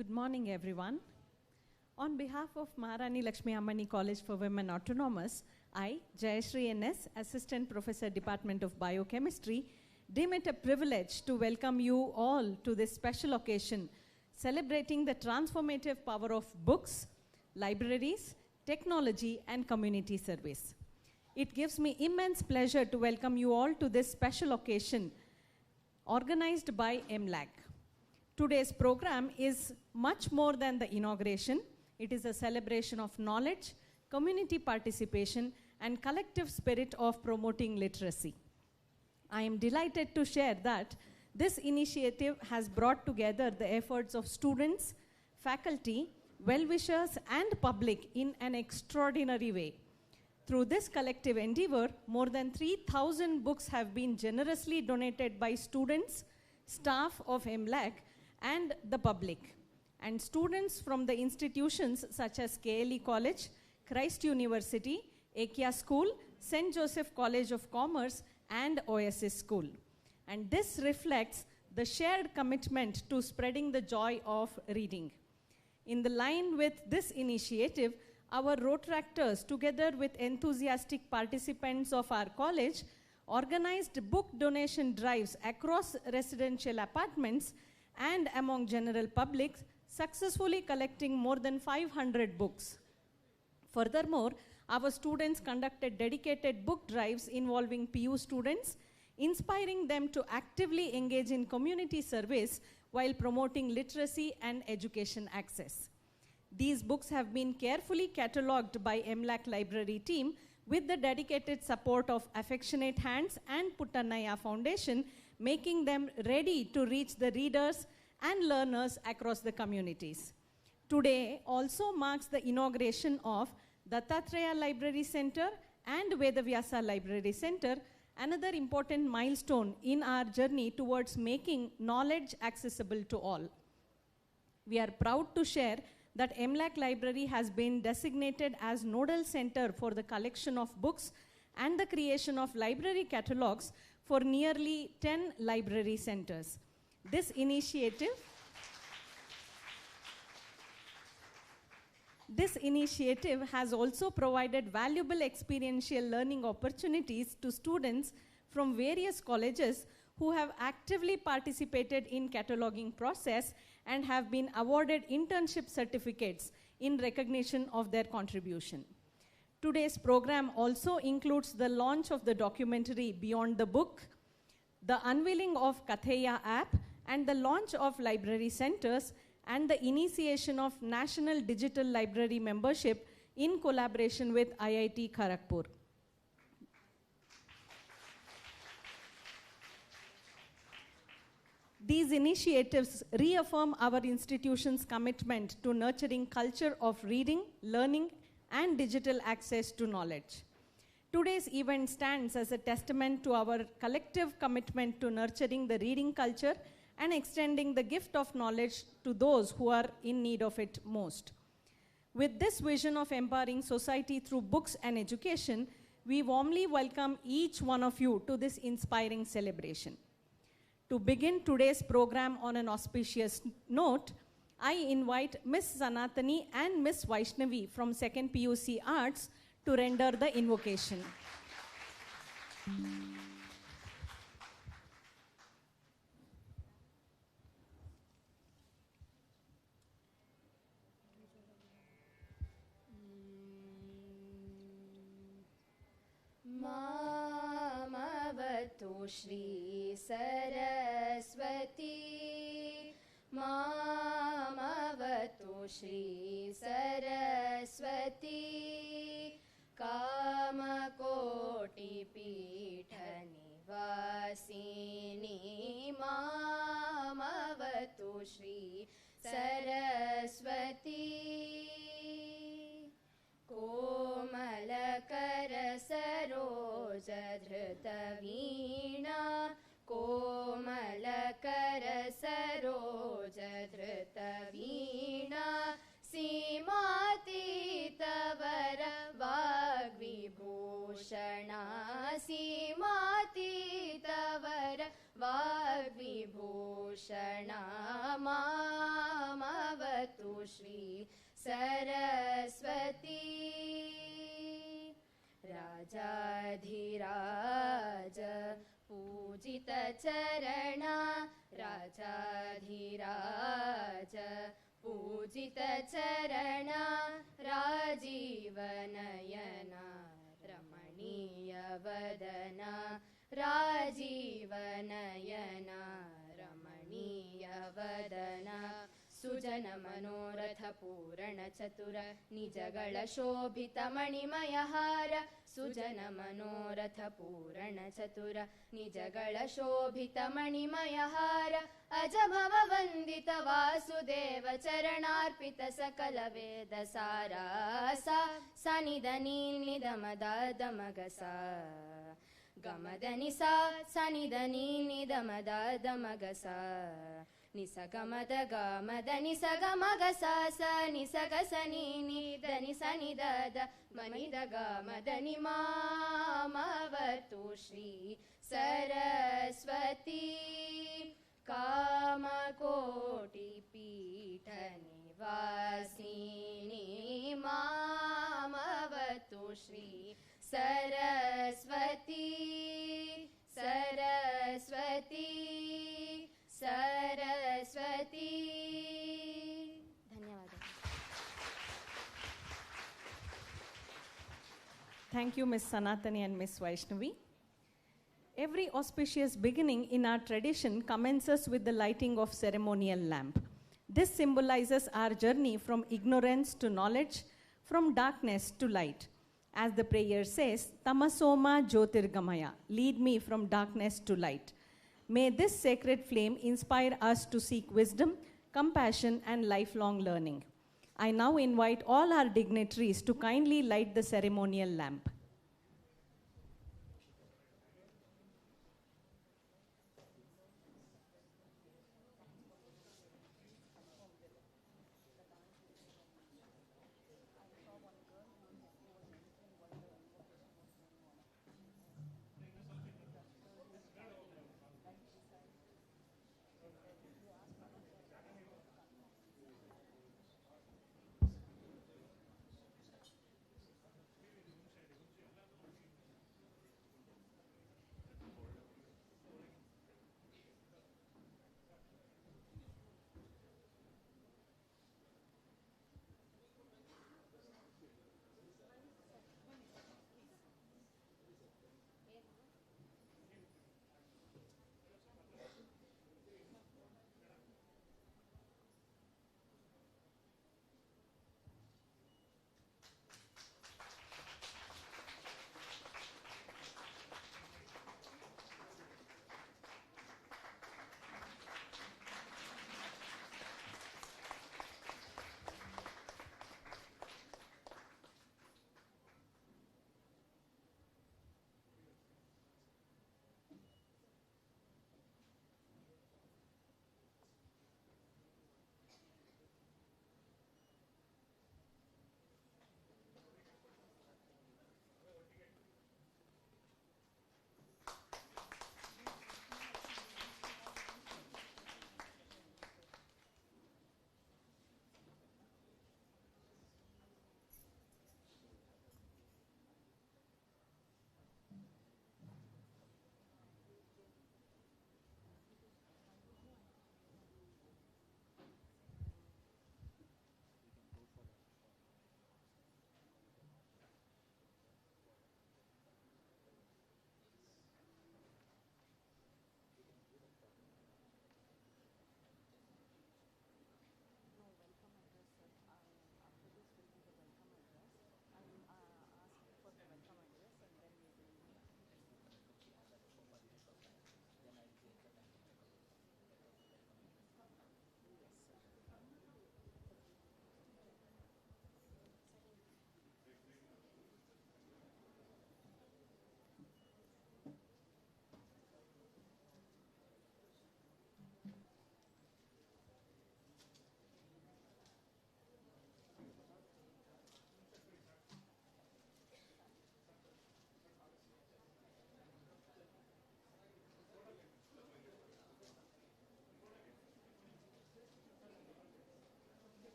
Good morning, everyone. On behalf of Maharani Lakshmi Ammani College for Women Autonomous, I, Jayashree N.S., Assistant Professor, Department of Biochemistry, deem it a privilege to welcome you all to this special occasion, celebrating the transformative power of books, libraries, technology, and community service. It gives me immense pleasure to welcome you all to this special occasion organized by MLAC. Today's program is much more than the inauguration. It is a celebration of knowledge, community participation, and collective spirit of promoting literacy. I am delighted to share that this initiative has brought together the efforts of students, faculty, well-wishers, and public in an extraordinary way. Through this collective endeavor, more than 3,000 books have been generously donated by students, staff of MLAC, and the public. And students from the institutions such as KLE College, Christ University, Akia School, St. Joseph College of Commerce, and OSS School. And this reflects the shared commitment to spreading the joy of reading. In the line with this initiative, our Rotaractors, together with enthusiastic participants of our college, organized book donation drives across residential apartments and among general public, successfully collecting more than 500 books. Furthermore, our students conducted dedicated book drives involving PU students, inspiring them to actively engage in community service while promoting literacy and education access. These books have been carefully catalogued by MLAC library team with the dedicated support of Affectionate Hands and Puttannaya Foundation, making them ready to reach the readers and learners across the communities. Today also marks the inauguration of Dattatreya Library Center and Vedavyasa Library Center, another important milestone in our journey towards making knowledge accessible to all. We are proud to share that MLAC Library has been designated as nodal center for the collection of books and the creation of library catalogs for nearly 10 library centers. This initiative has also provided valuable experiential learning opportunities to students from various colleges who have actively participated in cataloging process and have been awarded internship certificates in recognition of their contribution. Today's program also includes the launch of the documentary Beyond the Book, the unveiling of Katheya app, and the launch of library centers, and the initiation of National Digital Library membership in collaboration with IIT Kharagpur. These initiatives reaffirm our institution's commitment to nurturing culture of reading, learning, and digital access to knowledge. Today's event stands as a testament to our collective commitment to nurturing the reading culture and extending the gift of knowledge to those who are in need of it most. With this vision of empowering society through books and education, we warmly welcome each one of you to this inspiring celebration. To begin today's program on an auspicious note, I invite Ms. Sanatani and Ms. Vaishnavi from 2nd PUC Arts to render the invocation. Mamavatu Shri Saraswati, Mamavatu Shri Saraswati, Kamakoti Pitha Nivasini, Mamavatu Shri Saraswati. कोमलकर Saroj धृत वीणा, कोमलकर सरोज धृत वीणा, सीमातीत वर वाग्विभूषणा, सीमातीत वर वाग्विभूषणा मामवतु श्री सरस्वती राजाधिराज पूजितचरणा राजाधिराज पूजितचरणा राजीवनयना रमणीयवदना राजीवनयना रमणीयवदना सुजनमनोरथपूरणचतुर निजगळशोभितमणिमयहार सुजनमनोरथपूरणचतुर निजगळशोभितमणिमयहार अजभववन्दित वासुदेव चरणार्पित सकलवेदसारा सा सनिधनीनिधमदादमगसा गमदनि सा सनिधनीनिधमदादमगसा निसगमद गमदनि सगमगसा स निसगसनि दनि सनि दद मनिद गमदनि मामवतु श्री सरस्वती कामकोटिपीठनिवासिनी मामवतु श्री सरस्वती सरस्वती सरस्वती धन्यवाद. Thank you, Ms. Sanatani and Ms. Vaishnavi. Every auspicious beginning in our tradition commences with the lighting of ceremonial lamp. This symbolizes our journey from ignorance to knowledge, from darkness to light. As the prayer says, Tamasoma Jyotirgamaya, lead me from darkness to light. May this sacred flame inspire us to seek wisdom, compassion, and lifelong learning. I now invite all our dignitaries to kindly light the ceremonial lamp.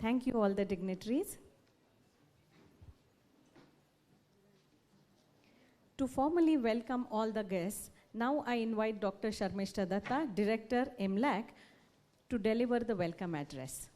Thank you, all the dignitaries. To formally welcome all the guests, now I invite Dr. Sharmishta Datta, Director, MLAC, to deliver the welcome address.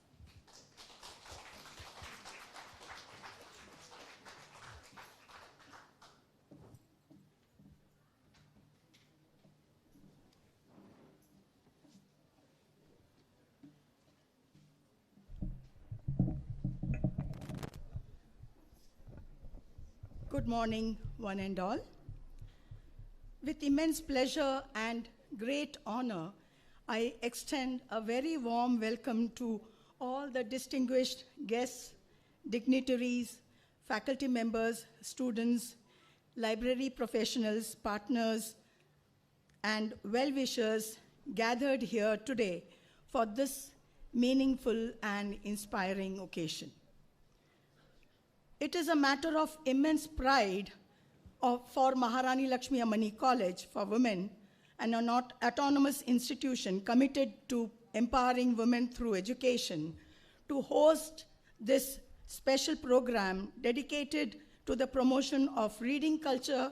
Good morning, one and all. With immense pleasure and great honor, I extend a very warm welcome to all the distinguished guests, dignitaries, faculty members, students, library professionals, partners, and well-wishers gathered here today for this meaningful and inspiring occasion. It is a matter of immense pride for Maharani Lakshmi Ammani College for Women, an autonomous institution committed to empowering women through education, to host this special program dedicated to the promotion of reading culture,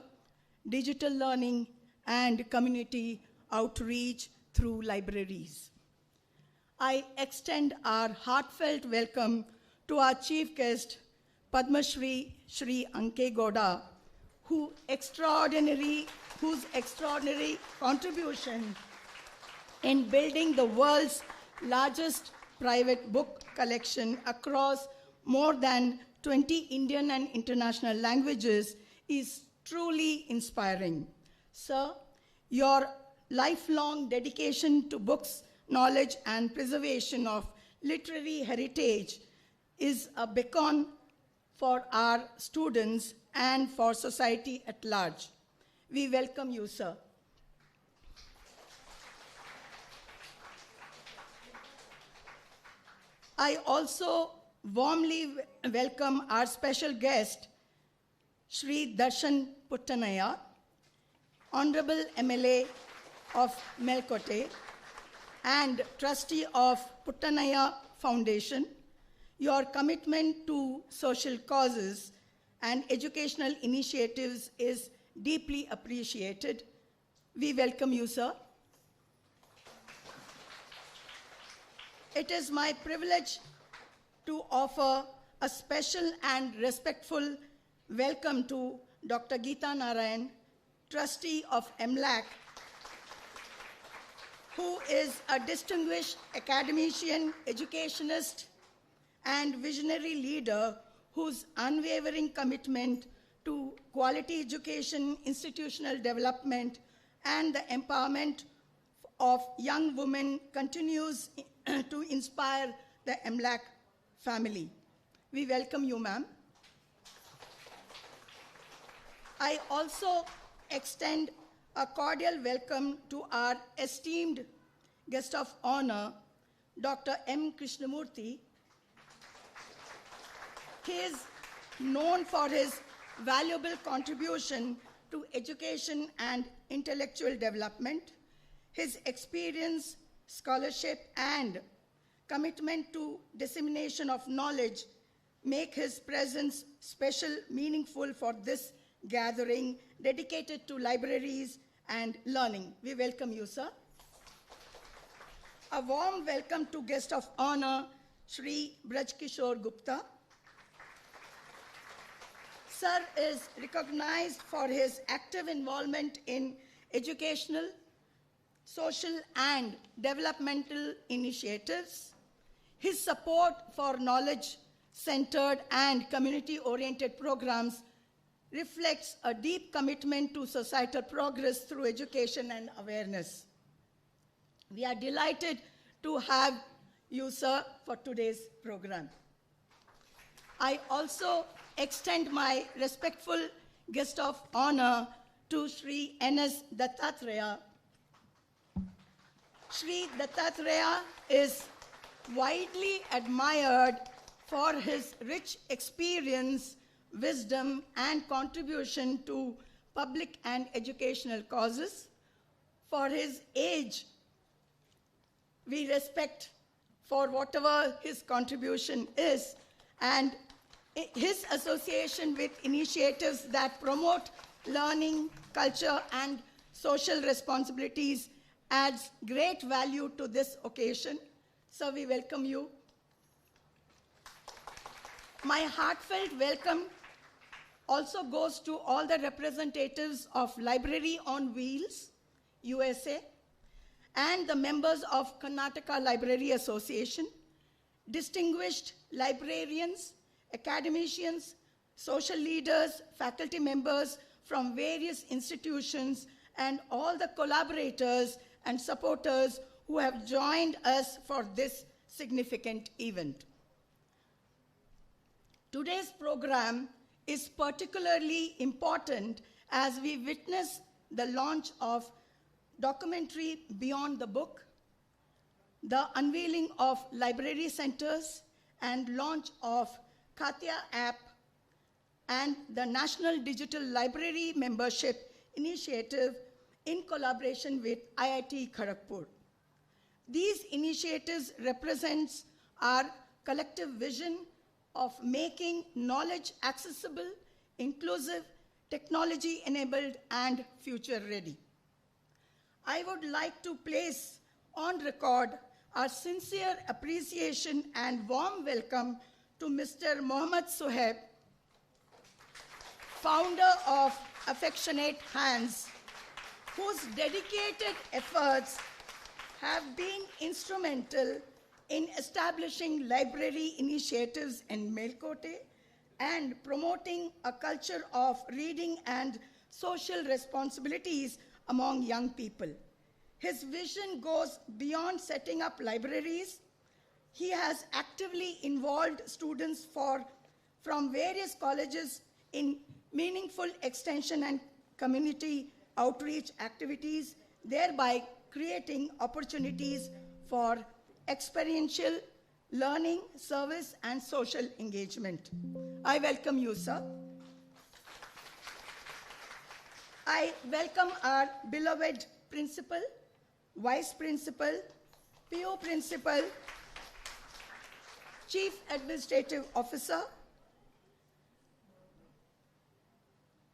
digital learning, and community outreach through libraries. I extend our heartfelt welcome to our chief guest, Padma Shri Anke Gowda, whose extraordinary contribution in building the world's largest private book collection across more than 20 Indian and international languages is truly inspiring. Sir, your lifelong dedication to books, knowledge, and preservation of literary heritage is a beacon for our students and for society at large. We welcome you, sir. I also warmly welcome our special guest, Shri Darshan Puttanaya, Honorable MLA of Melkote and Trustee of Puttanaya Foundation. Your commitment to social causes and educational initiatives is deeply appreciated. We welcome you, sir. It is my privilege to offer a special and respectful welcome to Dr. Geeta Narayan, Trustee of MLAC, who is a distinguished academician, educationist, and visionary leader whose unwavering commitment to quality education, institutional development, and the empowerment of young women continues to inspire the MLAC family. We welcome you, ma'am. I also extend a cordial welcome to our esteemed guest of honor, Dr. M. Krishnamurthy. He is known for his valuable contribution to education and intellectual development. His experience, scholarship, and commitment to dissemination of knowledge make his presence special, meaningful for this gathering dedicated to libraries and learning. We welcome you, sir. A warm welcome to guest of honor, Shri Braj Kishore Gupta. Sir is recognized for his active involvement in educational, social, and developmental initiatives. His support for knowledge-centered and community-oriented programs reflects a deep commitment to societal progress through education and awareness. We are delighted to have you, sir, for today's program. I also extend my respectful guest of honor to Shri N.S. Dattatreya. Shri Dattatreya is widely admired for his rich experience, wisdom, and contribution to public and educational causes. For his age, we respect for whatever his contribution is, and his association with initiatives that promote learning, culture, and social responsibilities adds great value to this occasion. So we welcome you. My heartfelt welcome also goes to all the representatives of Library on Wheels, USA, and the members of Karnataka Library Association, distinguished librarians, academicians, social leaders, faculty members from various institutions, and all the collaborators and supporters who have joined us for this significant event. Today's program is particularly important as we witness the launch of documentary Beyond the Book, the unveiling of library centers, and launch of Katya app, and the National Digital Library Membership Initiative in collaboration with IIT Kharagpur. These initiatives represent our collective vision of making knowledge accessible, inclusive, technology-enabled, and future-ready. I would like to place on record our sincere appreciation and warm welcome to Mr. Mohammad Suhaib, founder of Affectionate Hands, whose dedicated efforts have been instrumental in establishing library initiatives in Melkote and promoting a culture of reading and social responsibilities among young people. His vision goes beyond setting up libraries. He has actively involved students from various colleges in meaningful extension and community outreach activities, thereby creating opportunities for experiential learning, service, and social engagement. I welcome you, sir. I welcome our beloved principal, vice principal, PO principal, chief administrative officer,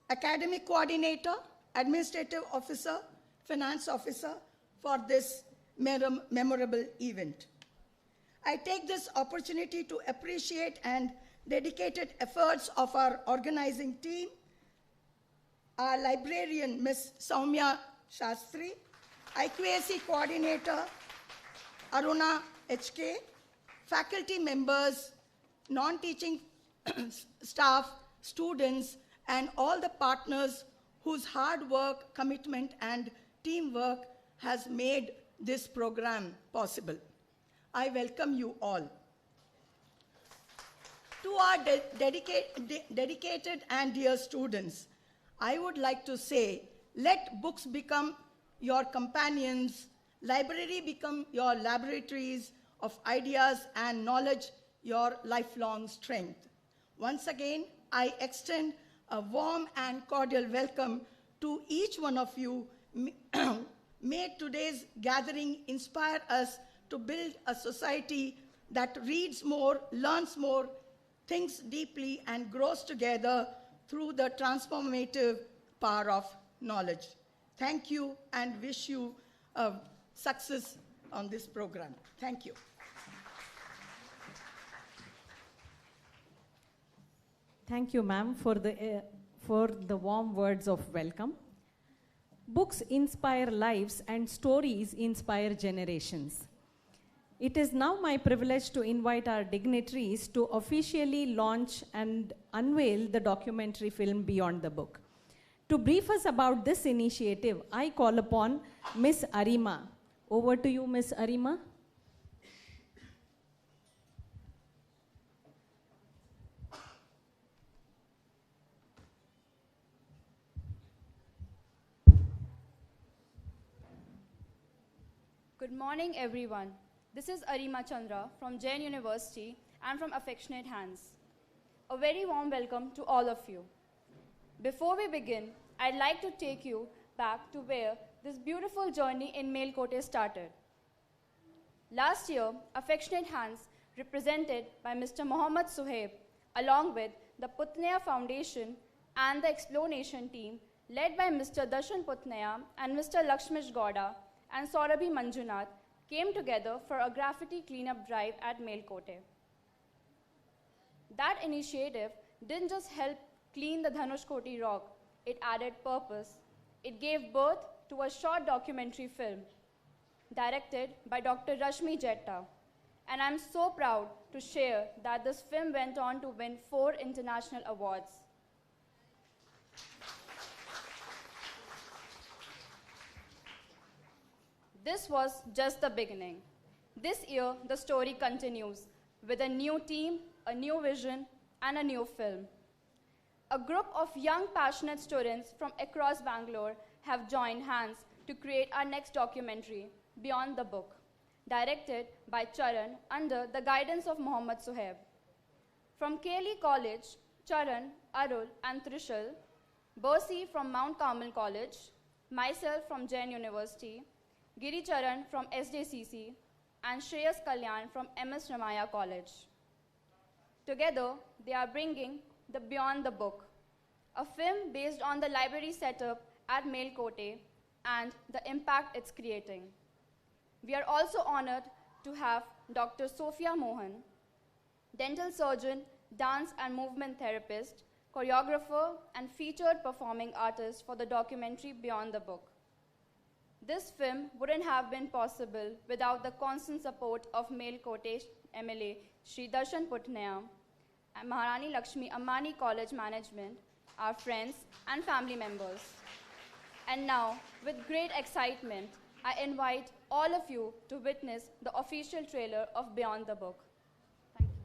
academic coordinator, administrative officer, finance officer for this memorable event. I take this opportunity to appreciate and dedicated efforts of our organizing team, our librarian, Ms. Soumya Shastri, IQAC coordinator, Aruna HK, faculty members, non-teaching staff, students, and all the partners whose hard work, commitment, and teamwork has made this program possible. I welcome you all. To our dedicated and dear students, I would like to say, let books become your companions, library become your laboratories of ideas, and knowledge your lifelong strength. Once again, I extend a warm and cordial welcome to each one of you. May today's gathering inspire us to build a society that reads more, learns more, thinks deeply, and grows together through the transformative power of knowledge. Thank you and wish you success on this program. Thank you. Thank you, ma'am, for the warm words of welcome. Books inspire lives and stories inspire generations. It is now my privilege to invite our dignitaries to officially launch and unveil the documentary film Beyond the Book. To brief us about this initiative, I call upon Ms. Arima. Over to you, Ms. Arima. Good morning, everyone. This is Arima Chandra from Jain University and from Affectionate Hands. A very warm welcome to all of you. Before we begin, I'd like to take you back to where this beautiful journey in Melkote started. Last year, Affectionate Hands, represented by Mr. Mohammad Suhaib, along with the Putneya Foundation and the Explanation team, led by Mr. Darshan Putneya and Mr. Lakshmish Gowda and Saurabhi Manjunath, came together for a graffiti cleanup drive at Melkote. That initiative didn't just help clean the Dhanushkoti rock, it added purpose. It gave birth to a short documentary film directed by Dr. Rashmi Jetta. And I'm so proud to share that this film went on to win 4 international awards. This was just the beginning. This year, the story continues with a new team, a new vision, and a new film. A group of young, passionate students from across Bangalore have joined hands to create our next documentary, Beyond the Book, directed by Charan under the guidance of Mohammad Suhaib. From KLE College, Charan, Arul, and Trishul, Bersi from Mount Carmel College, myself from Jain University, Giri Charan from SJCC, and Shreyas Kalyan from MS Ramaya College. Together, they are bringing the Beyond the Book, a film based on the library setup at Melkote and the impact it's creating. We are also honored to have Dr. Sophia Mohan, dental surgeon, dance and movement therapist, choreographer, and featured performing artist for the documentary Beyond the Book. This film wouldn't have been possible without the constant support of Melkote MLA Shri Darshan Putneya, and Maharani Lakshmi Ammani College Management, our friends and family members. And now, with great excitement, I invite all of you to witness the official trailer of Beyond the Book. Thank you.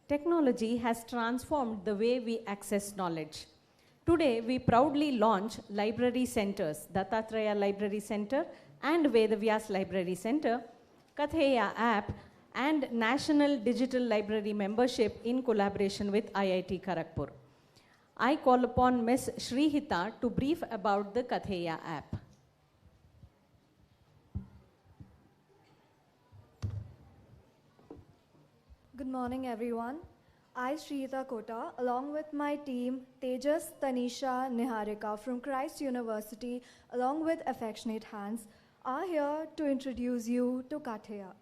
Technology has transformed the way we access knowledge. Today, we proudly launch library centers, Dattatreya Library Center and Vedavyas Library Center, Katheya app, and National Digital Library membership in collaboration with IIT Kharagpur. I call upon Ms. Shrihita to brief about the Katheya app. Good morning, everyone. I, Shrihita Kota, along with my team, Tejas, Tanisha, Niharika from Christ University, along with Affectionate Hands, are here to introduce you to Katheya,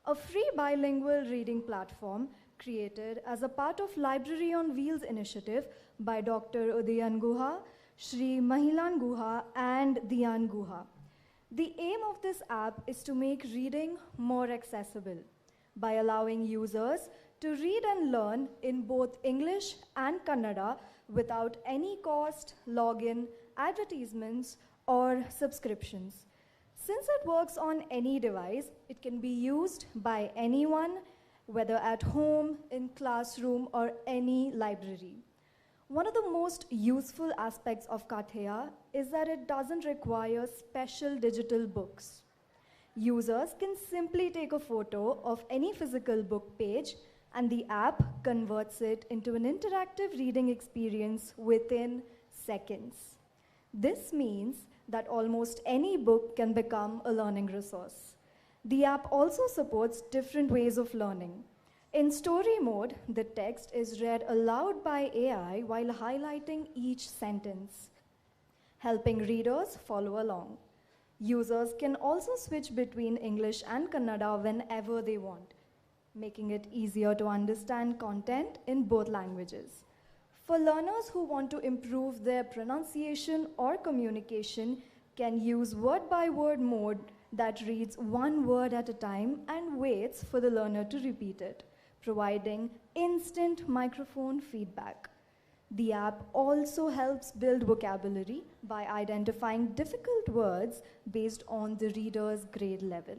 a free bilingual reading platform created as a part of Library on Wheels initiative by Dr. Udayan Guha, Shri Mahilan Guha, and Diyan Guha. The aim of this app is to make reading more accessible by allowing users to read and learn in both English and Kannada without any cost, login, advertisements, or subscriptions. Since it works on any device, it can be used by anyone, whether at home, in classroom, or any library. One of the most useful aspects of Katheya is that it doesn't require special digital books. Users can simply take a photo of any physical book page and the app converts it into an interactive reading experience within seconds. This means that almost any book can become a learning resource. The app also supports different ways of learning. In story mode, the text is read aloud by AI while highlighting each sentence, helping readers follow along. Users can also switch between English and Kannada whenever they want, making it easier to understand content in both languages. For learners who want to improve their pronunciation or communication, can use word-by-word mode that reads one word at a time and waits for the learner to repeat it, providing instant microphone feedback. The app also helps build vocabulary by identifying difficult words based on the reader's grade level.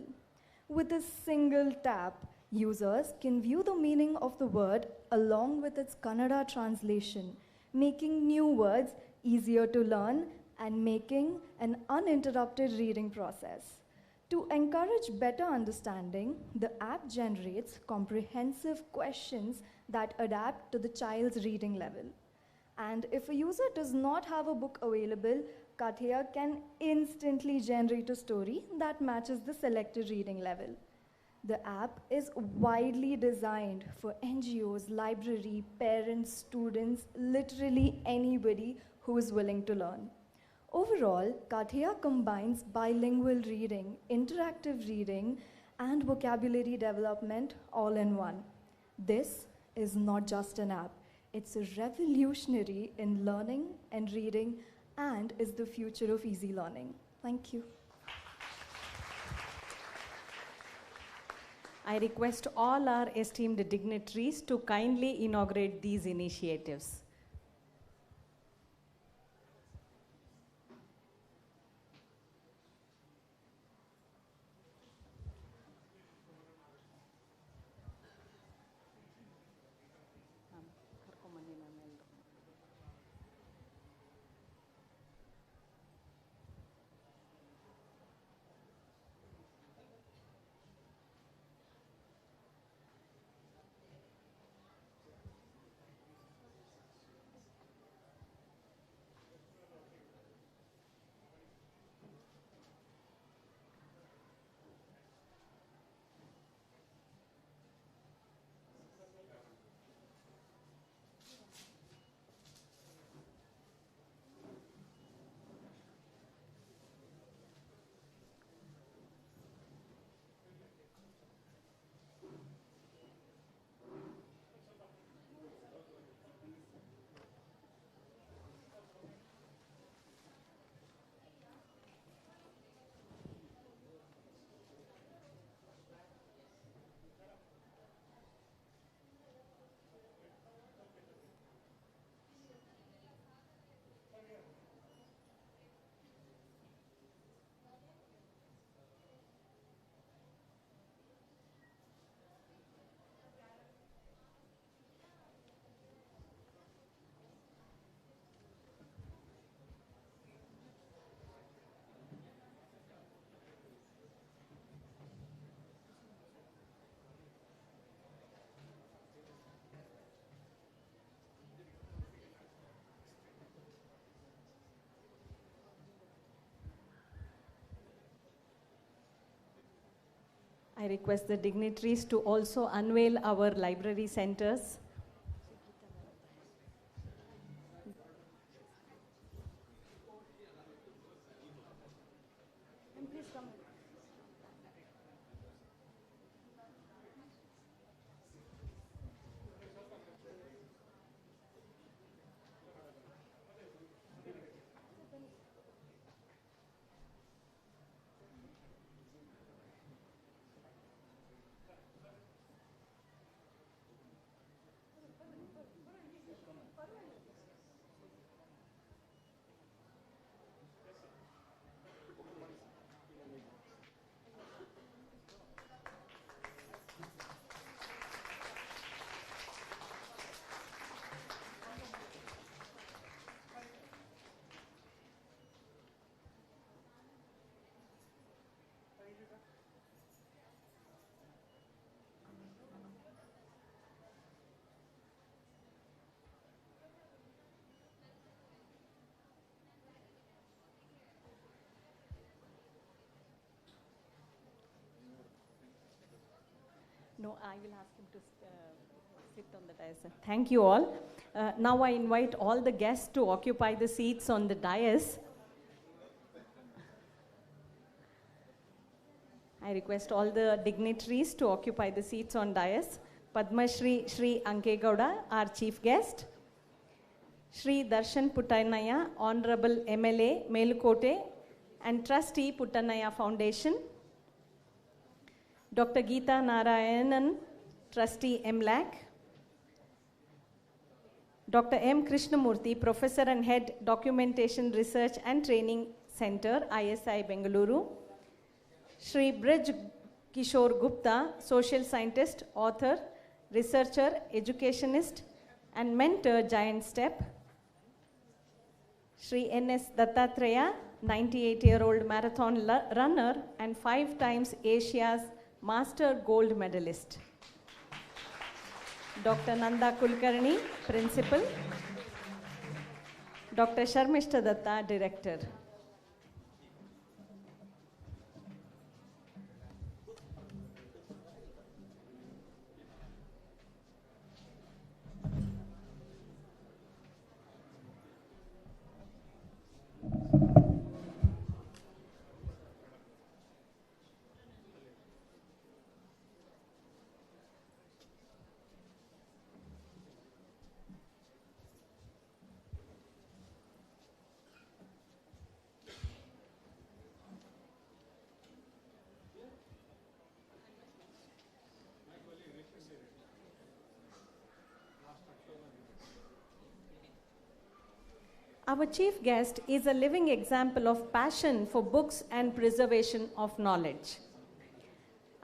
With a single tap, users can view the meaning of the word along with its Kannada translation, making new words easier to learn and making an uninterrupted reading process. To encourage better understanding, the app generates comprehensive questions that adapt to the child's reading level. And if a user does not have a book available, Katheya can instantly generate a story that matches the selected reading level. The app is widely designed for NGOs, library, parents, students, literally anybody who is willing to learn. Overall, Katheya combines bilingual reading, interactive reading, and vocabulary development all in one. This is not just an app. It's a revolutionary in learning and reading and is the future of easy learning. Thank you. I request all our esteemed dignitaries to kindly inaugurate these initiatives. I request the dignitaries to also unveil our library centers. No, I will ask him to sit on the dais. Thank you all. Now I invite all the guests to occupy the seats on the dais. I request all the dignitaries to occupy the seats on dais. Padma Shri Ankegowda, our chief guest. Shri Darshan Puttanaya, Honorable MLA, Melukote, and Trustee Puttanaya Foundation. Dr. Geeta Narayanan, Trustee MLAC. Dr. M. Krishnamurthy, Professor and Head, Documentation Research and Training Center, ISI Bengaluru. Shri Brij Kishore Gupta, Social Scientist, Author, Researcher, Educationist, and Mentor, Giant Step. Shri N.S. Dattatreya, 98-year-old marathon runner and 5 times Asia's Master Gold Medalist. Dr. Nanda Kulkarni, Principal. Dr. Sharmishta Datta, Director. Our chief guest is a living example of passion for books and preservation of knowledge.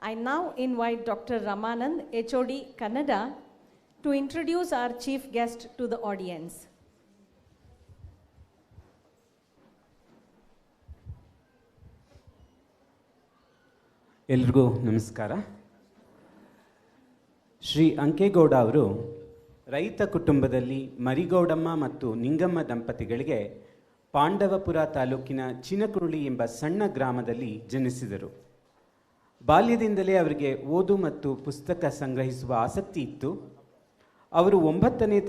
I now invite Dr. Ramanand, HOD, Kannada, to introduce our chief guest to the audience. ಎಲ್ರಿಗೂ ನಮಸ್ಕಾರ. ಶ್ರೀ ಅಂಕೇಗೌಡ ಅವರು ರೈತ ಕುಟುಂಬದಲ್ಲಿ ಮರಿಗೌಡಮ್ಮ ಮತ್ತು ನಿಂಗಮ್ಮ ದಂಪತಿಗಳಿಗೆ ಪಾಂಡವಪುರ ತಾಲೂಕಿನ ಚಿನಕುರುಳಿ ಎಂಬ ಸಣ್ಣ ಗ್ರಾಮದಲ್ಲಿ ಜನಿಸಿದರು. ಬಾಲ್ಯದಿಂದಲೇ ಅವರಿಗೆ ಓದು ಮತ್ತು ಪುಸ್ತಕ ಸಂಗ್ರಹಿಸುವ ಆಸಕ್ತಿ ಇತ್ತು. ಅವರು 9ನೇ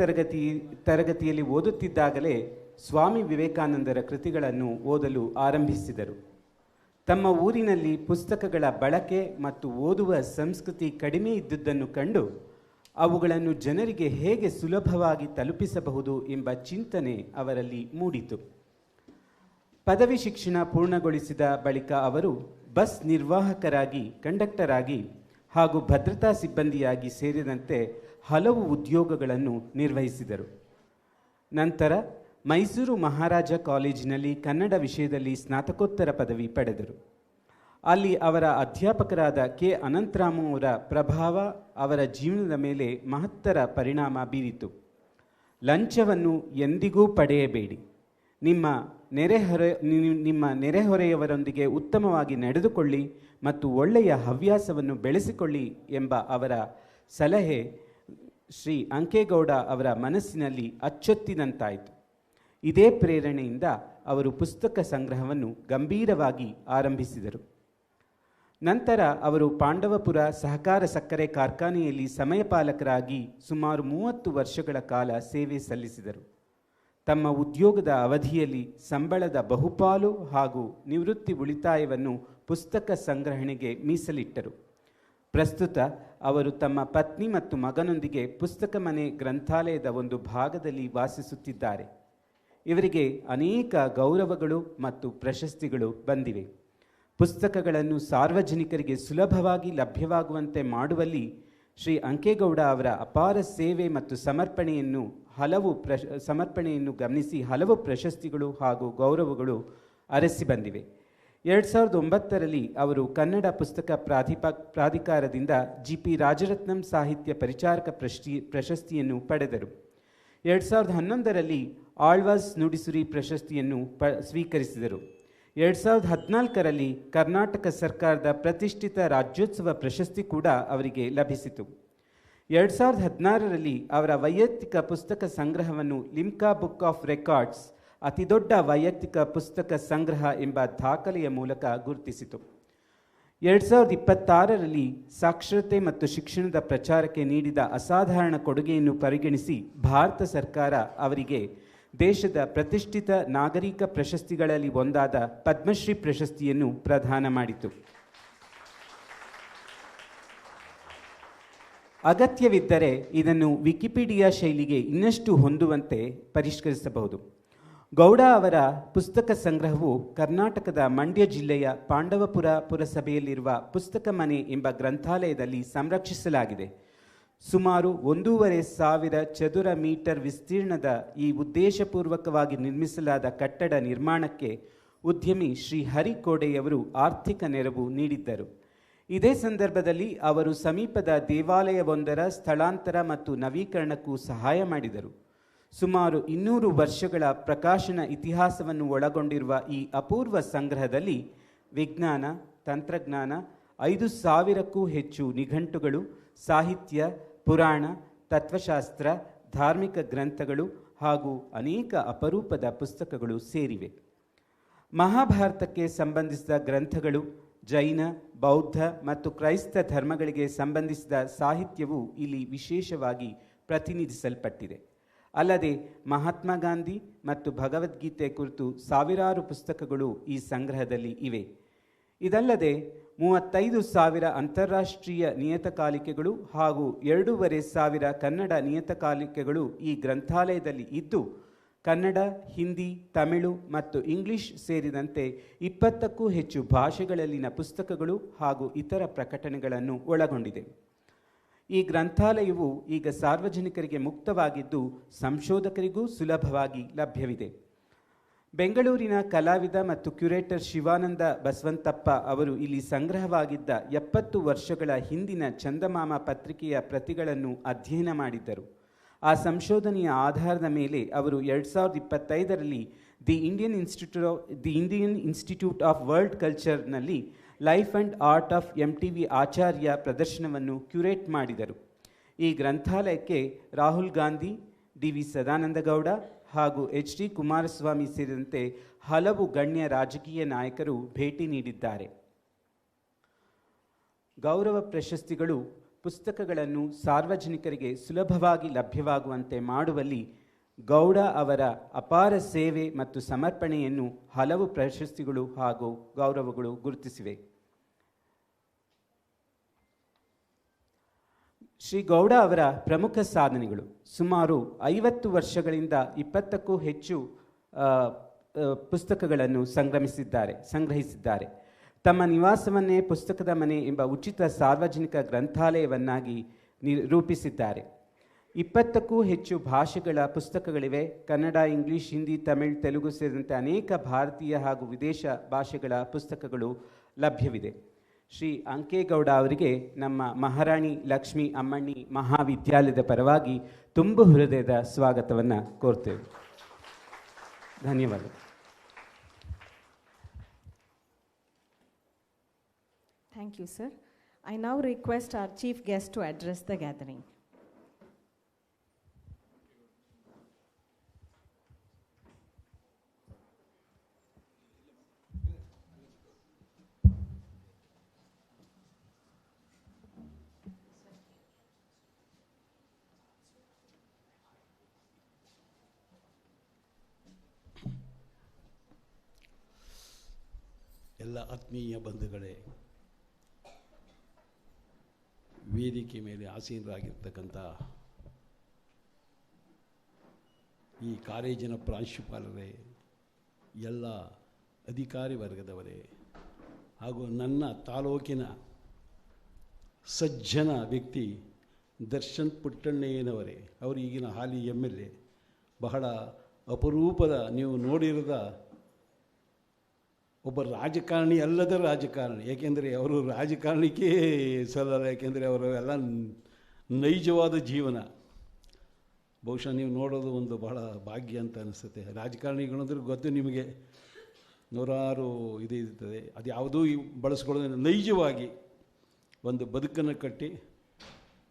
ತರಗತಿಯಲ್ಲಿ ಓದುತ್ತಿದ್ದಾಗಲೇ ಸ್ವಾಮಿ ವಿವೇಕಾನಂದರ ಕೃತಿಗಳನ್ನು ಓದಲು ಆರಂಭಿಸಿದರು. ತಮ್ಮ ಊರಿನಲ್ಲಿ ಪುಸ್ತಕಗಳ ಬಳಕೆ ಮತ್ತು ಓದುವ ಸಂಸ್ಕೃತಿ ಕಡಿಮೆ ಇದ್ದುದನ್ನು ಕಂಡು ಅವುಗಳನ್ನು ಜನರಿಗೆ ಹೇಗೆ ಸುಲಭವಾಗಿ ತಲುಪಿಸಬಹುದು ಎಂಬ ಚಿಂತನೆ ಅವರಲ್ಲಿ ಮೂಡಿತು. ಪದವಿ ಶಿಕ್ಷಣ ಪೂರ್ಣಗೊಳಿಸಿದ ಬಳಿಕ ಅವರು ಬಸ್ ನಿರ್ವಾಹಕರಾಗಿ, ಕಂಡಕ್ಟರ್ ಆಗಿ ಹಾಗೂ ಭದ್ರತಾ ಸಿಬ್ಬಂದಿಯಾಗಿ ಸೇರಿದಂತೆ ಹಲವು ಉದ್ಯೋಗಗಳನ್ನು ನಿರ್ವಹಿಸಿದರು. ನಂತರ ಮೈಸೂರು ಮಹಾರಾಜ ಕಾಲೇಜಿನಲ್ಲಿ ಕನ್ನಡ ವಿಷಯದಲ್ಲಿ ಸ್ನಾತಕೋತ್ತರ ಪದವಿ ಪಡೆದರು. ಅಲ್ಲಿ ಅವರ ಅಧ್ಯಾಪಕರಾದ ಕೆ. ಅನಂತರಾಮು ಅವರ ಪ್ರಭಾವ ಅವರ ಜೀವನದ ಮೇಲೆ ಮಹತ್ತರ ಪರಿಣಾಮ ಬೀರಿತು. ಲಂಚವನ್ನು ಎಂದಿಗೂ ಪಡೆಯಬೇಡಿ, ನಿಮ್ಮ ನೆರೆಹೊರೆಯವರೊಂದಿಗೆ ಉತ್ತಮವಾಗಿ ನಡೆದುಕೊಳ್ಳಿ ಮತ್ತು ಒಳ್ಳೆಯ ಹವ್ಯಾಸವನ್ನು ಬೆಳೆಸಿಕೊಳ್ಳಿ ಎಂಬ ಅವರ ಸಲಹೆ ಶ್ರೀ ಅಂಕೇಗೌಡ ಅವರ ಮನಸ್ಸಿನಲ್ಲಿ ಅಚ್ಚೊತ್ತಿದಂತಾಯಿತು. ಇದೇ ಪ್ರೇರಣೆಯಿಂದ ಅವರು ಪುಸ್ತಕ ಸಂಗ್ರಹವನ್ನು ಗಂಭೀರವಾಗಿ ಆರಂಭಿಸಿದರು. ನಂತರ ಅವರು ಪಾಂಡವಪುರ ಸಹಕಾರ ಸಕ್ಕರೆ ಕಾರ್ಖಾನೆಯಲ್ಲಿ ಸಮಯಪಾಲಕರಾಗಿ ಸುಮಾರು 30 ವರ್ಷಗಳ ಕಾಲ ಸೇವೆ ಸಲ್ಲಿಸಿದರು. ತಮ್ಮ ಉದ್ಯೋಗದ ಅವಧಿಯಲ್ಲಿ ಸಂಬಳದ ಬಹುಪಾಲು ಹಾಗೂ ನಿವೃತ್ತಿ ಉಳಿತಾಯವನ್ನು ಪುಸ್ತಕ ಸಂಗ್ರಹಣೆಗೆ ಮೀಸಲಿಟ್ಟರು. ಪ್ರಸ್ತುತ ಅವರು ತಮ್ಮ ಪತ್ನಿ ಮತ್ತು ಮಗನೊಂದಿಗೆ ಪುಸ್ತಕ ಮನೆ ಗ್ರಂಥಾಲಯದ ಒಂದು ಭಾಗದಲ್ಲಿ ವಾಸಿಸುತ್ತಿದ್ದಾರೆ. ಇವರಿಗೆ ಅನೇಕ ಗೌರವಗಳು ಮತ್ತು ಪ್ರಶಸ್ತಿಗಳು ಬಂದಿವೆ. ಪುಸ್ತಕಗಳನ್ನು ಸಾರ್ವಜನಿಕರಿಗೆ ಸುಲಭವಾಗಿ ಲಭ್ಯವಾಗುವಂತೆ ಮಾಡುವಲ್ಲಿ ಶ್ರೀ ಅಂಕೇಗೌಡ ಅವರ ಅಪಾರ ಸೇವೆ ಮತ್ತು ಸಮರ್ಪಣೆಯನ್ನು ಗಮನಿಸಿ ಹಲವು ಪ್ರಶಸ್ತಿಗಳು ಹಾಗೂ ಗೌರವಗಳು ಅರಸಿ ಬಂದಿವೆ. 2009ರಲ್ಲಿ ಅವರು ಕನ್ನಡ ಪುಸ್ತಕ ಪ್ರಾಧಿಕಾರದಿಂದ GP ರಾಜರತ್ನಂ ಸಾಹಿತ್ಯ ಪರಿಚಾರಕ ಪ್ರಶಸ್ತಿಯನ್ನು ಪಡೆದರು. 2011ರಲ್ಲಿ ಆಳ್ವಾಸ್ ನುಡಿಸುರಿ ಪ್ರಶಸ್ತಿಯನ್ನು ಸ್ವೀಕರಿಸಿದರು. 2014ರಲ್ಲಿ ಕರ್ನಾಟಕ ಸರ್ಕಾರದ ಪ್ರತಿಷ್ಠಿತ ರಾಜ್ಯೋತ್ಸವ ಪ್ರಶಸ್ತಿ ಕೂಡ ಅವರಿಗೆ ಲಭಿಸಿತು. 2016ರಲ್ಲಿ ಅವರ ವೈಯಕ್ತಿಕ ಪುಸ್ತಕ ಸಂಗ್ರಹವನ್ನು ಲಿಮ್ಕಾ ಬುಕ್ ಆಫ್ ರೆಕಾರ್ಡ್ಸ್ ಅತಿದೊಡ್ಡ ವೈಯಕ್ತಿಕ ಪುಸ್ತಕ ಸಂಗ್ರಹ ಎಂಬ ದಾಖಲೆಯ ಮೂಲಕ ಗುರುತಿಸಿತು. 2026ರಲ್ಲಿ ಸಾಕ್ಷರತೆ ಮತ್ತು ಶಿಕ್ಷಣದ ಪ್ರಚಾರಕ್ಕೆ ನೀಡಿದ ಅಸಾಧಾರಣ ಕೊಡುಗೆಯನ್ನು ಪರಿಗಣಿಸಿ ಭಾರತ ಸರ್ಕಾರ ಅವರಿಗೆ ದೇಶದ ಪ್ರತಿಷ್ಠಿತ ನಾಗರಿಕ ಪ್ರಶಸ್ತಿಗಳಲ್ಲಿ ಒಂದಾದ ಪದ್ಮಶ್ರೀ ಪ್ರಶಸ್ತಿಯನ್ನು ಪ್ರದಾನ ಮಾಡಿತು. ಅಗತ್ಯವಿದ್ದರೆ ಇದನ್ನು ವಿಕಿಪೀಡಿಯಾ ಶೈಲಿಗೆ ಇನ್ನಷ್ಟು ಹೊಂದುವಂತೆ ಪರಿಷ್ಕರಿಸಬಹುದು. ಗೌಡ ಅವರ ಪುಸ್ತಕ ಸಂಗ್ರಹವು ಕರ್ನಾಟಕದ ಮಂಡ್ಯ ಜಿಲ್ಲೆಯ ಪಾಂಡವಪುರ ಪುರಸಭೆಯಲ್ಲಿರುವ ಪುಸ್ತಕ ಮನೆ ಎಂಬ ಗ್ರಂಥಾಲಯದಲ್ಲಿ ಸಂರಕ್ಷಿಸಲಾಗಿದೆ. ಸುಮಾರು 1,500 ಚದುರ ಮೀಟರ್ ವಿಸ್ತೀರ್ಣದ ಈ ಉದ್ದೇಶಪೂರ್ವಕವಾಗಿ ನಿರ್ಮಿಸಲಾದ ಕಟ್ಟಡ ನಿರ್ಮಾಣಕ್ಕೆ ಉದ್ಯಮಿ ಶ್ರೀ ಹರಿ ಕೋಡೆಯವರು ಆರ್ಥಿಕ ನೆರವು ನೀಡಿದ್ದರು. ಇದೇ ಸಂದರ್ಭದಲ್ಲಿ ಅವರು ಸಮೀಪದ ದೇವಾಲಯವೊಂದರ ಸ್ಥಳಾಂತರ ಮತ್ತು ನವೀಕರಣಕ್ಕೂ ಸಹಾಯ ಮಾಡಿದರು. ಸುಮಾರು 200 ವರ್ಷಗಳ ಪ್ರಕಾಶನ ಇತಿಹಾಸವನ್ನು ಒಳಗೊಂಡಿರುವ ಈ ಅಪೂರ್ವ ಸಂಗ್ರಹದಲ್ಲಿ ವಿಜ್ಞಾನ, ತಂತ್ರಜ್ಞಾನ, 5,000ಕ್ಕೂ ಹೆಚ್ಚು ನಿಘಂಟುಗಳು, ಸಾಹಿತ್ಯ, ಪುರಾಣ, ತತ್ವಶಾಸ್ತ್ರ, ಧಾರ್ಮಿಕ ಗ್ರಂಥಗಳು ಹಾಗೂ ಅನೇಕ ಅಪರೂಪದ ಪುಸ್ತಕಗಳು ಸೇರಿವೆ. ಮಹಾಭಾರತಕ್ಕೆ ಸಂಬಂಧಿಸಿದ ಗ್ರಂಥಗಳು, ಜೈನ, ಬೌದ್ಧ ಮತ್ತು ಕ್ರೈಸ್ತ ಧರ್ಮಗಳಿಗೆ ಸಂಬಂಧಿಸಿದ ಸಾಹಿತ್ಯವು ಇಲ್ಲಿ ವಿಶೇಷವಾಗಿ ಪ್ರತಿನಿಧಿಸಲ್ಪಟ್ಟಿದೆ. ಅಲ್ಲದೆ ಮಹಾತ್ಮ ಗಾಂಧಿ ಮತ್ತು ಭಗವದ್ಗೀತೆ ಕುರಿತು ಸಾವಿರಾರು ಪುಸ್ತಕಗಳು ಈ ಸಂಗ್ರಹದಲ್ಲಿ ಇವೆ. ಇದಲ್ಲದೆ 35,000 ಅಂತಾರಾಷ್ಟ್ರೀಯ ನಿಯತಕಾಲಿಕೆಗಳು ಹಾಗೂ 2,500 ಕನ್ನಡ ನಿಯತಕಾಲಿಕೆಗಳು ಈ ಗ್ರಂಥಾಲಯದಲ್ಲಿ ಇದ್ದು, ಕನ್ನಡ, ಹಿಂದಿ, ತಮಿಳು ಮತ್ತು ಇಂಗ್ಲಿಷ್ ಸೇರಿದಂತೆ 20ಕ್ಕೂ ಹೆಚ್ಚು ಭಾಷೆಗಳಲ್ಲಿನ ಪುಸ್ತಕಗಳು ಹಾಗೂ ಇತರ ಪ್ರಕಟಣೆಗಳನ್ನು ಒಳಗೊಂಡಿದೆ. ಈ ಗ್ರಂಥಾಲಯವು ಈಗ ಸಾರ್ವಜನಿಕರಿಗೆ ಮುಕ್ತವಾಗಿದ್ದು, ಸಂಶೋಧಕರಿಗೂ ಸುಲಭವಾಗಿ ಲಭ್ಯವಿದೆ. ಬೆಂಗಳೂರಿನ ಕಲಾವಿದ ಮತ್ತು ಕ್ಯೂರೇಟರ್ ಶಿವಾನಂದ ಬಸವಂತಪ್ಪ ಅವರು ಇಲ್ಲಿ ಸಂಗ್ರಹವಾಗಿದ್ದ 70 ವರ್ಷಗಳ ಹಿಂದಿನ ಚಂದಮಾಮ ಪತ್ರಿಕೆಯ ಪ್ರತಿಗಳನ್ನು ಅಧ್ಯಯನ ಮಾಡಿದ್ದರು. ಆ ಸಂಶೋಧನೆಯ ಆಧಾರದ ಮೇಲೆ ಅವರು 2025ರಲ್ಲಿ the Indian institute of world ಕಲ್ಚರ್ನಲ್ಲಿ life and art of MTV Acharya ಪ್ರದರ್ಶನವನ್ನು ಕ್ಯೂರೇಟ್ ಮಾಡಿದರು. ಈ ಗ್ರಂಥಾಲಯಕ್ಕೆ ರಾಹುಲ್ ಗಾಂಧಿ, DV ಸದಾನಂದಗೌಡ ಹಾಗೂ HD ಕುಮಾರಸ್ವಾಮಿ ಸೇರಿದಂತೆ ಹಲವು ಗಣ್ಯ ರಾಜಕೀಯ ನಾಯಕರು ಭೇಟಿ ನೀಡಿದ್ದಾರೆ. ಗೌರವ ಪ್ರಶಸ್ತಿಗಳು ಪುಸ್ತಕಗಳನ್ನು ಸಾರ್ವಜನಿಕರಿಗೆ ಸುಲಭವಾಗಿ ಲಭ್ಯವಾಗುವಂತೆ ಮಾಡುವಲ್ಲಿ ಗೌಡ ಅವರ ಅಪಾರ ಸೇವೆ ಮತ್ತು ಸಮರ್ಪಣೆಯನ್ನು ಹಲವು ಪ್ರಶಸ್ತಿಗಳು ಹಾಗೂ ಗೌರವಗಳು ಗುರುತಿಸಿವೆ. ಶ್ರೀ ಗೌಡ ಅವರ ಪ್ರಮುಖ ಸಾಧನೆಗಳು: ಸುಮಾರು 50 ವರ್ಷಗಳಿಂದ 20ಕ್ಕೂ ಹೆಚ್ಚು ಪುಸ್ತಕಗಳನ್ನು ಸಂಗ್ರಹಿಸಿದ್ದಾರೆ. ತಮ್ಮ ನಿವಾಸವನ್ನೇ ಪುಸ್ತಕದ ಮನೆ ಎಂಬ ಉಚಿತ ಸಾರ್ವಜನಿಕ ಗ್ರಂಥಾಲಯವನ್ನಾಗಿ ರೂಪಿಸಿದ್ದಾರೆ. 20ಕ್ಕೂ ಹೆಚ್ಚು ಭಾಷೆಗಳ ಪುಸ್ತಕಗಳಿವೆ. ಕನ್ನಡ, ಇಂಗ್ಲಿಷ್, ಹಿಂದಿ, ತಮಿಳ್, ತೆಲುಗು ಸೇರಿದಂತೆ ಅನೇಕ ಭಾರತೀಯ ಹಾಗೂ ವಿದೇಶ ಭಾಷೆಗಳ ಪುಸ್ತಕಗಳು ಲಭ್ಯವಿದೆ. ಶ್ರೀ ಅಂಕೇಗೌಡ ಅವರಿಗೆ ನಮ್ಮ ಮಹಾರಾಣಿ ಲಕ್ಷ್ಮೀ ಅಮ್ಮಣ್ಣಿ ಮಹಾವಿದ್ಯಾಲಯದ ಪರವಾಗಿ ತುಂಬು ಹೃದಯದ ಸ್ವಾಗತವನ್ನು ಕೋರ್ತೇವೆ. ಧನ್ಯವಾದ. Thank you, sir. I now request our chief guest to address the gathering. ಎಲ್ಲ ಆತ್ಮೀಯ ಬಂಧುಗಳೇ, ವೇದಿಕೆ ಮೇಲೆ ಆಸೀನರಾಗಿರ್ತಕ್ಕಂಥ ಈ ಕಾಲೇಜಿನ ಪ್ರಾಂಶುಪಾಲರೇ, ಎಲ್ಲ ಅಧಿಕಾರಿ ವರ್ಗದವರೇ, ಹಾಗೂ ನನ್ನ ತಾಲೂಕಿನ ಸಜ್ಜನ ವ್ಯಕ್ತಿ ದರ್ಶನ್ ಪುಟ್ಟಣ್ಣಯ್ಯನವರೇ, ಅವರು ಈಗಿನ ಹಾಲಿ MLA, ಬಹಳ ಅಪರೂಪದ, ನೀವು ನೋಡಿರದ ಒಬ್ಬ ರಾಜಕಾರಣಿ ಅಲ್ಲದ ರಾಜಕಾರಣಿ. ಏಕೆಂದರೆ ಅವರು ರಾಜಕಾರಣಕ್ಕೆ ಸಲ್ಲಲ್ಲ, ಏಕೆಂದರೆ ಅವರು ಎಲ್ಲ ನೈಜವಾದ ಜೀವನ. ಬಹುಶಃ ನೀವು ನೋಡೋದು ಒಂದು ಬಹಳ ಭಾಗ್ಯ ಅಂತ ಅನಿಸುತ್ತೆ. ರಾಜಕಾರಣಿಗಳಂದ್ರೆ ಗೊತ್ತು ನಿಮಗೆ, ನೂರಾರು ಇದು ಇರ್ತದೆ, ಅದು ಯಾವುದೂ ಬಳಸ್ಕೊಳ್ಳೋದು ನೈಜವಾಗಿ ಒಂದು ಬದುಕನ್ನು ಕಟ್ಟಿ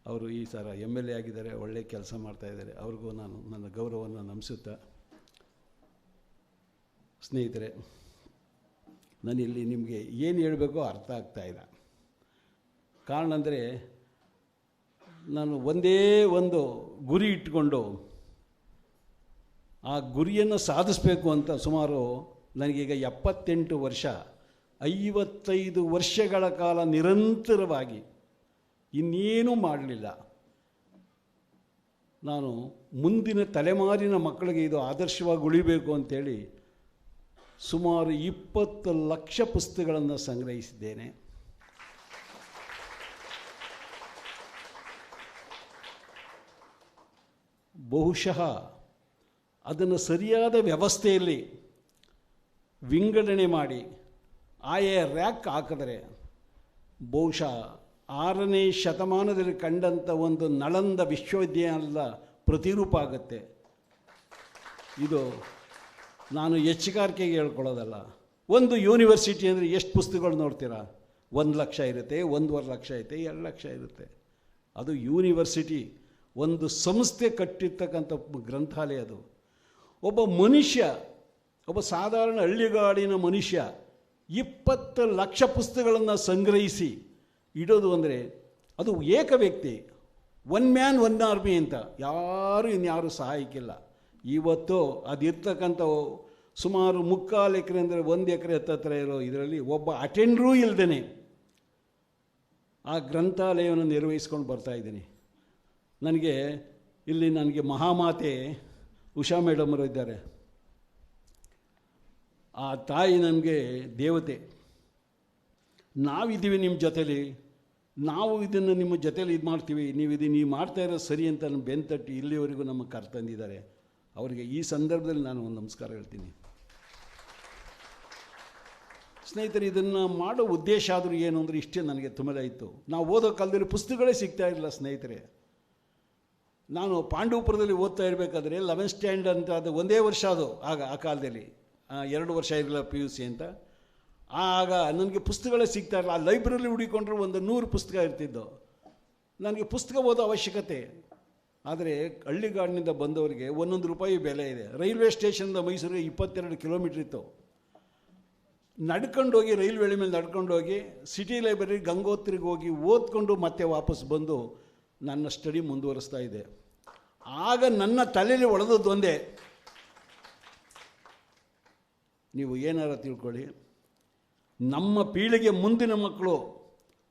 ಅವರು ಈ ಸಲ MLA ಆಗಿದ್ದಾರೆ, ಒಳ್ಳೆಯ ಕೆಲಸ ಮಾಡ್ತಾಯಿದ್ದಾರೆ. ಅವ್ರಿಗೂ ನಾನು ನನ್ನ ಗೌರವವನ್ನು ನಮಿಸುತ್ತಾ, ಸ್ನೇಹಿತರೆ, ನಾನಿಲ್ಲಿ ನಿಮಗೆ ಏನು ಹೇಳಬೇಕೋ ಅರ್ಥ ಆಗ್ತಾಯಿಲ್ಲ. ಕಾರಣ ಅಂದರೆ ನಾನು ಒಂದೇ ಒಂದು ಗುರಿ ಇಟ್ಕೊಂಡು ಆ ಗುರಿಯನ್ನು ಸಾಧಿಸಬೇಕು ಅಂತ ಸುಮಾರು ನನಗೀಗ 78 ವರ್ಷ, 55 ವರ್ಷಗಳ ಕಾಲ ನಿರಂತರವಾಗಿ ಇನ್ನೇನೂ ಮಾಡಲಿಲ್ಲ. ನಾನು ಮುಂದಿನ ತಲೆಮಾರಿನ ಮಕ್ಕಳಿಗೆ ಇದು ಆದರ್ಶವಾಗಿ ಉಳಿಬೇಕು ಅಂತೇಳಿ ಸುಮಾರು 20 ಲಕ್ಷ ಪುಸ್ತಕಗಳನ್ನು ಸಂಗ್ರಹಿಸಿದ್ದೇನೆ. ಬಹುಶಃ ಅದನ್ನು ಸರಿಯಾದ ವ್ಯವಸ್ಥೆಯಲ್ಲಿ ವಿಂಗಡಣೆ ಮಾಡಿ ಆಯಾ ರ್ಯಾಕ್ ಹಾಕಿದರೆ ಬಹುಶಃ 6ನೇ ಶತಮಾನದಲ್ಲಿ ಕಂಡಂಥ ಒಂದು ನಳಂದ ವಿಶ್ವವಿದ್ಯಾಲಯದ ಪ್ರತಿರೂಪ ಆಗುತ್ತೆ. ಇದು ನಾನು ಹೆಚ್ಚುಗಾರಿಕೆಗೆ ಹೇಳ್ಕೊಳ್ಳೋದಲ್ಲ. ಒಂದು ಯೂನಿವರ್ಸಿಟಿ ಅಂದರೆ ಎಷ್ಟು ಪುಸ್ತಕಗಳು ನೋಡ್ತೀರಾ? 1 ಲಕ್ಷ ಇರುತ್ತೆ, 1.5 ಲಕ್ಷ ಇರುತ್ತೆ, 2 ಲಕ್ಷ ಇರುತ್ತೆ. ಅದು ಯೂನಿವರ್ಸಿಟಿ, ಒಂದು ಸಂಸ್ಥೆ ಕಟ್ಟಿರ್ತಕ್ಕಂಥ ಗ್ರಂಥಾಲಯ. ಅದು ಒಬ್ಬ ಮನುಷ್ಯ, ಒಬ್ಬ ಸಾಧಾರಣ ಹಳ್ಳಿಗಾಡಿನ ಮನುಷ್ಯ 20 ಲಕ್ಷ ಪುಸ್ತಕಗಳನ್ನು ಸಂಗ್ರಹಿಸಿ ಇಡೋದು ಅಂದರೆ ಅದು ಏಕ ವ್ಯಕ್ತಿ, 1 ಮ್ಯಾನ್ 1 ಆರ್ಮಿ ಅಂತ. ಇನ್ಯಾರು ಸಹಾಯಕ್ಕಿಲ್ಲ. ಇವತ್ತು ಅದಿರ್ತಕ್ಕಂಥ ಸುಮಾರು 3/4 ಎಕರೆ ಅಂದರೆ 1 ಎಕರೆ ಹತ್ತಿರ ಇರೋ ಇದರಲ್ಲಿ ಒಬ್ಬ ಅಟೆಂಡ್ರೂ ಇಲ್ಲದೇ ಆ ಗ್ರಂಥಾಲಯವನ್ನು ನಿರ್ವಹಿಸ್ಕೊಂಡು ಬರ್ತಾಯಿದ್ದೀನಿ. ನನಗೆ ಮಹಾಮಾತೆ ಉಷಾ ಮೇಡಮರು ಇದ್ದಾರೆ. ಆ ತಾಯಿ ನನಗೆ ದೇವತೆ. ನಾವಿದ್ದೀವಿ ನಿಮ್ಮ ಜೊತೇಲಿ, ನಾವು ಇದನ್ನು ನಿಮ್ಮ ಜೊತೇಲಿ ಇದು ಮಾಡ್ತೀವಿ, ನೀವು ಮಾಡ್ತಾ ಇರೋದು ಸರಿ ಅಂತ ನಮ್ಮ ಬೆನ್ತಟ್ಟಿ ಇಲ್ಲಿವರೆಗೂ ನಮಗೆ ಕರ್ತಂದಿದ್ದಾರೆ. ಅವರಿಗೆ ಈ ಸಂದರ್ಭದಲ್ಲಿ ನಾನು ಒಂದು ನಮಸ್ಕಾರ ಹೇಳ್ತೀನಿ. ಸ್ನೇಹಿತರೆ, ಇದನ್ನು ಮಾಡೋ ಉದ್ದೇಶ ಆದರೂ ಏನು ಅಂದರೆ ಇಷ್ಟೇ ನನಗೆ ತುಂಬ ಇತ್ತು. ನಾವು ಓದೋ ಕಾಲದಲ್ಲಿ ಪುಸ್ತಕಗಳೇ ಸಿಗ್ತಾ ಇರಲಿಲ್ಲ ಸ್ನೇಹಿತರೆ. ನಾನು ಪಾಂಡವಪುರದಲ್ಲಿ ಓದ್ತಾ ಇರಬೇಕಾದ್ರೆ 11th ಸ್ಟ್ಯಾಂಡರ್ಡ್ ಅಂತ, ಅದು ಒಂದೇ ವರ್ಷ, ಅದು ಆ ಕಾಲದಲ್ಲಿ 2 ವರ್ಷ ಇರಲಿಲ್ಲ PUC ಅಂತ. ಆಗ ನನಗೆ ಪುಸ್ತಕಗಳೇ ಸಿಗ್ತಾ ಇರಲಿಲ್ಲ. ಆ ಲೈಬ್ರರಿ ಹುಡಿಕೊಂಡ್ರೆ ಒಂದು 100 ಪುಸ್ತಕ ಇರ್ತಿದ್ದು. ನನಗೆ ಪುಸ್ತಕ ಓದೋ ಅವಶ್ಯಕತೆ. ಆದರೆ ಹಳ್ಳಿಗಾಡಿನಿಂದ ಬಂದವರಿಗೆ 1 ರೂಪಾಯಿ ಬೆಲೆ ಇದೆ. ರೈಲ್ವೆ ಸ್ಟೇಷನ್ನಿಂದ ಮೈಸೂರಿಗೆ 22 ಕಿಲೋಮೀಟ್ರ್ ಇತ್ತು. ನಡ್ಕೊಂಡೋಗಿ, ರೈಲ್ವೆ ಮೇಲೆ ನಡ್ಕೊಂಡೋಗಿ ಸಿಟಿ ಲೈಬ್ರರಿ ಗಂಗೋತ್ರಿಗೆ ಹೋಗಿ ಓದ್ಕೊಂಡು ಮತ್ತೆ ವಾಪಸ್ ಬಂದು ನನ್ನ ಸ್ಟಡಿ ಮುಂದುವರಿಸ್ತಾ ಇದೆ. ಆಗ ನನ್ನ ತಲೆಯಲ್ಲಿ ಒಡೆದದ್ದು ಒಂದೇ, ನೀವು ಏನಾರ ತಿಳ್ಕೊಳ್ಳಿ, ನಮ್ಮ ಪೀಳಿಗೆ ಮುಂದಿನ ಮಕ್ಕಳು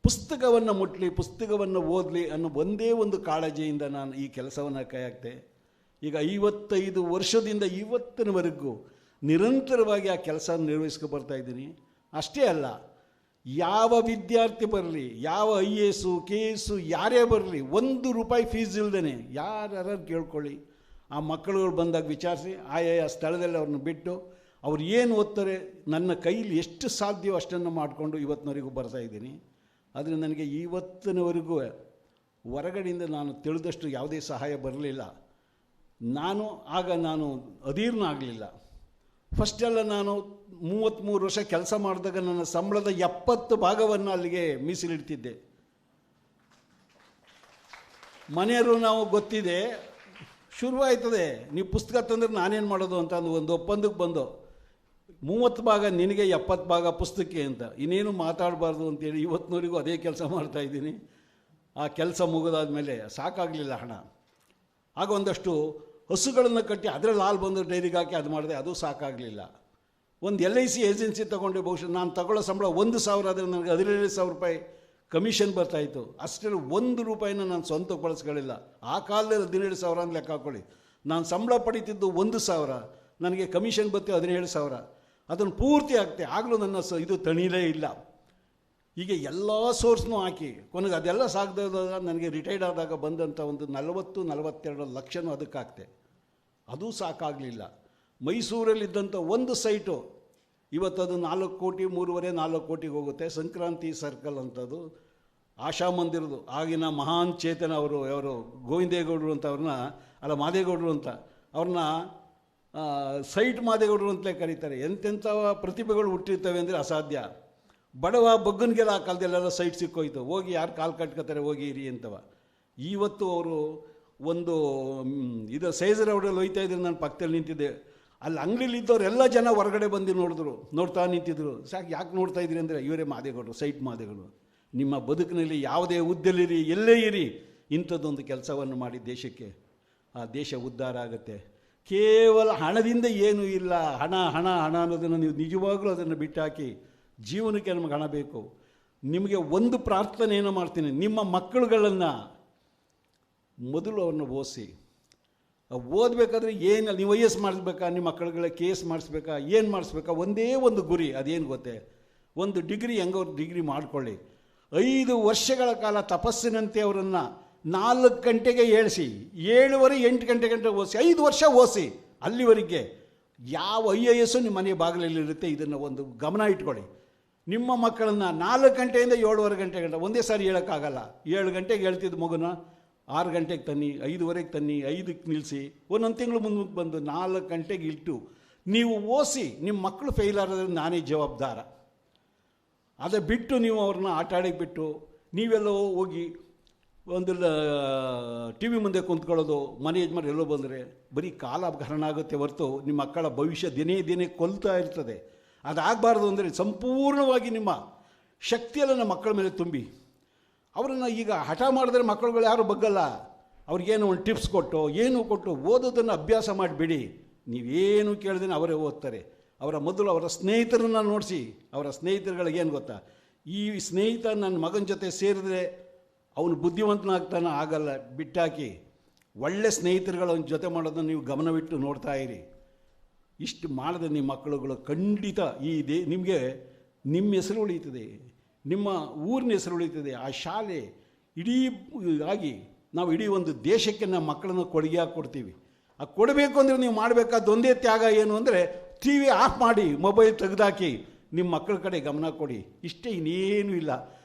ಪುಸ್ತಕವನ್ನು ಮುಟ್ಟಲಿ, ಪುಸ್ತಕವನ್ನು ಓದಲಿ ಅನ್ನೋ ಒಂದೇ ಒಂದು ಕಾಳಜಿಯಿಂದ ನಾನು ಈ ಕೆಲಸವನ್ನು ಕೈಯಾಕ್ತೆ. ಈಗ 55 ವರ್ಷದಿಂದ ಇವತ್ತಿನವರೆಗೂ ನಿರಂತರವಾಗಿ ಆ ಕೆಲಸ ನಿರ್ವಹಿಸ್ಕೊ ಬರ್ತಾಯಿದ್ದೀನಿ. ಅಷ್ಟೇ ಅಲ್ಲ, ಯಾವ ವಿದ್ಯಾರ್ಥಿ ಬರಲಿ, ಯಾವ IAS KS ಯಾರೇ ಬರಲಿ, 1 ರೂಪಾಯಿ ಫೀಸ್ ಇಲ್ದೇ ಯಾರು ಕೇಳ್ಕೊಳ್ಳಿ, ಆ ಮಕ್ಕಳುಗಳು ಬಂದಾಗ ವಿಚಾರಿಸಿ ಆಯಾ ಸ್ಥಳದಲ್ಲಿ ಅವ್ರನ್ನ ಬಿಟ್ಟು ಅವ್ರು ಏನು ಓದ್ತಾರೆ ನನ್ನ ಕೈಲಿ ಎಷ್ಟು ಸಾಧ್ಯವೋ ಅಷ್ಟನ್ನು ಮಾಡಿಕೊಂಡು ಇವತ್ತಿನವರೆಗೂ ಬರ್ತಾಯಿದ್ದೀನಿ. ಆದರೆ ನನಗೆ ಇವತ್ತಿನವರೆಗೂ ಹೊರಗಡೆಯಿಂದ ನಾನು ತಿಳಿದಷ್ಟು ಯಾವುದೇ ಸಹಾಯ ಬರಲಿಲ್ಲ. ನಾನು ಅಧೀರ್ಣ ಆಗಲಿಲ್ಲ. ಫಸ್ಟೆಲ್ಲ ನಾನು 33 ವರ್ಷ ಕೆಲಸ ಮಾಡಿದಾಗ ನನ್ನ ಸಂಬಳದ 70 ಭಾಗವನ್ನು ಅಲ್ಲಿಗೆ ಮೀಸಲಿಡ್ತಿದ್ದೆ. ಮನೆಯವರು ನಾವು ಗೊತ್ತಿದೆ, ಶುರುವಾಯ್ತದೆ, ನೀವು ಪುಸ್ತಕ ತಂದರೆ ನಾನೇನು ಮಾಡೋದು ಅಂತ ಒಂದು ಒಪ್ಪಂದಕ್ಕೆ ಬಂದು 30 ಭಾಗ ನಿನಗೆ, 70 ಭಾಗ ಪುಸ್ತಕಕ್ಕೆ ಅಂತ. ಇನ್ನೇನು ಮಾತಾಡಬಾರ್ದು ಅಂತೇಳಿ ಇವತ್ತಿನವರೆಗೂ ಅದೇ ಕೆಲಸ ಮಾಡ್ತಾಯಿದ್ದೀನಿ. ಆ ಕೆಲಸ ಮುಗಿದಾದ ಮೇಲೆ ಸಾಕಾಗಲಿಲ್ಲ ಹಣ. ಆಗ ಒಂದಷ್ಟು ಹಸುಗಳನ್ನು ಕಟ್ಟಿ ಅದರಲ್ಲಿ ಹಾಲು ಬಂದು ಡೈರಿಗೆ ಹಾಕಿ ಅದು ಮಾಡಿದೆ, ಅದು ಸಾಕಾಗಲಿಲ್ಲ. ಒಂದು LIC ಏಜೆನ್ಸಿ ತೊಗೊಂಡೆ, ಬಹುಶಃ ನಾನು ತಗೊಳ್ಳೋ ಸಂಬಳ 1,000 ಆದರೆ ನನಗೆ 15,000 ರೂಪಾಯಿ ಕಮಿಷನ್ ಬರ್ತಾಯಿತ್ತು. ಅಷ್ಟರಲ್ಲಿ 1 ರೂಪಾಯಿನ ನಾನು ಸ್ವಂತಕ್ಕೆ ಬಳಸ್ಕೊಳ್ಳಿಲ್ಲ. ಆ ಕಾಲದಲ್ಲಿ 17,000 ಅಂತ ಲೆಕ್ಕ ಹಾಕೊಳ್ಳಿ. ನಾನು ಸಂಬಳ ಪಡೀತಿದ್ದು 1,000, ನನಗೆ ಕಮಿಷನ್ ಬರ್ತೀವಿ 17,000. ಅದನ್ನು ಪೂರ್ತಿ ಆಗ್ತೆ, ಆಗಲೂ ನನ್ನ ಇದು ತಣಿಲೇ ಇಲ್ಲ. ಹೀಗೆ ಎಲ್ಲ ಸೋರ್ಸ್ನೂ ಹಾಕಿ ಕೊನೆಗೆ ಅದೆಲ್ಲ ಸಾಗದಾಗ ನನಗೆ ರಿಟೈರ್ಡ್ ಆದಾಗ ಬಂದಂಥ ಒಂದು 40-42 ಲಕ್ಷನೂ ಅದಕ್ಕೆ ಹಾಕ್ತೆ. ಅದೂ ಸಾಕಾಗಲಿಲ್ಲ. ಮೈಸೂರಲ್ಲಿದ್ದಂಥ ಒಂದು ಸೈಟು ಇವತ್ತು ಅದು 4 ಕೋಟಿ 3.5-4 ಕೋಟಿಗೆ ಹೋಗುತ್ತೆ. ಸಂಕ್ರಾಂತಿ ಸರ್ಕಲ್ ಅಂಥದ್ದು ಆಶಾ ಮಂದಿರದು ಆಗಿನ ಮಹಾನ್ ಚೇತನ ಅವರು ಗೋವಿಂದೇಗೌಡರು ಅಂತ ಮಾದೇಗೌಡರು ಅಂತ ಅವ್ರನ್ನ ಸೈಟ್ ಮಾದೇಗೌಡರು ಅಂತಲೇ ಕರೀತಾರೆ. ಎಂತೆಂಥ ಪ್ರತಿಭೆಗಳು ಹುಟ್ಟಿರ್ತವೆ ಅಂದರೆ ಅಸಾಧ್ಯ. ಬಡವ ಬಗ್ಗನಿಗೆಲ್ಲ ಆ ಕಾಲದಲ್ಲೆಲ್ಲ ಸೈಟ್ ಸಿಕ್ಕೋಯ್ತು, ಹೋಗಿ ಯಾರು ಕಾಲು ಕಟ್ಕೋತಾರೆ ಹೋಗಿ ಇರಿ ಅಂತವ. ಇವತ್ತು ಅವರು ಒಂದು ಇದು ಸೈಜರ್ ರೋಡಲ್ಲಿ ಹೋಯ್ತಾ ಇದ್ರು, ನಾನು ಪಕ್ಕದಲ್ಲಿ ನಿಂತಿದ್ದೆ. ಅಲ್ಲಿ ಅಂಗಡಿಲಿದ್ದವರೆಲ್ಲ ಜನ ಹೊರಗಡೆ ಬಂದು ನೋಡ್ತಾ ನಿಂತಿದ್ರು. ಸಾಕು, ಯಾಕೆ ನೋಡ್ತಾ ಇದ್ರಿ ಅಂದರೆ ಇವರೇ ಮಾದೇಗೌಡರು, ಸೈಟ್ ಮಾದೇಗೌಡರು. ನಿಮ್ಮ ಬದುಕಿನಲ್ಲಿ ಯಾವುದೇ ಹುದ್ದೆಲಿರಿ, ಎಲ್ಲೇ ಇರಿ, ಇಂಥದ್ದೊಂದು ಕೆಲಸವನ್ನು ಮಾಡಿ ದೇಶಕ್ಕೆ, ಆ ದೇಶ ಉದ್ಧಾರ ಆಗುತ್ತೆ. ಕೇವಲ ಹಣದಿಂದ ಏನೂ ಇಲ್ಲ. ಹಣ ಹಣ ಹಣ ಅನ್ನೋದನ್ನು ನೀವು ನಿಜವಾಗ್ಲೂ ಅದನ್ನು ಬಿಟ್ಟಾಕಿ, ಜೀವನಕ್ಕೆ ನಮಗೆ ಹಣ ಬೇಕು. ನಿಮಗೆ ಒಂದು ಪ್ರಾರ್ಥನೆಯನ್ನು ಮಾಡ್ತೀನಿ, ನಿಮ್ಮ ಮಕ್ಕಳುಗಳನ್ನು ಮೊದಲು ಅವ್ರನ್ನ ಓದಿಸಿ. ಓದಬೇಕಾದ್ರೆ ಏನು ನೀವು IAS ಮಾಡಿಸ್ಬೇಕಾ, ನಿಮ್ಮ ಮಕ್ಕಳುಗಳ KS ಮಾಡಿಸ್ಬೇಕಾ, ಏನು ಮಾಡಿಸ್ಬೇಕಾ, ಒಂದೇ ಒಂದು ಗುರಿ. ಅದೇನು ಗೊತ್ತೇ, ಒಂದು ಡಿಗ್ರಿ ಹೆಂಗವ್ರು ಡಿಗ್ರಿ ಮಾಡ್ಕೊಳ್ಳಿ. 5 ವರ್ಷಗಳ ಕಾಲ ತಪಸ್ಸಿನಂತೆ ಅವರನ್ನು 4 ಗಂಟೆಗೆ ಏಳಿಸಿ 7:30-8 ಗಂಟೆ ಓದಿಸಿ, 5 ವರ್ಷ ಓದಿಸಿ. ಅಲ್ಲಿವರೆಗೆ ಯಾವ IAS ನಿಮ್ಮ ಮನೆ ಬಾಗಿಲಲ್ಲಿರುತ್ತೆ. ಇದನ್ನು ಒಂದು ಗಮನ ಇಟ್ಕೊಳ್ಳಿ. ನಿಮ್ಮ ಮಕ್ಕಳನ್ನು 4 ಗಂಟೆಯಿಂದ 7:15 ಗಂಟೆ ಒಂದೇ ಸಾರಿ ಹೇಳೋಕ್ಕಾಗಲ್ಲ. 7 ಗಂಟೆಗೆ ಹೇಳ್ತಿದ್ದು ಮಗುನ 6 ಗಂಟೆಗೆ ತನ್ನಿ, 5:15 ತನ್ನಿ, 5ಕ್ಕೆ ನಿಲ್ಲಿಸಿ, ಒಂದೊಂದು ತಿಂಗಳು ಮುಂದೆ ಬಂದು 4 ಗಂಟೆಗೆ ಇಟ್ಟು ನೀವು ಓದಿಸಿ. ನಿಮ್ಮ ಮಕ್ಕಳು ಫೇಲ್ ಆಗೋದ್ರೆ ನಾನೇ ಜವಾಬ್ದಾರ. ಅದೇ ಬಿಟ್ಟು ನೀವು ಅವ್ರನ್ನ ಆಟ ಆಡಕ್ಕೆ ಬಿಟ್ಟು ನೀವೆಲ್ಲೋ ಹೋಗಿ ಒಂದು TV ಮುಂದೆ ಕುಂತ್ಕೊಳ್ಳೋದು, ಮನೆ ಯಜಮಾನ್ ಎಲ್ಲೋ ಬಂದರೆ ಬರೀ ಕಾಲಹರಣ ಆಗುತ್ತೆ ಹೊರತು ನಿಮ್ಮ ಮಕ್ಕಳ ಭವಿಷ್ಯ ದಿನೇ ದಿನೇ ಕೊಲ್ತಾ ಇರ್ತದೆ. ಅದಾಗಬಾರ್ದು ಅಂದರೆ ಸಂಪೂರ್ಣವಾಗಿ ನಿಮ್ಮ ಶಕ್ತಿಯೆಲ್ಲ ನಮ್ಮ ಮಕ್ಕಳ ಮೇಲೆ ತುಂಬಿ ಅವರನ್ನು ಈಗ ಹಠ ಮಾಡಿದ್ರೆ ಮಕ್ಕಳುಗಳು ಯಾರು ಬಗ್ಗಲ್ಲ. ಅವ್ರಿಗೇನು ಒಂದು ಟಿಪ್ಸ್ ಕೊಟ್ಟು ಏನು ಕೊಟ್ಟು ಓದೋದನ್ನು ಅಭ್ಯಾಸ ಮಾಡಿಬಿಡಿ. ನೀವೇನು ಕೇಳಿದ್ರೆ ಅವರೇ ಓದ್ತಾರೆ. ಮೊದಲು ಅವರ ಸ್ನೇಹಿತರನ್ನು ನೋಡಿಸಿ. ಅವರ ಸ್ನೇಹಿತರುಗಳಿಗೇನು ಗೊತ್ತಾ, ಈ ಸ್ನೇಹಿತ ನನ್ನ ಮಗನ ಜೊತೆ ಸೇರಿದ್ರೆ ಅವನು ಬುದ್ಧಿವಂತನಾಗ್ತಾನೆ, ಆಗಲ್ಲ, ಬಿಟ್ಟಾಕಿ. ಒಳ್ಳೆ ಸ್ನೇಹಿತರುಗಳ ಜೊತೆ ಮಾಡೋದನ್ನು ನೀವು ಗಮನವಿಟ್ಟು ನೋಡ್ತಾ ಇರಿ. ಇಷ್ಟು ಮಾಡಿದ್ರೆ ನಿಮ್ಮ ಮಕ್ಕಳುಗಳು ಖಂಡಿತ ನಿಮಗೆ ನಿಮ್ಮ ಹೆಸರು ಉಳಿಯುತ್ತದೆ, ನಿಮ್ಮ ಊರಿನ ಹೆಸರು ಉಳಿಯುತ್ತದೆ. ಆ ಶಾಲೆ ಆಗಿ ನಾವು ಇಡೀ ಒಂದು ದೇಶಕ್ಕೆ ನಮ್ಮ ಮಕ್ಕಳನ್ನು ಕೊಡುಗೆಯಾಗಿ ಕೊಡ್ತೀವಿ. ಆ ಕೊಡಬೇಕು ಅಂದರೆ ನೀವು ಮಾಡಬೇಕಾದ ಒಂದೇ ತ್ಯಾಗ ಏನು ಅಂದರೆ TV ಆಫ್ ಮಾಡಿ, ಮೊಬೈಲ್ ತೆಗೆದಾಕಿ, ನಿಮ್ಮ ಮಕ್ಕಳ ಕಡೆ ಗಮನ ಕೊಡಿ. ಇಷ್ಟೇ, ಇನ್ನೇನೂ ಇಲ್ಲ.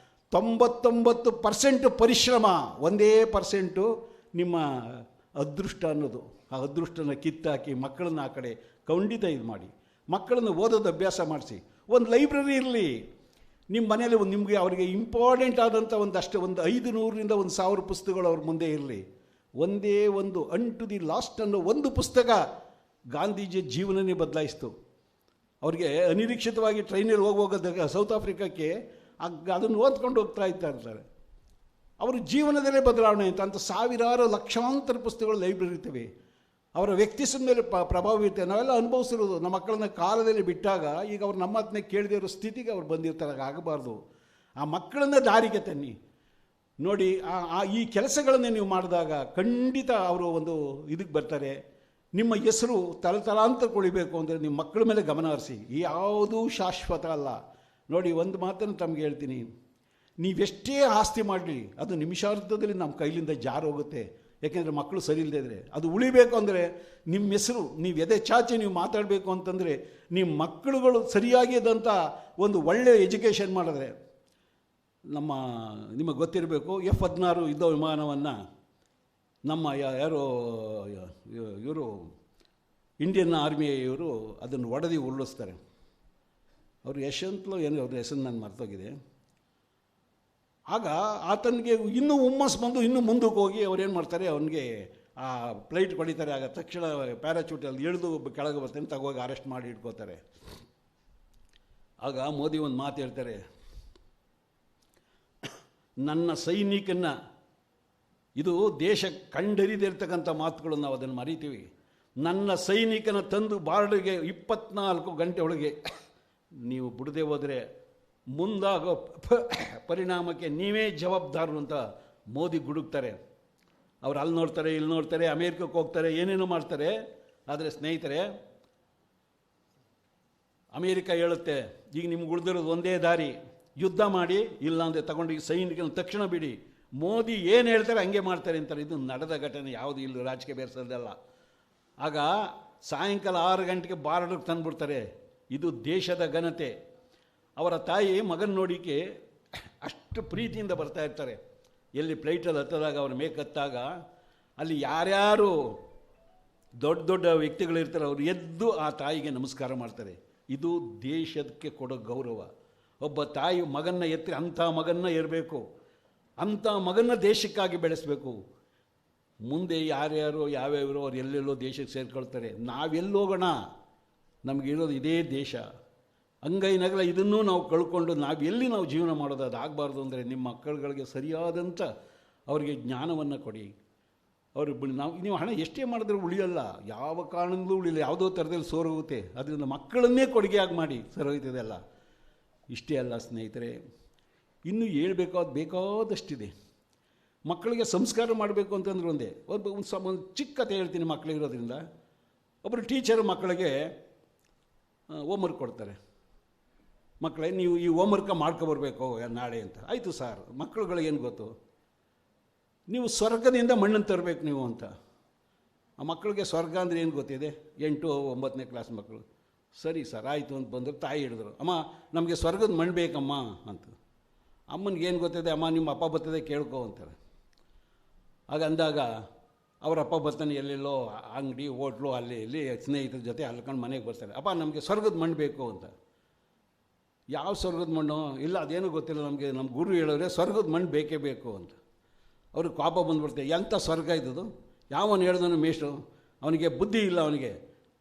99% ಪರಿಶ್ರಮ, 1% ನಿಮ್ಮ ಅದೃಷ್ಟ ಅನ್ನೋದು. ಆ ಅದೃಷ್ಟನ ಕಿತ್ತಾಕಿ ಮಕ್ಕಳನ್ನ ಆ ಕಡೆ ಖಂಡಿತ ಇದು ಮಾಡಿ. ಮಕ್ಕಳನ್ನು ಓದೋದು ಅಭ್ಯಾಸ ಮಾಡಿಸಿ. ಒಂದು ಲೈಬ್ರರಿ ಇರಲಿ ನಿಮ್ಮ ಮನೇಲಿ. ನಿಮಗೆ ಅವರಿಗೆ ಇಂಪಾರ್ಟೆಂಟ್ ಆದಂಥ ಒಂದು 500ರಿಂದ 1,000 ಪುಸ್ತಕಗಳು ಅವ್ರ ಮುಂದೆ ಇರಲಿ. ಒಂದೇ ಒಂದು ಟು ದಿ ಲಾಸ್ಟ್ ಅನ್ನೋ ಒಂದು ಪುಸ್ತಕ ಗಾಂಧೀಜಿಯ ಜೀವನನೇ ಬದಲಾಯಿಸ್ತು. ಅವ್ರಿಗೆ ಅನಿರೀಕ್ಷಿತವಾಗಿ ಟ್ರೈನಲ್ಲಿ ಹೋಗೋದಾಗ ಸೌತ್ ಆಫ್ರಿಕಾಕ್ಕೆ ಅದನ್ನು ಓದ್ಕೊಂಡು ಹೋಗ್ತಾ ಇರ್ತಾರೆ. ಅವರ ಜೀವನದಲ್ಲೇ ಬದಲಾವಣೆ ಅಂತ ಸಾವಿರಾರು ಲಕ್ಷಾಂತರ ಪುಸ್ತಕಗಳು ಲೈಬ್ರರಿ ಇರ್ತವೆ. ಅವರ ವ್ಯಕ್ತಿತ್ವದ ಮೇಲೆ ಪ್ರಭಾವ ಇರ್ತವೆ. ನಾವೆಲ್ಲ ಅನುಭವಿಸಿರೋದು. ನಮ್ಮ ಮಕ್ಕಳನ್ನ ಕಾಲದಲ್ಲಿ ಬಿಟ್ಟಾಗ ಈಗ ಅವ್ರು ನಮ್ಮ ಮಾತನ್ನ ಕೇಳದೇ ಇರೋ ಸ್ಥಿತಿಗೆ ಅವ್ರು ಬಂದಿರ್ತಾರೆ. ಆಗಬಾರ್ದು. ಆ ಮಕ್ಕಳನ್ನ ದಾರಿಗೆ ತನ್ನಿ. ನೋಡಿ, ಈ ಕೆಲಸಗಳನ್ನೇ ನೀವು ಮಾಡಿದಾಗ ಖಂಡಿತ ಅವರು ಒಂದು ಇದಕ್ಕೆ ಬರ್ತಾರೆ. ನಿಮ್ಮ ಹೆಸರು ತಲತಲಾಂತರ ಉಳಿಬೇಕು ಅಂದರೆ ನಿಮ್ಮ ಮಕ್ಕಳ ಮೇಲೆ ಗಮನ ಹರಿಸಿ. ಯಾವುದೂ ಶಾಶ್ವತ ಅಲ್ಲ. ನೋಡಿ, ಒಂದು ಮಾತನ್ನು ತಮಗೆ ಹೇಳ್ತೀನಿ, ನೀವೆಷ್ಟೇ ಆಸ್ತಿ ಮಾಡಲಿ ಅದು ನಿಮಿಷಾರ್ಧದಲ್ಲಿ ನಮ್ಮ ಕೈಲಿಂದ ಜಾರು ಹೋಗುತ್ತೆ. ಯಾಕೆಂದರೆ ಮಕ್ಕಳು ಸರಿ ಇಲ್ಲದೇ ಇದ್ದರೆ ಅದು ಉಳಿಬೇಕು ಅಂದರೆ ನಿಮ್ಮ ಹೆಸರು ನೀವು ಎದೆ ಚಾಚಿ ನೀವು ಮಾತಾಡಬೇಕು ಅಂತಂದರೆ ನಿಮ್ಮ ಮಕ್ಕಳುಗಳು ಸರಿಯಾಗಿದ್ದಂಥ ಒಂದು ಒಳ್ಳೆಯ ಎಜುಕೇಷನ್ ಮಾಡಿದ್ರೆ. ನಿಮಗೆ ಗೊತ್ತಿರಬೇಕು, F-16 ಯುದ್ಧ ವಿಮಾನವನ್ನು ನಮ್ಮ ಯಾರೋ ಇವರು ಇಂಡಿಯನ್ ಆರ್ಮಿಯವರು ಅದನ್ನು ಒಡೆದು ಉರುಳಿಸ್ತಾರೆ. ಅವರು ಯಶವಂತಲೋ ಏನೋ ಅವ್ರ ಹೆಸರು ನಾನು ಮರ್ತೋಗಿದೆ. ಆಗ ಆತನಿಗೆ ಇನ್ನೂ ಹುಮ್ಮಸ್ ಬಂದು ಇನ್ನೂ ಮುಂದಕ್ಕೆ ಹೋಗಿ ಅವ್ರೇನು ಮಾಡ್ತಾರೆ, ಅವನಿಗೆ ಆ ಫ್ಲೈಟ್ ಹೊಡಿತಾರೆ. ಆಗ ತಕ್ಷಣ ಪ್ಯಾರಾಚೂಟಲ್ಲಿ ಇಳಿದು ಕೆಳಗೆ ಬರ್ತಾನೆ, ತಗೋಗಿ ಅರೆಸ್ಟ್ ಮಾಡಿ ಇಟ್ಕೋತಾರೆ. ಆಗ ಮೋದಿ ಒಂದು ಮಾತು ಹೇಳ್ತಾರೆ, ನನ್ನ ಸೈನಿಕನ, ಇದು ದೇಶ ಕಂಡರಿದಿರ್ತಕ್ಕಂಥ ಮಾತುಗಳು, ನಾವು ಅದನ್ನು ಮರಿತೀವಿ. ನನ್ನ ಸೈನಿಕನ ತಂದು ಬಾರ್ಡಿಗೆ 24 ಗಂಟೆ ಒಳಗೆ ನೀವು ಬಿಡದೆ ಹೋದರೆ ಮುಂದಾಗೋ ಪರಿಣಾಮಕ್ಕೆ ನೀವೇ ಜವಾಬ್ದಾರರು ಅಂತ ಮೋದಿ ಗುಡುಕ್ತಾರೆ. ಅವ್ರು ಅಲ್ಲಿ ನೋಡ್ತಾರೆ, ಇಲ್ಲಿ ನೋಡ್ತಾರೆ, ಅಮೇರಿಕಕ್ಕೆ ಹೋಗ್ತಾರೆ, ಏನೇನೋ ಮಾಡ್ತಾರೆ. ಆದರೆ ಸ್ನೇಹಿತರೆ, ಅಮೇರಿಕ ಹೇಳುತ್ತೆ ಈಗ ನಿಮ್ಗೆ ಉಳಿದಿರೋದು ಒಂದೇ ದಾರಿ, ಯುದ್ಧ ಮಾಡಿ, ಇಲ್ಲಾಂದರೆ ತಗೊಂಡು ಈ ಸೈನಿಕನ ತಕ್ಷಣ ಬಿಡಿ. ಮೋದಿ ಏನು ಹೇಳ್ತಾರೆ ಹಂಗೆ ಮಾಡ್ತಾರೆ ಅಂತಾರೆ. ಇದು ನಡೆದ ಘಟನೆ, ಯಾವುದು ಇಲ್ಲಿ ರಾಜಕೀಯ ಬೇರಿಸೋದಲ್ಲ. ಆಗ ಸಾಯಂಕಾಲ 6 ಗಂಟೆಗೆ ಬಾರ್ಡರ್ಗೆ ತಂದುಬಿಡ್ತಾರೆ. ಇದು ದೇಶದ ಘನತೆ. ಅವರ ತಾಯಿ ಮಗನ ನೋಡಿಕೆ ಅಷ್ಟು ಪ್ರೀತಿಯಿಂದ ಬರ್ತಾ ಇರ್ತಾರೆ. ಎಲ್ಲಿ ಫ್ಲೈಟಲ್ಲಿ ಹತ್ತದಾಗ ಅವ್ರ ಮೇಕ್ ಹತ್ತಾಗ ಅಲ್ಲಿ ಯಾರ್ಯಾರು ದೊಡ್ಡ ದೊಡ್ಡ ವ್ಯಕ್ತಿಗಳಿರ್ತಾರೆ ಅವರು ಎದ್ದು ಆ ತಾಯಿಗೆ ನಮಸ್ಕಾರ ಮಾಡ್ತಾರೆ. ಇದು ದೇಶಕ್ಕೆ ಕೊಡೋ ಗೌರವ. ಒಬ್ಬ ತಾಯಿ ಮಗನ್ನ ಎತ್ತಿ ಅಂಥ ಮಗನ್ನ ಇರಬೇಕು, ಅಂಥ ಮಗನ್ನ ದೇಶಕ್ಕಾಗಿ ಬೆಳೆಸಬೇಕು. ಮುಂದೆ ಯಾರ್ಯಾರು ಯಾವ್ಯಾವರು ಅವ್ರು ಎಲ್ಲೆಲ್ಲೋ ದೇಶಕ್ಕೆ ಸೇರ್ಕೊಳ್ತಾರೆ. ನಾವೆಲ್ಲೋಗೋಣ, ನಮಗಿರೋದು ಇದೇ ದೇಶ. ಅಂಗೈನಗಲ ಇದನ್ನೂ ನಾವು ಕಳ್ಕೊಂಡು ನಾವು ಜೀವನ ಮಾಡೋದು ಅದು ಆಗಬಾರ್ದು. ಅಂದರೆ ನಿಮ್ಮ ಮಕ್ಕಳುಗಳಿಗೆ ಸರಿಯಾದಂಥ ಅವರಿಗೆ ಜ್ಞಾನವನ್ನು ಕೊಡಿ. ನೀವು ಹಣ ಎಷ್ಟೇ ಮಾಡಿದ್ರೂ ಉಳಿಯಲ್ಲ, ಯಾವ ಕಾರಣದಲ್ಲೂ ಉಳಿಯಲ್ಲ, ಯಾವುದೋ ಥರದಲ್ಲಿ ಸೋರೋಗುತ್ತೆ. ಅದರಿಂದ ಮಕ್ಕಳನ್ನೇ ಕೊಡುಗೆಯಾಗಿ ಮಾಡಿ ಸರೋಯ್ತದೆಲ್ಲ. ಇಷ್ಟೇ ಅಲ್ಲ ಸ್ನೇಹಿತರೆ, ಇನ್ನೂ ಬೇಕಾದಷ್ಟಿದೆ. ಮಕ್ಕಳಿಗೆ ಸಂಸ್ಕಾರ ಮಾಡಬೇಕು ಅಂತಂದ್ರೆ ಒಂದು ಚಿಕ್ಕ ಕಥೆ ಹೇಳ್ತೀನಿ ಮಕ್ಕಳಿರೋದ್ರಿಂದ. ಒಬ್ಬರು ಟೀಚರ್ ಮಕ್ಕಳಿಗೆ ಹೋಮ್ವರ್ಕ್ ಕೊಡ್ತಾರೆ. ಮಕ್ಕಳೇ ನೀವು ಈ ಹೋಮ್ವರ್ಕ ಮಾಡ್ಕೊಬರ್ಬೇಕು ನಾಳೆ ಅಂತ. ಆಯಿತು ಸರ್. ಮಕ್ಕಳುಗಳಿಗೇನು ಗೊತ್ತು, ನೀವು ಸ್ವರ್ಗದಿಂದ ಮಣ್ಣನ್ನು ತರಬೇಕು ನೀವು ಅಂತ. ಆ ಮಕ್ಕಳಿಗೆ ಸ್ವರ್ಗ ಅಂದರೆ ಏನು ಗೊತ್ತಿದೆ? 8, 9ನೇ ಕ್ಲಾಸ್ ಮಕ್ಕಳು. ಸರಿ ಸರ್ ಆಯಿತು ಅಂತ ಬಂದರು. ತಾಯಿ ಹಿಡಿದ್ರು, ಅಮ್ಮ ನಮಗೆ ಸ್ವರ್ಗದ ಮಣ್ಣು ಬೇಕಮ್ಮ ಅಂತ. ಅಮ್ಮನಿಗೇನು ಗೊತ್ತಿದೆ? ಅಮ್ಮ ನಿಮ್ಮ ಅಪ್ಪ ಬರ್ತದೆ ಕೇಳ್ಕೊ ಅಂತಾರೆ. ಆಗ ಅಂದಾಗ ಅವ್ರ ಅಪ್ಪ ಬರ್ತಾನೆ ಎಲ್ಲೆಲ್ಲೋ ಅಂಗಡಿ ಹೋಟ್ಲು ಅಲ್ಲಿ ಇಲ್ಲಿ ಸ್ನೇಹಿತರ ಜೊತೆ ಅಲ್ಕೊಂಡು ಮನೆಗೆ ಬರ್ತಾರೆ. ಅಪ್ಪ ನಮಗೆ ಸ್ವರ್ಗದ ಮಣ್ಣು ಬೇಕು ಅಂತ. ಯಾವ ಸ್ವರ್ಗದ ಮಣ್ಣು? ಇಲ್ಲ ಅದೇನೂ ಗೊತ್ತಿಲ್ಲ ನಮಗೆ, ನಮ್ಮ ಗುರು ಹೇಳಿದ್ರೆ ಸ್ವರ್ಗದ ಮಣ್ಣು ಬೇಕೇ ಬೇಕು ಅಂತ. ಅವ್ರಿಗೆ ಕೋಪ ಬಂದುಬಿಡ್ತಾರೆ. ಎಂಥ ಸ್ವರ್ಗ ಇದ್ದದು? ಯಾವನು ಹೇಳ್ದನು ಮೇಷ್ಟ್ರು? ಅವನಿಗೆ ಬುದ್ಧಿ ಇಲ್ಲ, ಅವನಿಗೆ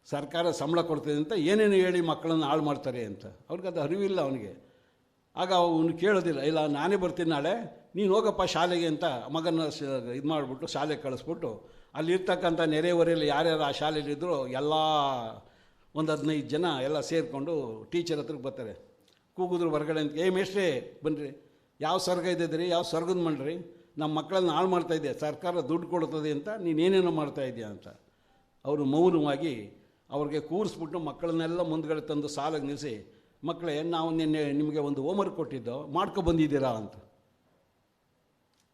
ಸರ್ಕಾರ ಸಂಬಳ ಕೊಡ್ತದೆ ಅಂತ ಏನೇನು ಹೇಳಿ ಮಕ್ಕಳನ್ನು ಹಾಳು ಮಾಡ್ತಾರೆ ಅಂತ. ಅವ್ರಿಗೆ ಅದು ಅರಿವಿಲ್ಲ ಅವನಿಗೆ. ಆಗ ಅವನು ಕೇಳೋದಿಲ್ಲ. ಇಲ್ಲ ನಾನೇ ಬರ್ತೀನಿ ನಾಳೆ, ನೀನು ಹೋಗಪ್ಪ ಶಾಲೆಗೆ ಅಂತ ಮಗನ ಇದು ಮಾಡಿಬಿಟ್ಟು ಶಾಲೆಗೆ ಕಳಿಸ್ಬಿಟ್ಟು ಅಲ್ಲಿರ್ತಕ್ಕಂಥ ನೆರೆಹೊರೆಯಲ್ಲಿ ಯಾರ್ಯಾರು ಆ ಶಾಲೆಯಲ್ಲಿದ್ದರೂ ಎಲ್ಲ ಒಂದು 15 ಜನ ಎಲ್ಲ ಸೇರಿಕೊಂಡು ಟೀಚರ್ ಹತ್ರಕ್ಕೆ ಬರ್ತಾರೆ. ಕೂಗಿದ್ರು ಹೊರಗಡೆ ಅಂತ, ಮೇಷ್ಟ್ರೇ ಬನ್ನಿರಿ, ಯಾವ ಸ್ವರ್ಗ ಇದ್ದಿದ್ರಿ? ಯಾವ ಸ್ವರ್ಗದ ಮಣ್ರಿ? ನಮ್ಮ ಮಕ್ಕಳನ್ನ ಹಾಳು ಮಾಡ್ತಾಯಿದ್ದೆ, ಸರ್ಕಾರ ದುಡ್ಡು ಕೊಡ್ತದೆ ಅಂತ ನೀನೇನೇನೋ ಮಾಡ್ತಾಯಿದ್ಯಾ ಅಂತ. ಅವರು ಮೌನವಾಗಿ ಅವ್ರಿಗೆ ಕೂರಿಸ್ಬಿಟ್ಟು ಮಕ್ಕಳನ್ನೆಲ್ಲ ಮುಂದ್ಗಡೆ ತಂದು ಸಾಲಾಗಿ ನಿಲ್ಲಿಸಿ, ಮಕ್ಕಳೇ ನಾವು ನಿನ್ನೆ ನಿಮಗೆ ಒಂದು ಹೋಮ್ವರ್ಕ್ ಕೊಟ್ಟಿದ್ದೋ ಮಾಡ್ಕೊಬಂದಿದ್ದೀರಾ ಅಂತ.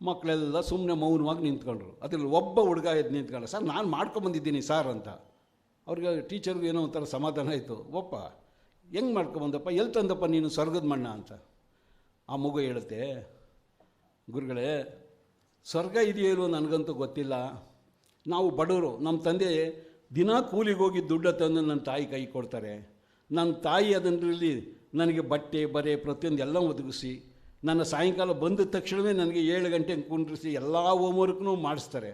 ಮಕ್ಕಳೆಲ್ಲ ಸುಮ್ಮನೆ ಮೌನವಾಗಿ ನಿಂತ್ಕೊಂಡ್ರು. ಅದರಲ್ಲಿ ಒಬ್ಬ ಹುಡುಗ ಎದ್ದು ನಿಂತ್ಕೊಂಡ, ಸರ್ ನಾನು ಮಾಡ್ಕೊಬಂದಿದ್ದೀನಿ ಸರ್ ಅಂತ. ಅವ್ರಿಗೆ ಟೀಚರ್ಗೆ ಏನೋ ಒಂಥರ ಸಮಾಧಾನ ಆಯಿತು. ಒಪ್ಪ ಹೆಂಗೆ ಮಾಡ್ಕೊಬಂದಪ್ಪ, ಎಲ್ಲಿ ತಂದಪ್ಪ ನೀನು ಸ್ವರ್ಗದ ಮಣ್ಣ ಅಂತ. ಆ ಮಗು ಹೇಳುತ್ತೆ, ಗುರುಗಳೇ ಸ್ವರ್ಗ ಇದೆಯೋ ನನಗಂತೂ ಗೊತ್ತಿಲ್ಲ, ನಾವು ಬಡವರು, ನಮ್ಮ ತಂದೆ ದಿನ ಕೂಲಿಗೆ ಹೋಗಿ ದುಡ್ಡು ತಂದು ನನ್ನ ತಾಯಿ ಕೈ ಕೊಡ್ತಾರೆ. ನನ್ನ ತಾಯಿ ಅದರಲ್ಲಿ ನನಗೆ ಬಟ್ಟೆ ಬರೆ ಪ್ರತಿಯೊಂದು ಎಲ್ಲ ಒದಗಿಸಿ ನನ್ನ ಸಾಯಂಕಾಲ ಬಂದ ತಕ್ಷಣವೇ ನನಗೆ 7 ಗಂಟೆಗೆ ಕುಂಡ್ರಿಸಿ ಎಲ್ಲ ಹೋಮ್ವರ್ಕ್ನೂ ಮಾಡಿಸ್ತಾರೆ.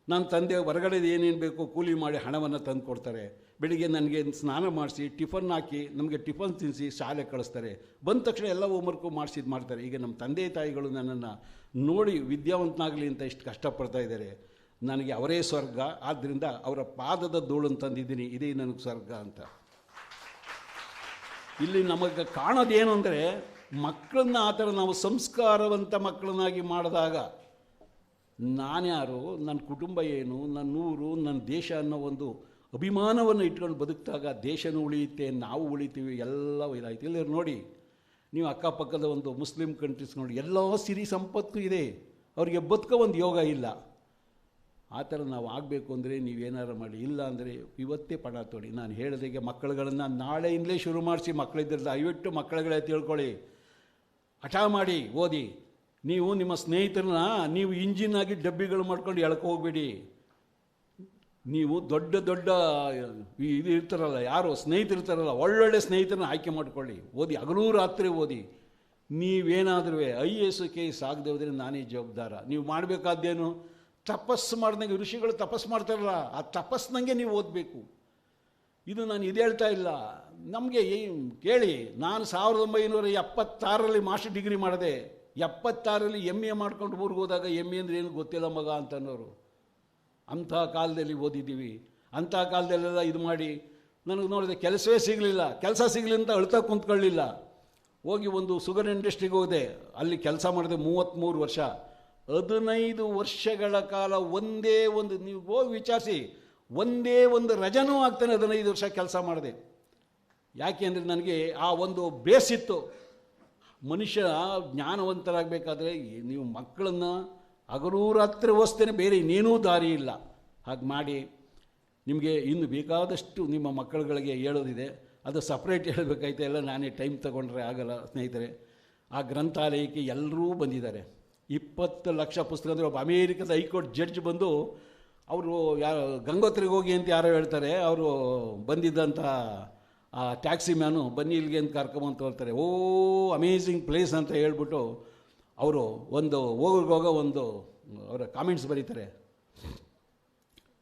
ನನ್ನ ತಂದೆ ಹೊರಗಡೆ ಏನೇನು ಬೇಕೋ ಕೂಲಿ ಮಾಡಿ ಹಣವನ್ನು ತಂದು ಕೊಡ್ತಾರೆ. ಬೆಳಿಗ್ಗೆ ನನಗೆ ಸ್ನಾನ ಮಾಡಿಸಿ ಟಿಫನ್ ಹಾಕಿ ನಮಗೆ ಟಿಫನ್ ತಿನ್ನಿಸಿ ಶಾಲೆ ಕಳಿಸ್ತಾರೆ. ಬಂದ ತಕ್ಷಣ ಎಲ್ಲ ಹೋಮ್ವರ್ಕು ಮಾಡಿಸಿದ್ದು ಮಾಡ್ತಾರೆ. ಈಗ ನಮ್ಮ ತಂದೆ ತಾಯಿಗಳು ನನ್ನನ್ನು ನೋಡಿ ವಿದ್ಯಾವಂತನಾಗಲಿ ಅಂತ ಇಷ್ಟು ಕಷ್ಟಪಡ್ತಾ ಇದ್ದಾರೆ. ನನಗೆ ಅವರೇ ಸ್ವರ್ಗ, ಆದ್ದರಿಂದ ಅವರ ಪಾದದ ಧೂಳನ್ನು ತಂದಿದ್ದೀನಿ, ಇದೇ ನನಗೆ ಸ್ವರ್ಗ ಅಂತ. ಇಲ್ಲಿ ನಮಗೆ ಕಾಣೋದೇನು ಅಂದರೆ, ಮಕ್ಕಳನ್ನ ಆ ಥರ ನಾವು ಸಂಸ್ಕಾರವಂತ ಮಕ್ಕಳನ್ನಾಗಿ ಮಾಡಿದಾಗ ನಾನ್ಯಾರು, ನನ್ನ ಕುಟುಂಬ ಏನು, ನನ್ನ ಊರು, ನನ್ನ ದೇಶ ಅನ್ನೋ ಒಂದು ಅಭಿಮಾನವನ್ನು ಇಟ್ಕೊಂಡು ಬದುಕಿದಾಗ ದೇಶನೂ ಉಳಿಯುತ್ತೆ, ನಾವು ಉಳಿತೀವಿ, ಎಲ್ಲ ಇದಾಯ್ತು. ಇಲ್ಲಿ ನೋಡಿ ನೀವು ಅಕ್ಕಪಕ್ಕದ ಒಂದು ಮುಸ್ಲಿಂ ಕಂಟ್ರೀಸ್ ನೋಡಿ, ಎಲ್ಲ ಸಿರಿ ಸಂಪತ್ತು ಇದೆ, ಅವರಿಗೆ ಬದುಕೋ ಒಂದು ಯೋಗ ಇಲ್ಲ. ಆ ಥರ ನಾವು ಆಗಬೇಕು ಅಂದರೆ ನೀವೇನಾರು ಮಾಡಿ, ಇಲ್ಲ ಅಂದರೆ ಇವತ್ತೇ ಪಣ ತೊಡಿ. ನಾನು ಹೇಳಿದಾಗೆ ಮಕ್ಕಳುಗಳನ್ನು ನಾಳೆಯಿಂದಲೇ ಶುರು ಮಾಡಿಸಿ, ಮಕ್ಕಳಿದ್ದರೆ ದಯವಿಟ್ಟು ಮಕ್ಕಳುಗಳೇ ತಿಳ್ಕೊಳ್ಳಿ, ಹಠ ಮಾಡಿ ಓದಿ. ನೀವು ನಿಮ್ಮ ಸ್ನೇಹಿತರನ್ನ ನೀವು ಇಂಜಿನಾಗಿ ಡಬ್ಬಿಗಳು ಮಾಡ್ಕೊಂಡು ಎಳ್ಕೊ ಹೋಗ್ಬೇಡಿ. ನೀವು ದೊಡ್ಡ ದೊಡ್ಡ ಇದು ಇರ್ತಾರಲ್ಲ, ಯಾರು ಸ್ನೇಹಿತರಿರ್ತಾರಲ್ಲ, ಒಳ್ಳೊಳ್ಳೆ ಸ್ನೇಹಿತರನ್ನ ಆಯ್ಕೆ ಮಾಡ್ಕೊಳ್ಳಿ, ಓದಿ, ಹಗಲೂ ರಾತ್ರಿ ಓದಿ. ನೀವೇನಾದ್ರೂ IAS KS ಆಗದೆ ಹೋದರೆ ನಾನೇ ಜವಾಬ್ದಾರ. ನೀವು ಮಾಡಬೇಕಾದ್ದೇನು, ತಪಸ್ಸು ಮಾಡಿದಂಗೆ ಋಷಿಗಳು ತಪಸ್ಸು ಮಾಡ್ತಾರಲ್ಲ, ಆ ತಪಸ್ಸಿನಂಗೆ ನೀವು ಓದಬೇಕು. ಇದು ನಾನು ಇದು ಹೇಳ್ತಾ ಇಲ್ಲ, ನಮಗೆ ಕೇಳಿ, ನಾನು 1976ರಲ್ಲಿ ಮಾಸ್ಟರ್ ಡಿಗ್ರಿ ಮಾಡಿದೆ. 76ರಲ್ಲಿ MA ಮಾಡ್ಕೊಂಡು ಊರಿಗೆ ಹೋದಾಗ MA ಅಂದರೆ ಏನು ಗೊತ್ತಿಲ್ಲ ಮಗ ಅಂತನ್ನೋರು. ಅಂಥ ಕಾಲದಲ್ಲಿ ಓದಿದ್ದೀವಿ. ಅಂಥ ಕಾಲದಲ್ಲೆಲ್ಲ ಇದು ಮಾಡಿ ನನಗೆ ನೋಡಿದೆ ಕೆಲಸವೇ ಸಿಗಲಿಲ್ಲ. ಕೆಲಸ ಸಿಗಲಿ ಅಂತ ಅಳ್ತಾ ಕುಂತ್ಕೊಳ್ಳಿಲ್ಲ. ಹೋಗಿ ಒಂದು ಶುಗರ್ ಇಂಡಸ್ಟ್ರಿಗೆ ಹೋದೆ. ಅಲ್ಲಿ ಕೆಲಸ ಮಾಡಿದೆ 33 ವರ್ಷ. 15 ವರ್ಷಗಳ ಕಾಲ ಒಂದೇ ಒಂದು, ನೀವು ಹೋಗಿ ವಿಚಾರಿಸಿ, ಒಂದೇ ಒಂದು ರಜನೂ ಆಗ್ತಾನೆ 15 ವರ್ಷ ಕೆಲಸ ಮಾಡಿದೆ. ಯಾಕೆ ಅಂದರೆ ನನಗೆ ಆ ಒಂದು ಬೇಸಿತ್ತು. ಮನುಷ್ಯ ಜ್ಞಾನವಂತರಾಗಬೇಕಾದ್ರೆ ನೀವು ಮಕ್ಕಳನ್ನು ಹಗಲು ರಾತ್ರಿ ಓದಿಸ್ತೇನೆ, ಬೇರೆ ಇನ್ನೇನೂ ದಾರಿ ಇಲ್ಲ. ಹಾಗೆ ಮಾಡಿ ನಿಮಗೆ ಇನ್ನು ಬೇಕಾದಷ್ಟು ನಿಮ್ಮ ಮಕ್ಕಳುಗಳಿಗೆ ಹೇಳೋದಿದೆ. ಅದು ಸಪ್ರೇಟ್ ಹೇಳಬೇಕಾಯ್ತು, ಎಲ್ಲ ನಾನೇ ಟೈಮ್ ತಗೊಂಡ್ರೆ ಆಗಲ್ಲ ಸ್ನೇಹಿತರೆ. ಆ ಗ್ರಂಥಾಲಯಕ್ಕೆ ಎಲ್ಲರೂ ಬಂದಿದ್ದಾರೆ. 20 ಲಕ್ಷ ಪುಸ್ತಕ ಅಂದರೆ ಒಬ್ಬ ಅಮೇರಿಕದ ಹೈಕೋರ್ಟ್ ಜಡ್ಜ್ ಬಂದು ಅವರು ಗಂಗೋತ್ರಿಗೆ ಹೋಗಿ ಅಂತ ಯಾರೋ ಹೇಳ್ತಾರೆ, ಅವರು ಬಂದಿದ್ದಂಥ ಆ ಟ್ಯಾಕ್ಸಿ ಮ್ಯಾನು ಬನ್ನಿ ಇಲ್ಲಿಗೆ ಅಂತ ಕರ್ಕೊಂಬಂತ ಹೇಳ್ತಾರೆ. ಓ ಅಮೇಝಿಂಗ್ ಪ್ಲೇಸ್ ಅಂತ ಹೇಳ್ಬಿಟ್ಟು ಅವರು ಒಂದು ಹೋಗೋರ್ಗೋಗ ಒಂದು ಅವರ ಕಾಮೆಂಟ್ಸ್ ಬರೀತಾರೆ.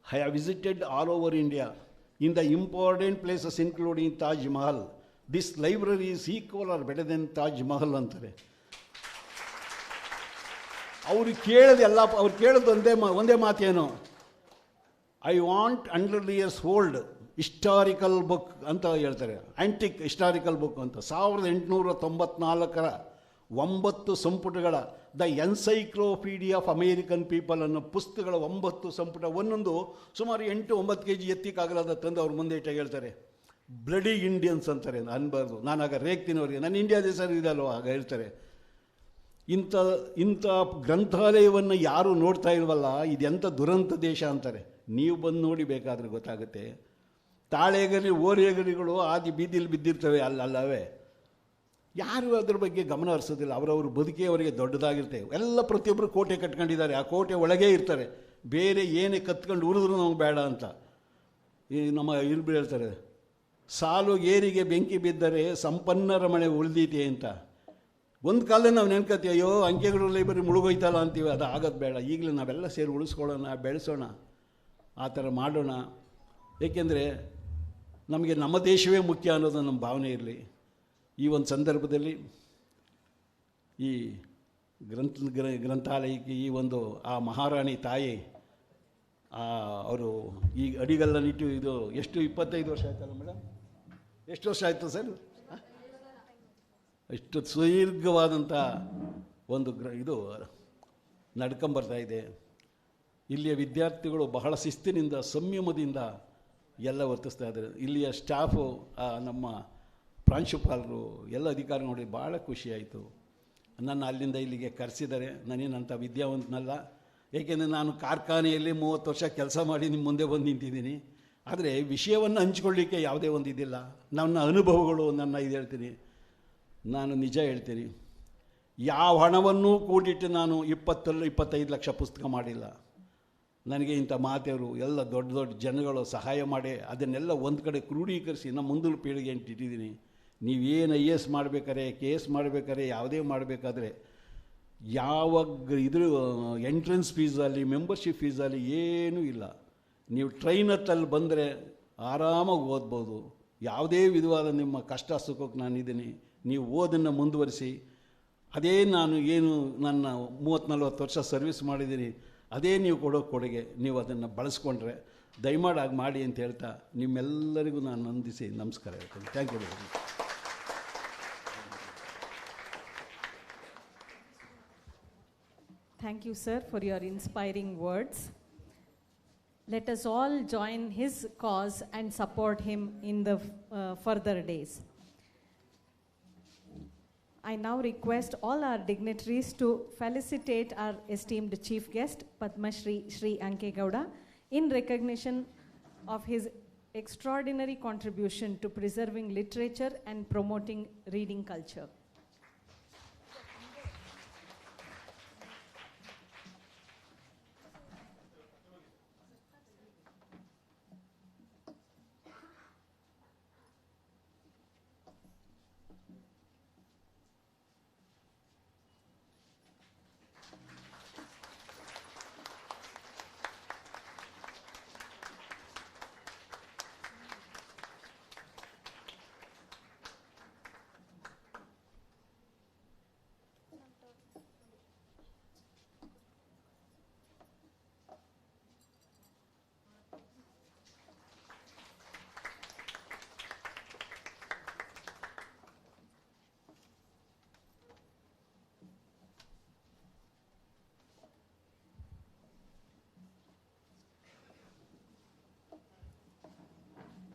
I have visited all over India in the important places including Taj Mahal. This library is equal or better than Taj Mahal ಅಂತಾರೆ. ಅವ್ರು ಕೇಳೋದು ಒಂದೇ ಮಾತೇನು, I want 100 years old historical book ಅಂತ ಹೇಳ್ತಾರೆ. ಆ್ಯಂಟಿಕ್ ಹಿಸ್ಟಾರಿಕಲ್ ಬುಕ್ ಅಂತ 1894ರ 9 ಸಂಪುಟಗಳ the encyclopedia of American people ಅನ್ನೋ ಪುಸ್ತಕಗಳ 9 ಸಂಪುಟ, ಒಂದೊಂದು ಸುಮಾರು 8-9 kg ಎತ್ತಿಕ್ಕಾಗಲಾದ ತಂದು ಅವ್ರ ಮುಂದೆ ಇಟ್ಟಾಗ ಹೇಳ್ತಾರೆ ಬ್ಲಡಿ ಇಂಡಿಯನ್ಸ್ ಅಂತಾರೆ. ಅನ್ಬಾರ್ದು, ನಾನು ಆಗ ರೇಗ್ತೀನಿ ಅವರಿಗೆ, ನನ್ನ ಇಂಡಿಯಾ ದೇಶ ಇದಲ್ವ ಆಗ ಹೇಳ್ತಾರೆ. ಇಂಥ ಗ್ರಂಥಾಲಯವನ್ನು ಯಾರೂ ನೋಡ್ತಾ ಇಲ್ವಲ್ಲ, ಇದೆಂಥ ದುರಂತ ದೇಶ ಅಂತಾರೆ. ನೀವು ಬಂದು ನೋಡಿ ಬೇಕಾದ್ರೆ ಗೊತ್ತಾಗುತ್ತೆ. ತಾಳೆಗಲಿ ಓರೆಗಲಿಗಳು ಆದಿ ಬೀದಿಲಿ ಬಿದ್ದಿರ್ತವೆ ಅಲ್ಲವೇ, ಯಾರು ಅದ್ರ ಬಗ್ಗೆ ಗಮನ ಹರಿಸೋದಿಲ್ಲ. ಅವರವ್ರ ಬದುಕೇ ಅವರಿಗೆ ದೊಡ್ಡದಾಗಿರ್ತವೆ. ಎಲ್ಲ ಪ್ರತಿಯೊಬ್ಬರು ಕೋಟೆ ಕಟ್ಕೊಂಡಿದ್ದಾರೆ, ಆ ಕೋಟೆ ಒಳಗೇ ಇರ್ತಾರೆ. ಬೇರೆ ಏನೇ ಕತ್ಕೊಂಡು ಉರಿದ್ರು ನಮಗೆ ಬೇಡ ಅಂತ. ಈ ನಮ್ಮ ಇರ್ಬಿಟ್ಟು ಹೇಳ್ತಾರೆ, ಸಾಲು ಏರಿಗೆ ಬೆಂಕಿ ಬಿದ್ದರೆ ಸಂಪನ್ನರ ಮನೆ ಉಳಿದೀತೆ ಅಂತ. ಒಂದು ಕಾಲದಲ್ಲಿ ನಾವು ನೆನ್ಕತ್ತೀವಿ, ಅಯ್ಯೋ ಅಂಕೆಗಳು ಲೈಬ್ರರಿ ಮುಳುಗೋಯ್ತಲ್ಲ ಅಂತೀವಿ. ಅದು ಆಗೋದು ಬೇಡ. ಈಗಲೇ ನಾವೆಲ್ಲ ಸೇರಿ ಉಳಿಸ್ಕೊಳ್ಳೋಣ, ಬೆಳೆಸೋಣ, ಆ ಥರ ಮಾಡೋಣ. ಏಕೆಂದರೆ ನಮಗೆ ನಮ್ಮ ದೇಶವೇ ಮುಖ್ಯ ಅನ್ನೋದು ನಮ್ಮ ಭಾವನೆ ಇರಲಿ. ಈ ಒಂದು ಸಂದರ್ಭದಲ್ಲಿ ಈ ಗ್ರಂಥಾಲಯಕ್ಕೆ ಈ ಒಂದು ಆ ಮಹಾರಾಣಿ ತಾಯಿ ಅವರು ಈ ಅಡಿಗಲ್ಲನಿಟ್ಟು ಇದು ಎಷ್ಟು 25 ವರ್ಷ ಆಯ್ತಲ್ಲ ಮೇಡಮ್? ಎಷ್ಟು ವರ್ಷ ಆಯಿತು ಸರ್? ಇಷ್ಟು ಸುದೀರ್ಘವಾದಂಥ ಒಂದು ಇದು ನಡ್ಕೊಂಬರ್ತಾ ಇದೆ. ಇಲ್ಲಿಯ ವಿದ್ಯಾರ್ಥಿಗಳು ಬಹಳ ಶಿಸ್ತಿನಿಂದ ಸಂಯಮದಿಂದ ಎಲ್ಲ ವರ್ತಿಸ್ತಾ ಇದ್ದಾರೆ. ಇಲ್ಲಿಯ ಸ್ಟಾಫು, ನಮ್ಮ ಪ್ರಾಂಶುಪಾಲರು, ಎಲ್ಲ ಅಧಿಕಾರಿ ನೋಡಿ ಭಾಳ ಖುಷಿಯಾಯಿತು. ನನ್ನ ಅಲ್ಲಿಂದ ಇಲ್ಲಿಗೆ ಕರೆಸಿದ್ದಾರೆ. ನಾನೇನಂಥ ವಿದ್ಯಾವಂತನಲ್ಲ, ಏಕೆಂದರೆ ನಾನು ಕಾರ್ಖಾನೆಯಲ್ಲಿ 30 ವರ್ಷ ಕೆಲಸ ಮಾಡಿ ನಿಮ್ಮ ಮುಂದೆ ಬಂದು ನಿಂತಿದ್ದೀನಿ. ಆದರೆ ವಿಷಯವನ್ನು ಹಂಚ್ಕೊಳ್ಳಿಕ್ಕೆ ಯಾವುದೇ ಒಂದು ಇದಿಲ್ಲ. ನನ್ನ ಅನುಭವಗಳು, ನನ್ನ ಇದು ಹೇಳ್ತೀನಿ. ನಾನು ನಿಜ ಹೇಳ್ತೀನಿ, ಯಾವ ಹಣವನ್ನೂ ಕೂಡಿಟ್ಟು ನಾನು 20-25 ಲಕ್ಷ ಪುಸ್ತಕ ಮಾಡಿಲ್ಲ. ನನಗೆ ಇಂಥ ಮಾತೆಯವರು ಎಲ್ಲ ದೊಡ್ಡ ದೊಡ್ಡ ಜನಗಳು ಸಹಾಯ ಮಾಡಿ ಅದನ್ನೆಲ್ಲ ಒಂದು ಕಡೆ ಕ್ರೋಢೀಕರಿಸಿ ನಮ್ಮ ಮುಂದಿನ ಪೀಳಿಗೆ ಅಂತ ಇಟ್ಟಿದ್ದೀನಿ. ನೀವೇನು IAS ಮಾಡಬೇಕಾದ್ರೆ, KS ಮಾಡಬೇಕಾದ್ರೆ, ಯಾವುದೇ ಮಾಡಬೇಕಾದ್ರೆ ಯಾವ ಇದ್ರ ಎಂಟ್ರೆನ್ಸ್ ಫೀಸಲ್ಲಿ, ಮೆಂಬರ್ಶಿಪ್ ಫೀಸಲ್ಲಿ ಏನೂ ಇಲ್ಲ. ನೀವು ಟ್ರೈನತ್ತಲ್ಲಿ ಬಂದರೆ ಆರಾಮಾಗಿ ಓದ್ಬೋದು. ಯಾವುದೇ ವಿಧವಾದ ನಿಮ್ಮ ಕಷ್ಟ ಸುಖಕ್ಕೆ ನಾನಿದ್ದೀನಿ. ನೀವು ಓದನ್ನು ಮುಂದುವರಿಸಿ, ಅದೇ ನಾನು ಏನು ನನ್ನ 30-40 ವರ್ಷ ಸರ್ವಿಸ್ ಮಾಡಿದ್ದೀನಿ, ಅದೇ ನೀವು ಕೊಡೋ ಕೊಡುಗೆ. ನೀವು ಅದನ್ನು ಬಳಸ್ಕೊಂಡ್ರೆ ದಯಮಾಡಿ ಆಗಿ ಮಾಡಿ ಅಂತ ಹೇಳ್ತಾ ನಿಮ್ಮೆಲ್ಲರಿಗೂ ನಾನು ನಂದಿಸಿ ನಮಸ್ಕಾರ ಹೇಳ್ತೀನಿ. Thank you very much. Thank you, sir, for your inspiring words. Let us all join his cause and support him in the further days. I now request all our dignitaries to felicitate our esteemed chief guest, Padma Shri Anke Gowda, in recognition of his extraordinary contribution to preserving literature and promoting reading culture.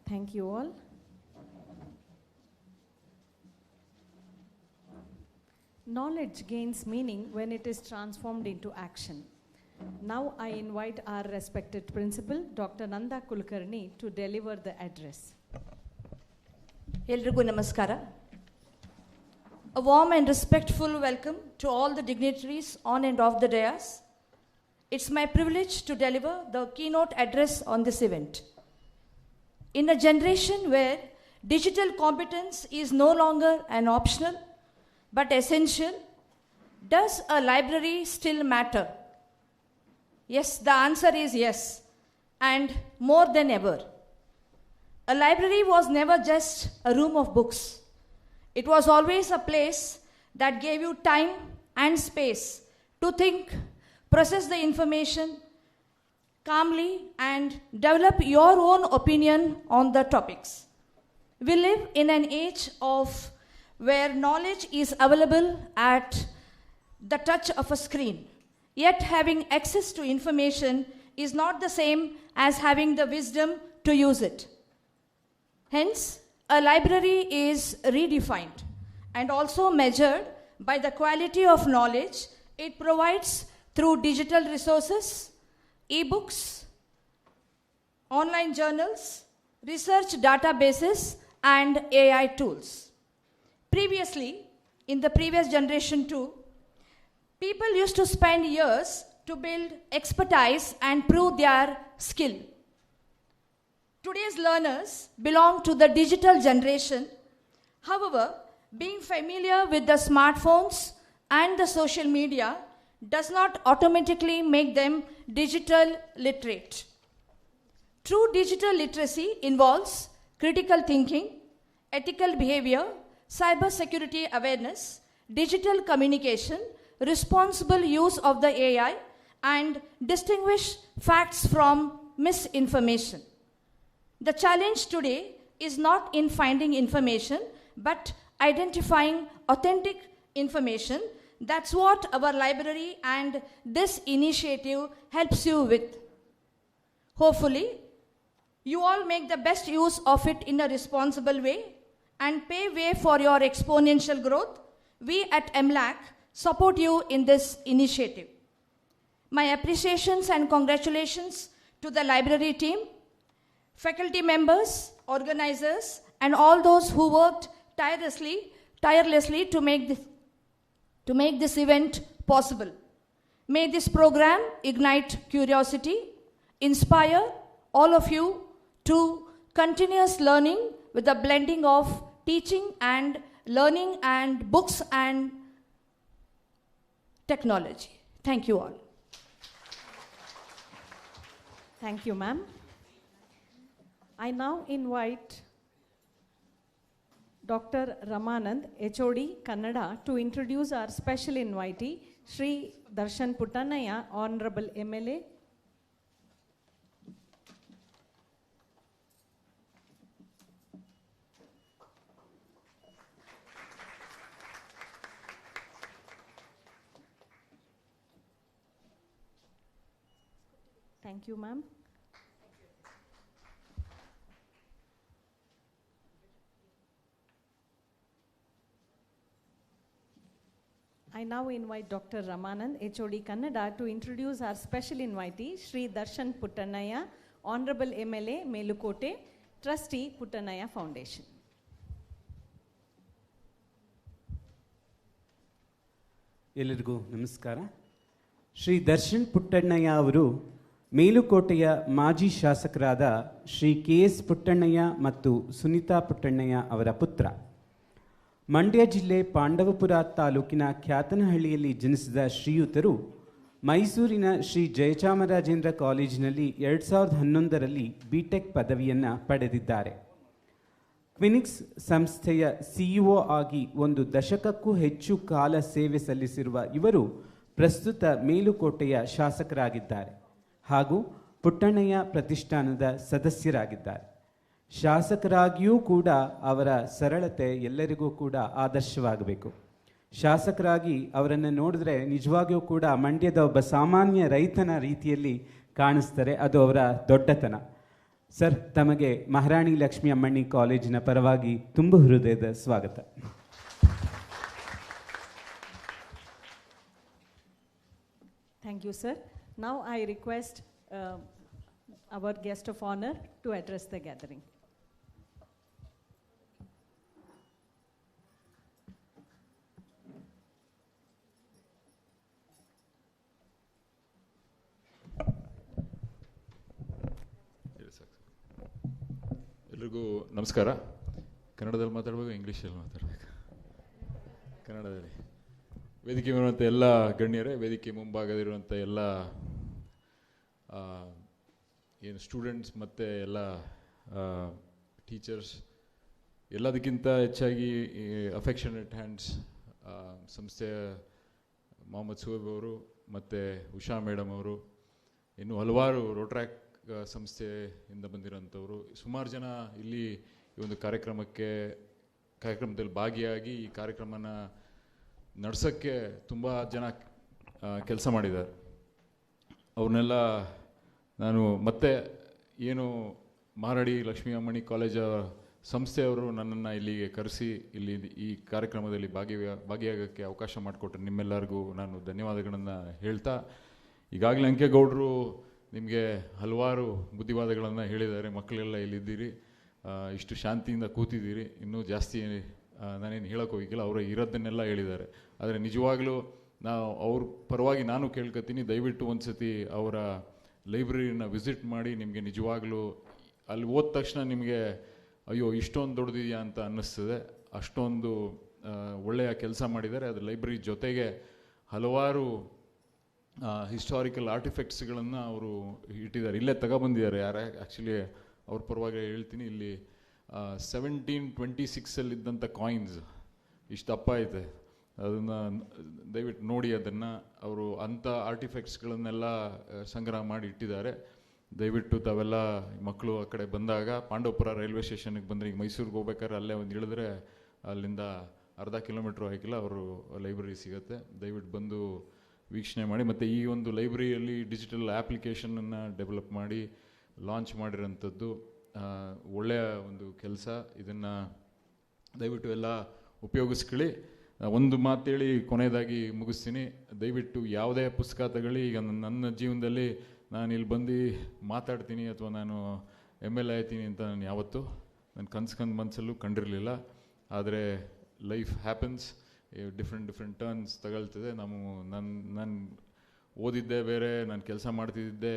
Thank you all. Knowledge gains meaning when it is transformed into action. Now I invite our respected principal, Dr. Nanda Kulkarni, to deliver the address. ಎಲ್ರಿಗೂ ನಮಸ್ಕಾರ. A warm and respectful welcome to all the dignitaries on and off the dais. It's my privilege to deliver the keynote address on this event. In a generation where digital competence is no longer an optional but essential, does a library still matter? Yes, the answer is yes, and more than ever. A library was never just a room of books. It was always a place that gave you time and space to think, process the information calmly, and develop your own opinion on the topics. We live in an age of where knowledge is available at the touch of a screen. Yet having access to information is not the same as having the wisdom to use it. Hence, a library is redefined and also measured by the quality of knowledge it provides through digital resources, e-books, online journals, research databases, and AI tools. Previously, in the previous generation too, people used to spend years to build expertise and prove their skill. Today's learners belong to the digital generation. However, being familiar with the smartphones and the social media does not automatically make them digital literate. True digital literacy involves critical thinking, ethical behavior, cybersecurity awareness, digital communication, responsible use of the AI, and distinguish facts from misinformation. The challenge today is not in finding information, but identifying authentic information. That's what our library and this initiative helps you with. Hopefully, you all make the best use of it in a responsible way and pave way for your exponential growth. We at MLAC support you in this initiative. My appreciations and congratulations to the library team, faculty members, organizers, and all those who worked tirelessly to make this event possible. May this program ignite curiosity, inspire all of you to continuous learning with a blending of teaching and learning and books and technology. Thank you all. Thank you, ma'am. I now invite Dr. Ramanand, HOD, Kannada, to introduce our special invitee, Shri Darshan Puttanaya, Honorable MLA. Thank you, ma'am. I now invite Dr. Ramanand, HOD Kannada, to introduce our special invitee, Shri Darshan Puttanaya, Honorable MLA, Melukote, Trustee, Puttanaya Foundation. ಎಲ್ಲರಿಗೂ ನಮಸ್ಕಾರ. ಶ್ರೀ ದರ್ಶನ್ ಪುಟ್ಟಣ್ಣಯ್ಯ ಅವರು ಮೇಲುಕೋಟೆಯ ಮಾಜಿ ಶಾಸಕರಾದ Shri KS Puttannaiah ಮತ್ತು ಸುನೀತಾ ಪುಟ್ಟಣ್ಣಯ್ಯ ಅವರ ಪುತ್ರ. ಮಂಡ್ಯ ಜಿಲ್ಲೆ ಪಾಂಡವಪುರ ತಾಲೂಕಿನ ಖ್ಯಾತನಹಳ್ಳಿಯಲ್ಲಿ ಜನಿಸಿದ ಶ್ರೀಯುತರು ಮೈಸೂರಿನ ಶ್ರೀ ಜಯಚಾಮರಾಜೇಂದ್ರ ಕಾಲೇಜಿನಲ್ಲಿ 2011ರಲ್ಲಿ ಬಿಟೆಕ್ ಪದವಿಯನ್ನು ಪಡೆದಿದ್ದಾರೆ. ಕ್ವಿನಿಕ್ಸ್ ಸಂಸ್ಥೆಯ CEO ಆಗಿ 1 ದಶಕಕ್ಕೂ ಹೆಚ್ಚು ಕಾಲ ಸೇವೆ ಸಲ್ಲಿಸಿರುವ ಇವರು ಪ್ರಸ್ತುತ ಮೇಲುಕೋಟೆಯ ಶಾಸಕರಾಗಿದ್ದಾರೆ ಹಾಗೂ ಪುಟ್ಟಣ್ಣಯ್ಯ ಪ್ರತಿಷ್ಠಾನದ ಸದಸ್ಯರಾಗಿದ್ದಾರೆ. ಶಾಸಕರಾಗಿಯೂ ಕೂಡ ಅವರ ಸರಳತೆ ಎಲ್ಲರಿಗೂ ಕೂಡ ಆದರ್ಶವಾಗಬೇಕು. ಶಾಸಕರಾಗಿ ಅವರನ್ನು ನೋಡಿದ್ರೆ ನಿಜವಾಗಿಯೂ ಕೂಡ ಮಂಡ್ಯದ ಒಬ್ಬ ಸಾಮಾನ್ಯ ರೈತನ ರೀತಿಯಲ್ಲಿ ಕಾಣಿಸ್ತಾರೆ. ಅದು ಅವರ ದೊಡ್ಡತನ. ಸರ್, ತಮಗೆ ಮಹಾರಾಣಿ ಲಕ್ಷ್ಮೀ ಅಮ್ಮಣ್ಣಿ ಕಾಲೇಜಿನ ಪರವಾಗಿ ತುಂಬ ಹೃದಯದ ಸ್ವಾಗತ. Thank you, sir. Now I request our guest of honor to address the gathering. ಎಲ್ರಿಗೂ ನಮಸ್ಕಾರ. ಕನ್ನಡದಲ್ಲಿ ಮಾತಾಡಬೇಕು, ಇಂಗ್ಲೀಷಲ್ಲಿ ಮಾತಾಡಬೇಕು? ಕನ್ನಡದಲ್ಲಿ. ವೇದಿಕೆ ಇರುವಂಥ ಎಲ್ಲ ಗಣ್ಯರೇ, ವೇದಿಕೆ ಮುಂಭಾಗದಿರುವಂಥ ಎಲ್ಲ ಏನು ಸ್ಟೂಡೆಂಟ್ಸ್ ಮತ್ತು ಎಲ್ಲ ಟೀಚರ್ಸ್, ಎಲ್ಲದಕ್ಕಿಂತ ಹೆಚ್ಚಾಗಿ ಅಫೆಕ್ಷನೇಟ್ ಹ್ಯಾಂಡ್ಸ್ ಸಂಸ್ಥೆಯ ಮೊಹಮ್ಮದ್ ಸುಹೇಬ್ ಅವರು ಮತ್ತು ಉಷಾ ಮೇಡಮ್ ಅವರು, ಇನ್ನು ಹಲವಾರು ರೋಟ್ರ್ಯಾಕ್ ಸಂಸ್ಥೆಯಿಂದ ಬಂದಿರೋಂಥವ್ರು, ಸುಮಾರು ಜನ ಇಲ್ಲಿ ಈ ಒಂದು ಕಾರ್ಯಕ್ರಮದಲ್ಲಿ ಭಾಗಿಯಾಗಿ ಈ ಕಾರ್ಯಕ್ರಮನ ನಡೆಸೋಕ್ಕೆ ತುಂಬ ಜನ ಕೆಲಸ ಮಾಡಿದ್ದಾರೆ. ಅವ್ರನ್ನೆಲ್ಲ ನಾನು ಮತ್ತೆ ಏನು ಮಹಾರಾಣಿ ಲಕ್ಷ್ಮೀ ಅಮ್ಮಣ್ಣಿ ಕಾಲೇಜ ಸಂಸ್ಥೆಯವರು ನನ್ನನ್ನು ಇಲ್ಲಿಗೆ ಕರೆಸಿ ಇಲ್ಲಿ ಈ ಕಾರ್ಯಕ್ರಮದಲ್ಲಿ ಭಾಗಿಯಾಗೋಕ್ಕೆ ಅವಕಾಶ ಮಾಡಿಕೊಟ್ರೆ ನಿಮ್ಮೆಲ್ಲರಿಗೂ ನಾನು ಧನ್ಯವಾದಗಳನ್ನು ಹೇಳ್ತಾ, ಈಗಾಗಲೇ ಅಂಕೇಗೌಡರು ನಿಮಗೆ ಹಲವಾರು ಬುದ್ಧಿವಾದಗಳನ್ನು ಹೇಳಿದ್ದಾರೆ. ಮಕ್ಕಳೆಲ್ಲ ಇಲ್ಲಿದ್ದೀರಿ, ಇಷ್ಟು ಶಾಂತಿಯಿಂದ ಕೂತಿದ್ದೀರಿ, ಇನ್ನೂ ಜಾಸ್ತಿ ನಾನೇನು ಹೇಳೋಕೆ ಹೋಗಿಲ್ಲ, ಅವರ ಇರೋದನ್ನೆಲ್ಲ ಹೇಳಿದ್ದಾರೆ. ಆದರೆ ನಿಜವಾಗ್ಲೂ ಅವ್ರ ಪರವಾಗಿ ನಾನು ಕೇಳ್ಕೊತೀನಿ, ದಯವಿಟ್ಟು ಒಂದು ಸತಿ ಅವರ ಲೈಬ್ರರಿನ ವಿಸಿಟ್ ಮಾಡಿ. ನಿಮಗೆ ನಿಜವಾಗ್ಲೂ ಅಲ್ಲಿ ಹೋದ ತಕ್ಷಣ ನಿಮಗೆ ಅಯ್ಯೋ ಇಷ್ಟೊಂದು ದೊಡ್ಡದಿದೆಯಾ ಅಂತ ಅನ್ನಿಸ್ತದೆ. ಅಷ್ಟೊಂದು ಒಳ್ಳೆಯ ಕೆಲಸ ಮಾಡಿದ್ದಾರೆ. ಅದು ಲೈಬ್ರರಿ ಜೊತೆಗೆ ಹಲವಾರು ಹಿಸ್ಟಾರಿಕಲ್ ಆರ್ಟಿಫೆಕ್ಟ್ಸ್ಗಳನ್ನು ಅವರು ಇಟ್ಟಿದ್ದಾರೆ, ಇಲ್ಲೇ ತಗೊಬಂದಿದ್ದಾರೆ. ಆ್ಯಕ್ಚುಲಿ ಅವ್ರ ಪರವಾಗಿ ಹೇಳ್ತೀನಿ, ಇಲ್ಲಿ 1726 ಕಾಯಿನ್ಸ್ ಇಷ್ಟು ದಪ್ಪ ಐತೆ, ಅದನ್ನು ದಯವಿಟ್ಟು ನೋಡಿ. ಅದನ್ನು ಅವರು ಅಂಥ ಆರ್ಟಿಫೆಕ್ಟ್ಸ್ಗಳನ್ನೆಲ್ಲ ಸಂಗ್ರಹ ಮಾಡಿ ಇಟ್ಟಿದ್ದಾರೆ. ದಯವಿಟ್ಟು ತಾವೆಲ್ಲ ಮಕ್ಕಳು ಆ ಕಡೆ ಬಂದಾಗ ಪಾಂಡವಪುರ ರೈಲ್ವೆ ಸ್ಟೇಷನ್ಗೆ ಬಂದರೆ, ಈಗ ಮೈಸೂರಿಗೆ ಹೋಗ್ಬೇಕಾದ್ರೆ ಅಲ್ಲೇ ಒಂದು ಇಳಿದ್ರೆ ಅಲ್ಲಿಂದ ಅರ್ಧ ಕಿಲೋಮೀಟ್ರ್ ಆಗಿಲ್ಲ ಅವರು ಲೈಬ್ರರಿ ಸಿಗುತ್ತೆ. ದಯವಿಟ್ಟು ಬಂದು ವೀಕ್ಷಣೆ ಮಾಡಿ. ಮತ್ತು ಈ ಒಂದು ಲೈಬ್ರರಿಯಲ್ಲಿ ಡಿಜಿಟಲ್ ಆ್ಯಪ್ಲಿಕೇಶನನ್ನು ಡೆವಲಪ್ ಮಾಡಿ ಲಾಂಚ್ ಮಾಡಿರೋಂಥದ್ದು ಒಳ್ಳೆಯ ಒಂದು ಕೆಲಸ. ಇದನ್ನು ದಯವಿಟ್ಟು ಎಲ್ಲ ಉಪಯೋಗಿಸ್ಕೊಳ್ಳಿ. ಒಂದು ಮಾತೇಳಿ ಕೊನೆಯದಾಗಿ ಮುಗಿಸ್ತೀನಿ, ದಯವಿಟ್ಟು ಯಾವುದೇ ಪುಸ್ತಕ ತಗೊಳ್ಳಿ. ಈಗ ನನ್ನ ಜೀವನದಲ್ಲಿ ನಾನು ಇಲ್ಲಿ ಬಂದು ಮಾತಾಡ್ತೀನಿ ಅಥವಾ ನಾನು MLA ಆಯ್ತೀನಿ ಅಂತ ನಾನು ಯಾವತ್ತೂ ನನ್ನ ಕನ್ಸ್ಕೊಂಡು ಮನಸ್ಸಲ್ಲೂ ಕಂಡಿರಲಿಲ್ಲ. ಆದರೆ ಲೈಫ್ ಹ್ಯಾಪನ್ಸ್, ಡಿಫ್ರೆಂಟ್ ಟರ್ನ್ಸ್ ತಗೊಳ್ತದೆ. ನಾನು ಓದಿದ್ದೆ ಬೇರೆ, ನಾನು ಕೆಲಸ ಮಾಡ್ತಿದ್ದೆ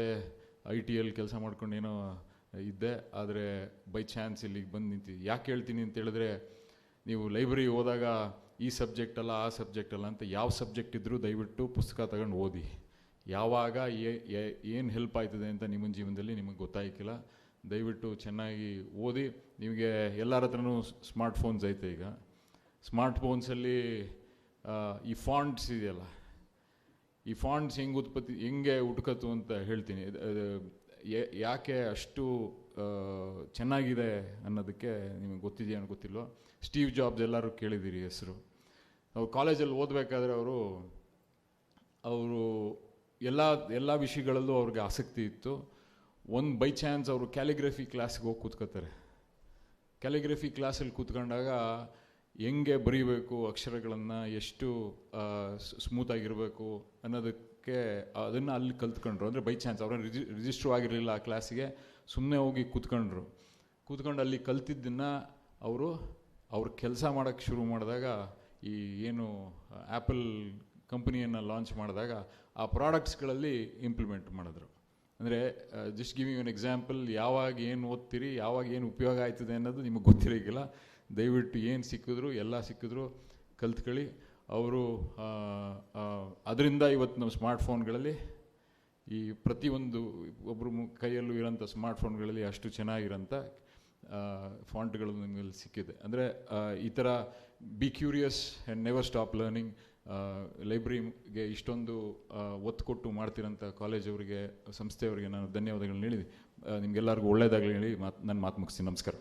IT-ಯಲ್ಲಿ ಕೆಲಸ ಮಾಡ್ಕೊಂಡು ಏನೋ ಇದ್ದೆ. ಆದರೆ ಬೈ ಚಾನ್ಸ್ ಇಲ್ಲಿಗೆ ಬಂದು ನಿಂತಿದ್ದೆ. ಯಾಕೆ ಹೇಳ್ತೀನಿ ಅಂತ ಹೇಳಿದ್ರೆ, ನೀವು ಲೈಬ್ರರಿ ಹೋದಾಗ ಈ ಸಬ್ಜೆಕ್ಟ್ ಅಲ್ಲ ಆ ಸಬ್ಜೆಕ್ಟ್ ಅಲ್ಲ ಅಂತ ಯಾವ ಸಬ್ಜೆಕ್ಟ್ ಇದ್ದರೂ ದಯವಿಟ್ಟು ಪುಸ್ತಕ ತಗೊಂಡು ಓದಿ. ಯಾವಾಗ ಏನು ಹೆಲ್ಪ್ ಆಯ್ತದೆ ಅಂತ ನಿಮ್ಮ ಜೀವನದಲ್ಲಿ ನಿಮಗೆ ಗೊತ್ತಾಯ್ಕಿಲ್ಲ. ದಯವಿಟ್ಟು ಚೆನ್ನಾಗಿ ಓದಿ. ನಿಮಗೆ ಎಲ್ಲರ ಹತ್ರನೂ ಸ್ಮಾರ್ಟ್ಫೋನ್ಸ್ ಐತೆ. ಈಗ ಸ್ಮಾರ್ಟ್ಫೋನ್ಸಲ್ಲಿ ಈ ಫಾಂಟ್ಸ್ ಇದೆಯಲ್ಲ, ಈ ಫಾಂಟ್ಸ್ ಹೆಂಗೆ ಹುಟ್ಕತ್ತು ಅಂತ ಹೇಳ್ತೀನಿ. ಯಾಕೆ ಅಷ್ಟು ಚೆನ್ನಾಗಿದೆ ಅನ್ನೋದಕ್ಕೆ ನಿಮಗೆ ಗೊತ್ತಿದೆಯಾ ಅಂತ ಗೊತ್ತಿಲ್ಲೋ. ಸ್ಟೀವ್ ಜಾಬ್ಸ್ ಎಲ್ಲರೂ ಕೇಳಿದ್ದೀರಿ ಹೆಸರು. ಅವ್ರು ಕಾಲೇಜಲ್ಲಿ ಓದಬೇಕಾದ್ರೆ ಅವರು ಎಲ್ಲ ವಿಷಯಗಳಲ್ಲೂ ಅವ್ರಿಗೆ ಆಸಕ್ತಿ ಇತ್ತು. ಒಂದು ಬೈ ಚಾನ್ಸ್ ಅವರು ಕ್ಯಾಲಿಗ್ರಫಿ ಕ್ಲಾಸ್ಗೆ ಹೋಗಿ ಕೂತ್ಕೋತಾರೆ. ಕ್ಯಾಲಿಗ್ರಫಿ ಕ್ಲಾಸಲ್ಲಿ ಕೂತ್ಕೊಂಡಾಗ ಹೆಂಗೆ ಬರೀಬೇಕು, ಅಕ್ಷರಗಳನ್ನು ಎಷ್ಟು ಸ್ಮೂತಾಗಿರಬೇಕು ಅನ್ನೋದಕ್ಕೆ ಅದನ್ನು ಅಲ್ಲಿ ಕಲ್ತ್ಕೊಂಡ್ರು. ಅಂದರೆ ಬೈ ಚಾನ್ಸ್ ಅವ್ರನ್ನ ರಿಜಿಸ್ಟ್ರು ಆಗಿರಲಿಲ್ಲ ಆ ಕ್ಲಾಸಿಗೆ, ಸುಮ್ಮನೆ ಹೋಗಿ ಕೂತ್ಕೊಂಡು ಅಲ್ಲಿ ಕಲ್ತಿದ್ದನ್ನು ಅವ್ರು ಕೆಲಸ ಮಾಡೋಕ್ಕೆ ಶುರು ಮಾಡಿದಾಗ, ಈ ಏನು ಆ್ಯಪಲ್ ಕಂಪನಿಯನ್ನು ಲಾಂಚ್ ಮಾಡಿದಾಗ ಆ ಪ್ರಾಡಕ್ಟ್ಸ್ಗಳಲ್ಲಿ ಇಂಪ್ಲಿಮೆಂಟ್ ಮಾಡಿದ್ರು. ಅಂದರೆ ಜಸ್ಟ್ ಗಿವಿಂಗ್ ಒನ್ ಎಕ್ಸಾಂಪಲ್, ಯಾವಾಗ ಏನು ಓದ್ತೀರಿ, ಯಾವಾಗ ಏನು ಉಪಯೋಗ ಆಯ್ತದೆ ಅನ್ನೋದು ನಿಮಗೆ ಗೊತ್ತಿರೋಕ್ಕಿಲ್ಲ. ದಯವಿಟ್ಟು ಏನು ಸಿಕ್ಕಿದ್ರು ಕಲ್ತ್ಕೊಳ್ಳಿ. ಅವರು ಅದರಿಂದ ಇವತ್ತು ನಮ್ಮ ಸ್ಮಾರ್ಟ್ಫೋನ್ಗಳಲ್ಲಿ ಈ ಪ್ರತಿಯೊಂದು ಒಬ್ಬರು ಕೈಯಲ್ಲೂ ಇರೋಂಥ ಸ್ಮಾರ್ಟ್ಫೋನ್ಗಳಲ್ಲಿ ಅಷ್ಟು ಚೆನ್ನಾಗಿರೋಂಥ ಫಾಂಟ್ಗಳು ನಿಮಗೆ ಸಿಕ್ಕಿದೆ. ಅಂದರೆ ಈ ಥರ B curious and never stop learning ಲೈಬ್ರರಿಗೆ ಇಷ್ಟೊಂದು ಒತ್ತು ಕೊಟ್ಟು ಮಾಡ್ತಿರೋಂಥ ಕಾಲೇಜವರಿಗೆ, ಸಂಸ್ಥೆಯವರಿಗೆ ನಾನು ಧನ್ಯವಾದಗಳನ್ನ ಹೇಳಿ ನಿಮಗೆಲ್ಲರಿಗೂ ಒಳ್ಳೆಯದಾಗಲಿ ಹೇಳಿ ನನ್ನ ಮಾತು ಮುಗಿಸ್ತೀನಿ. ನಮಸ್ಕಾರ.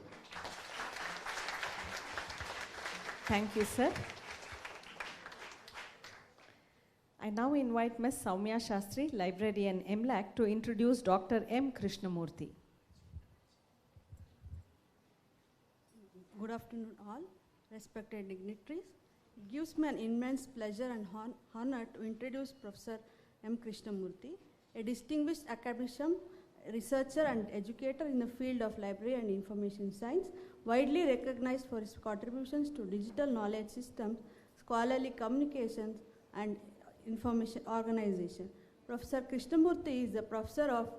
Thank you, sir. I now invite Ms. Soumya Shastri, librarian MLAC, to introduce Dr. M. Krishnamurthy. Good afternoon, all respected dignitaries. It gives me an immense pleasure and honor to introduce Professor M. Krishnamurthy, a distinguished academician, researcher, and educator in the field of library and information science, widely recognized for his contributions to digital knowledge systems, scholarly communications, and information organization. Professor Krishnamurthy is the professor of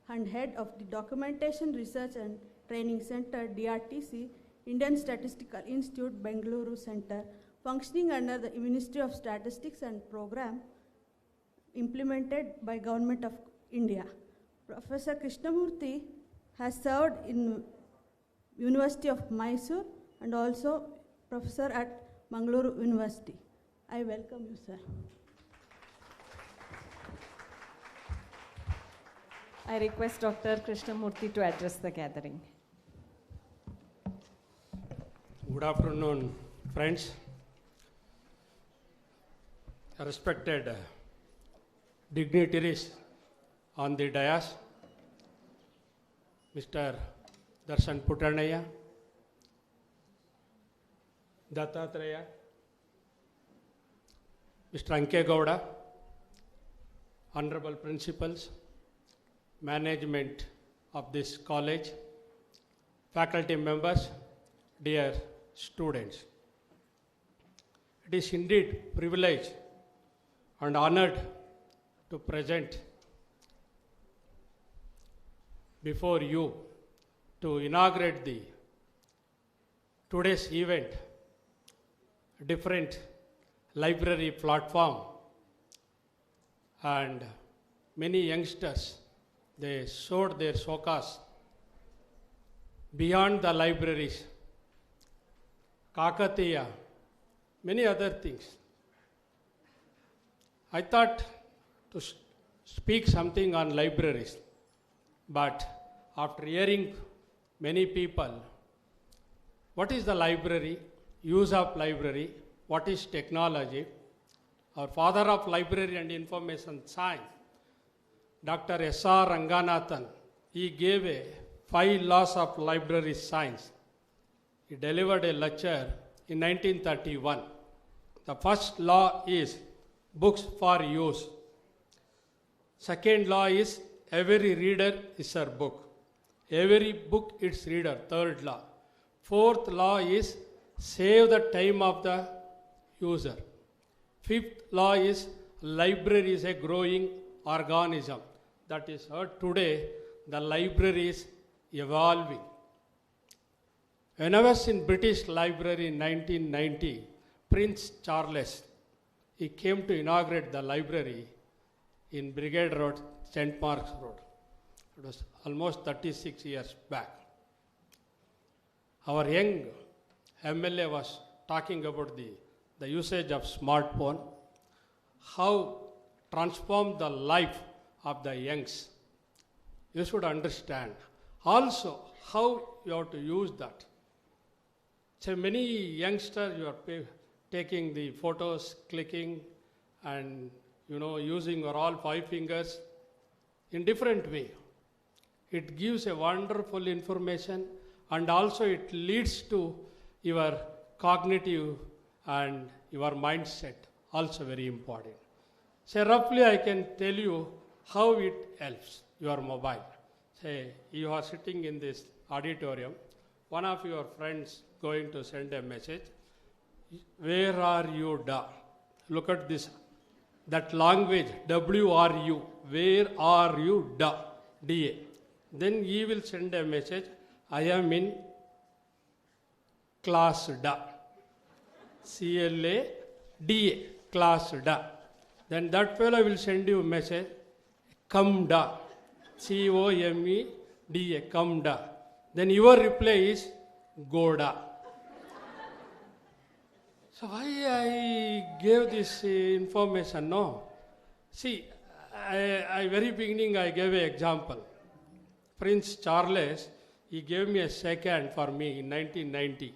and head of the Documentation Research and Training Center, DRTC, Indian Statistical Institute, Bengaluru Center, functioning under the Ministry of Statistics and Program implemented by Government of India. Professor Krishnamurthy has served in University of Mysore and also professor at Mangaluru University. I welcome you, sir. I request Dr. Krishnamurthy to address the gathering. Good afternoon, friends. Respected dignitaries on the dais, Mr. Darshan Puttanaya, Dattatreya, Mr. Anke Gowda, Honorable Principals, Management of this college, faculty members, dear students. It is indeed privilege and honored to present before you to inaugurate the today's event, different library platform, and many youngsters, they showed their showcase beyond the libraries, Kakatiya, many other things. I thought to speak something on libraries, but after hearing many people, what is the library, use of library, what is technology, our father of library and information science, Dr. S.R. Ranganathan, he gave a 5 laws of library science. He delivered a lecture in 1931. The first law is books for use. Second law is every reader is her book. Every book its reader, third law. Fourth law is save the time of the user. Fifth law is library is a growing organism. That is heard today, the library is evolving. When I was in British Library in 1990, Prince Charles, he came to inaugurate the library in Brigade Road, St. Mark's Road. It was almost 36 years back. Our young MLA was talking about the usage of smartphone, how transformed the life of the youngs. You should understand. Also, how you have to use that. So many youngsters, you are taking the photos, clicking, and using your all 5 fingers in different way. It gives a wonderful information, and also it leads to your cognitive and your mindset, also very important. So roughly I can tell you how it helps your mobile. Say you are sitting in this auditorium, one of your friends going to send a message, where are you da? Look at this, that language, W-R-U, where are you da? D-A. Then he will send a message, I am in class da. C-L-A-D-A, class da. Then that fellow will send you a message, come da. C-O-M-E-D-A, come da. Then your reply is go da. So why I gave this information? No. See, I very beginning I gave an example. Prince Charles, he gave me a second for me in 1990.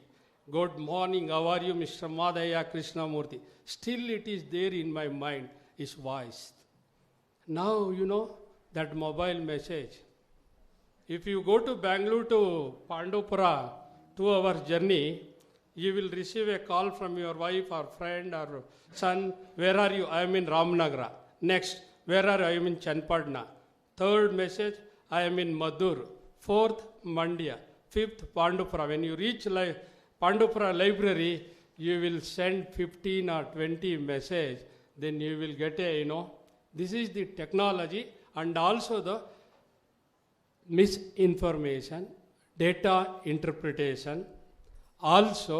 Good morning, how are you, Mr. Madhaya Krishnamurthy? Still it is there in my mind, his voice. Now, that mobile message. If you go to Bangalore to Pandupura 2 hours journey, you will receive a call from your wife or friend or son, where are you? I am in Ramnagara. Next, where are you? I am in Chanpadna. Third message, I am in Madur. Fourth, Mandya. Fifth, Pandupura. When you reach Pandupura library, you will send 15 or 20 message, then you will get this is the technology, and also the misinformation, data interpretation. Also,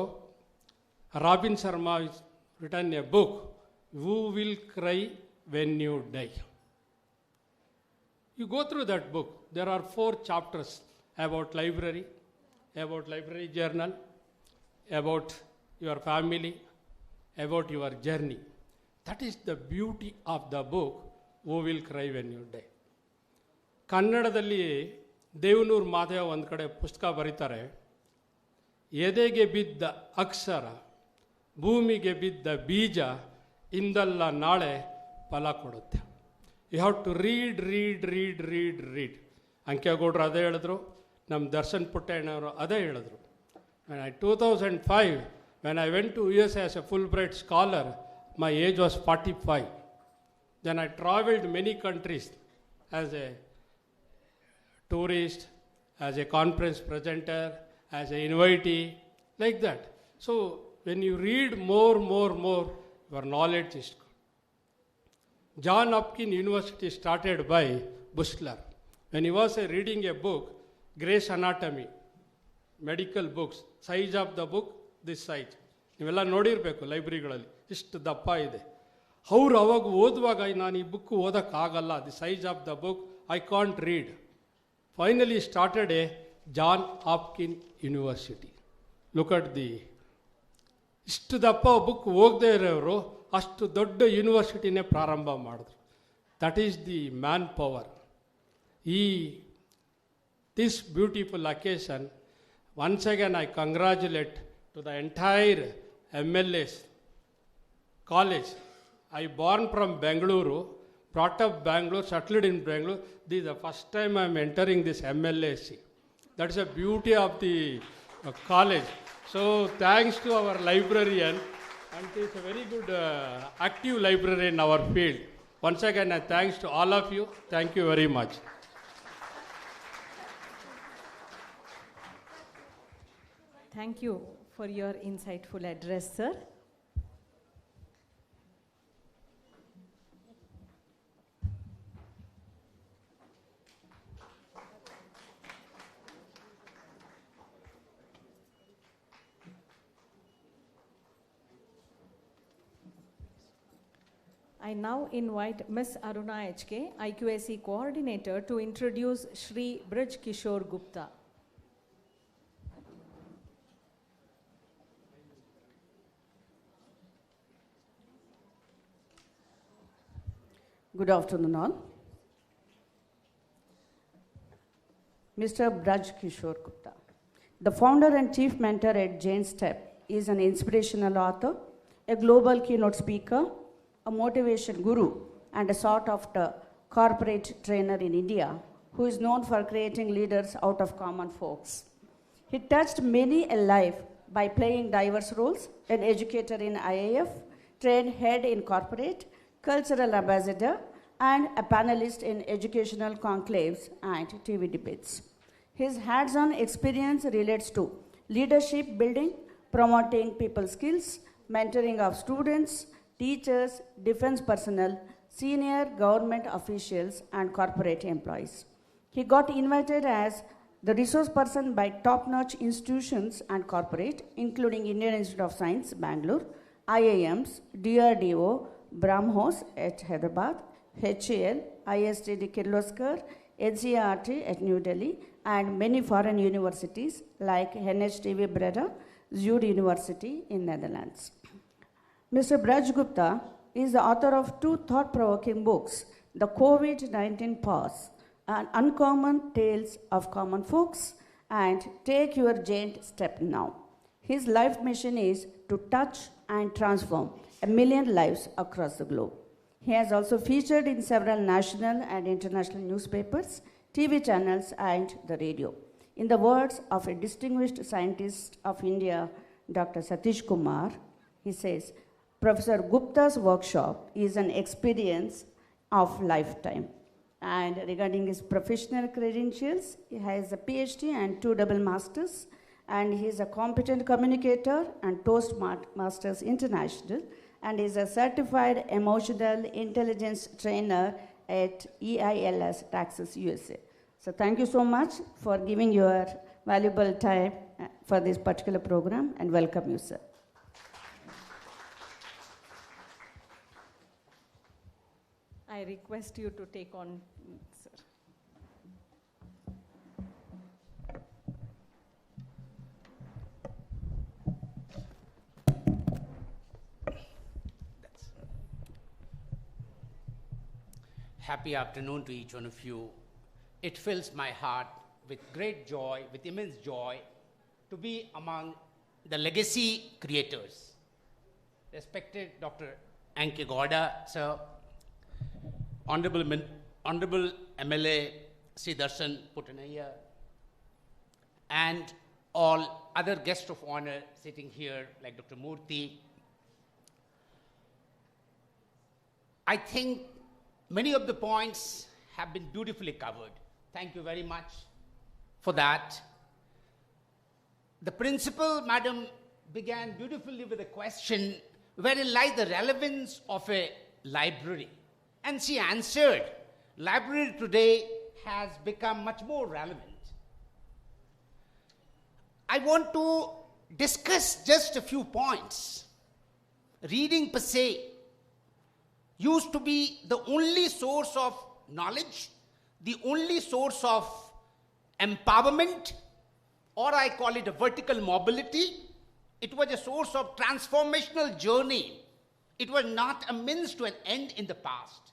Robin Sharma has written a book, Who Will Cry When You Die? You go through that book. There are 4 chapters about library journal, about your family, about your journey. That is the beauty of the book, Who Will Cry When You Die. ಕನ್ನಡದಲ್ಲಿ ದೇವನೂರು ಮಾದೇವ ಒಂದು ಕಡೆ ಪುಸ್ತಕ ಬರೀತಾರೆ, ಎದೆಗೆ ಬಿದ್ದ ಅಕ್ಷರ, ಭೂಮಿಗೆ ಬಿದ್ದ ಬೀಜ, ಇಂದಲ್ಲ ನಾಳೆ ಫಲ ಕೊಡುತ್ತೆ. You have to read. ಅಂಕೇಗೌಡರು ಅದೇ ಹೇಳಿದ್ರು, ನಮ್ಮ ದರ್ಶನ್ ಪುಟ್ಟಣ್ಣವರು ಅದೇ ಹೇಳಿದ್ರು. 2005, when I went to US as a Fulbright scholar, my age was 45. Then I traveled many countries as a tourist, as a conference presenter, as an invitee, like that. So when you read more, your knowledge is good. John Hopkins University started by Bushler. When he was reading a book, Gray's Anatomy, medical books, size of the book, this size. ನೀವೆಲ್ಲ ನೋಡಿರಬೇಕು ಲೈಬ್ರರಿಗಳಲ್ಲಿ, ಇಷ್ಟು ದಪ್ಪ ಇದೆ. ಅವ್ರು ಅವಾಗ ಓದುವಾಗ ನಾನು ಈ book ಓದೋಕ್ಕಾಗಲ್ಲ, the size of the book, I can't read. Finally started a John Hopkin university. Look at the, ಇಷ್ಟು ದಪ್ಪ ಬುಕ್ ಓದದೇ ಇರೋರು ಅಷ್ಟು ದೊಡ್ಡ ಯೂನಿವರ್ಸಿಟಿನೇ ಪ್ರಾರಂಭ ಮಾಡಿದ್ರು. That is the man power. This beautiful occasion, once again I congratulate to the entire MLAs, college. I born from Bangalore, brought up Bangalore, settled in Bangalore. This is the first time I am entering this MLAC. That is the beauty of the college. So thanks to our librarian, and he is a very good active librarian in our field. Once again, thanks to all of you. Thank you very much. Thank you for your insightful address, sir. I now invite Ms. Aruna HK, IQAC Coordinator, to introduce Shri Braj Kishore Gupta. Good afternoon all. Mr. Braj Kishore Gupta, the founder and chief mentor at Jane Step, is an inspirational author, a global keynote speaker, a motivation guru, and a sought-after corporate trainer in India who is known for creating leaders out of common folks. He touched many a life by playing diverse roles: an educator in IAF, trained head in corporate, cultural ambassador, and a panelist in educational conclaves and TV debates. His hands-on experience relates to leadership building, promoting people skills, mentoring of students, teachers, defense personnel, senior government officials, and corporate employees. He got invited as the resource person by top-notch institutions and corporate, including Indian Institute of Science, Bangalore, IIMs, DRDO, BrahMos at Hyderabad, HAL, ISTD Kirloskar, NCERT at New Delhi, and many foreign universities like NHTV Breda, Zuid University in Netherlands. Mr. Braj Gupta is the author of 2 thought-provoking books, The COVID-19 Pause, and Uncommon Tales of Common Folks, and Take Your Giant Step Now. His life mission is to touch and transform 1 million lives across the globe. He has also featured in several national and international newspapers, TV channels, and the radio. In the words of a distinguished scientist of India, Dr. Satish Kumar, he says, Professor Gupta's workshop is an experience of lifetime. And regarding his professional credentials, he has a PhD and 2 double masters, and he is a competent communicator and Toastmasters International, and is a certified emotional intelligence trainer at EILS, Texas, USA. So thank you so much for giving your valuable time for this particular program, and welcome you, sir. I request you to take on, sir. Happy afternoon to each one of you. It fills my heart with great joy, with immense joy, to be among the legacy creators. Respected Dr. Anke Gowda, sir, Honorable MLA Sri Darshan Puttanaya, and all other guests of honor sitting here, like Dr. Murthy. I think many of the points have been beautifully covered. Thank you very much for that. The principal, madam, began beautifully with a question, wherein lies the relevance of a library? And she answered, library today has become much more relevant. I want to discuss just a few points. Reading per se used to be the only source of knowledge, the only source of empowerment, or I call it a vertical mobility. It was a source of transformational journey. It was not a means to an end in the past.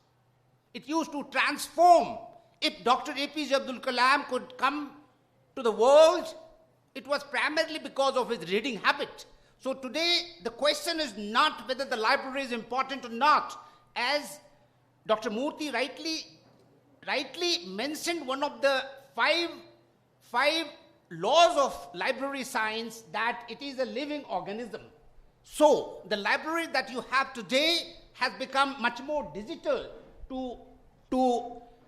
It used to transform. If Dr. APJ Abdul Kalam could come to the world, it was primarily because of his reading habit. So today, the question is not whether the library is important or not. As Dr. Murthy rightly mentioned, one of the five laws of library science, that it is a living organism. So the library that you have today has become much more digital to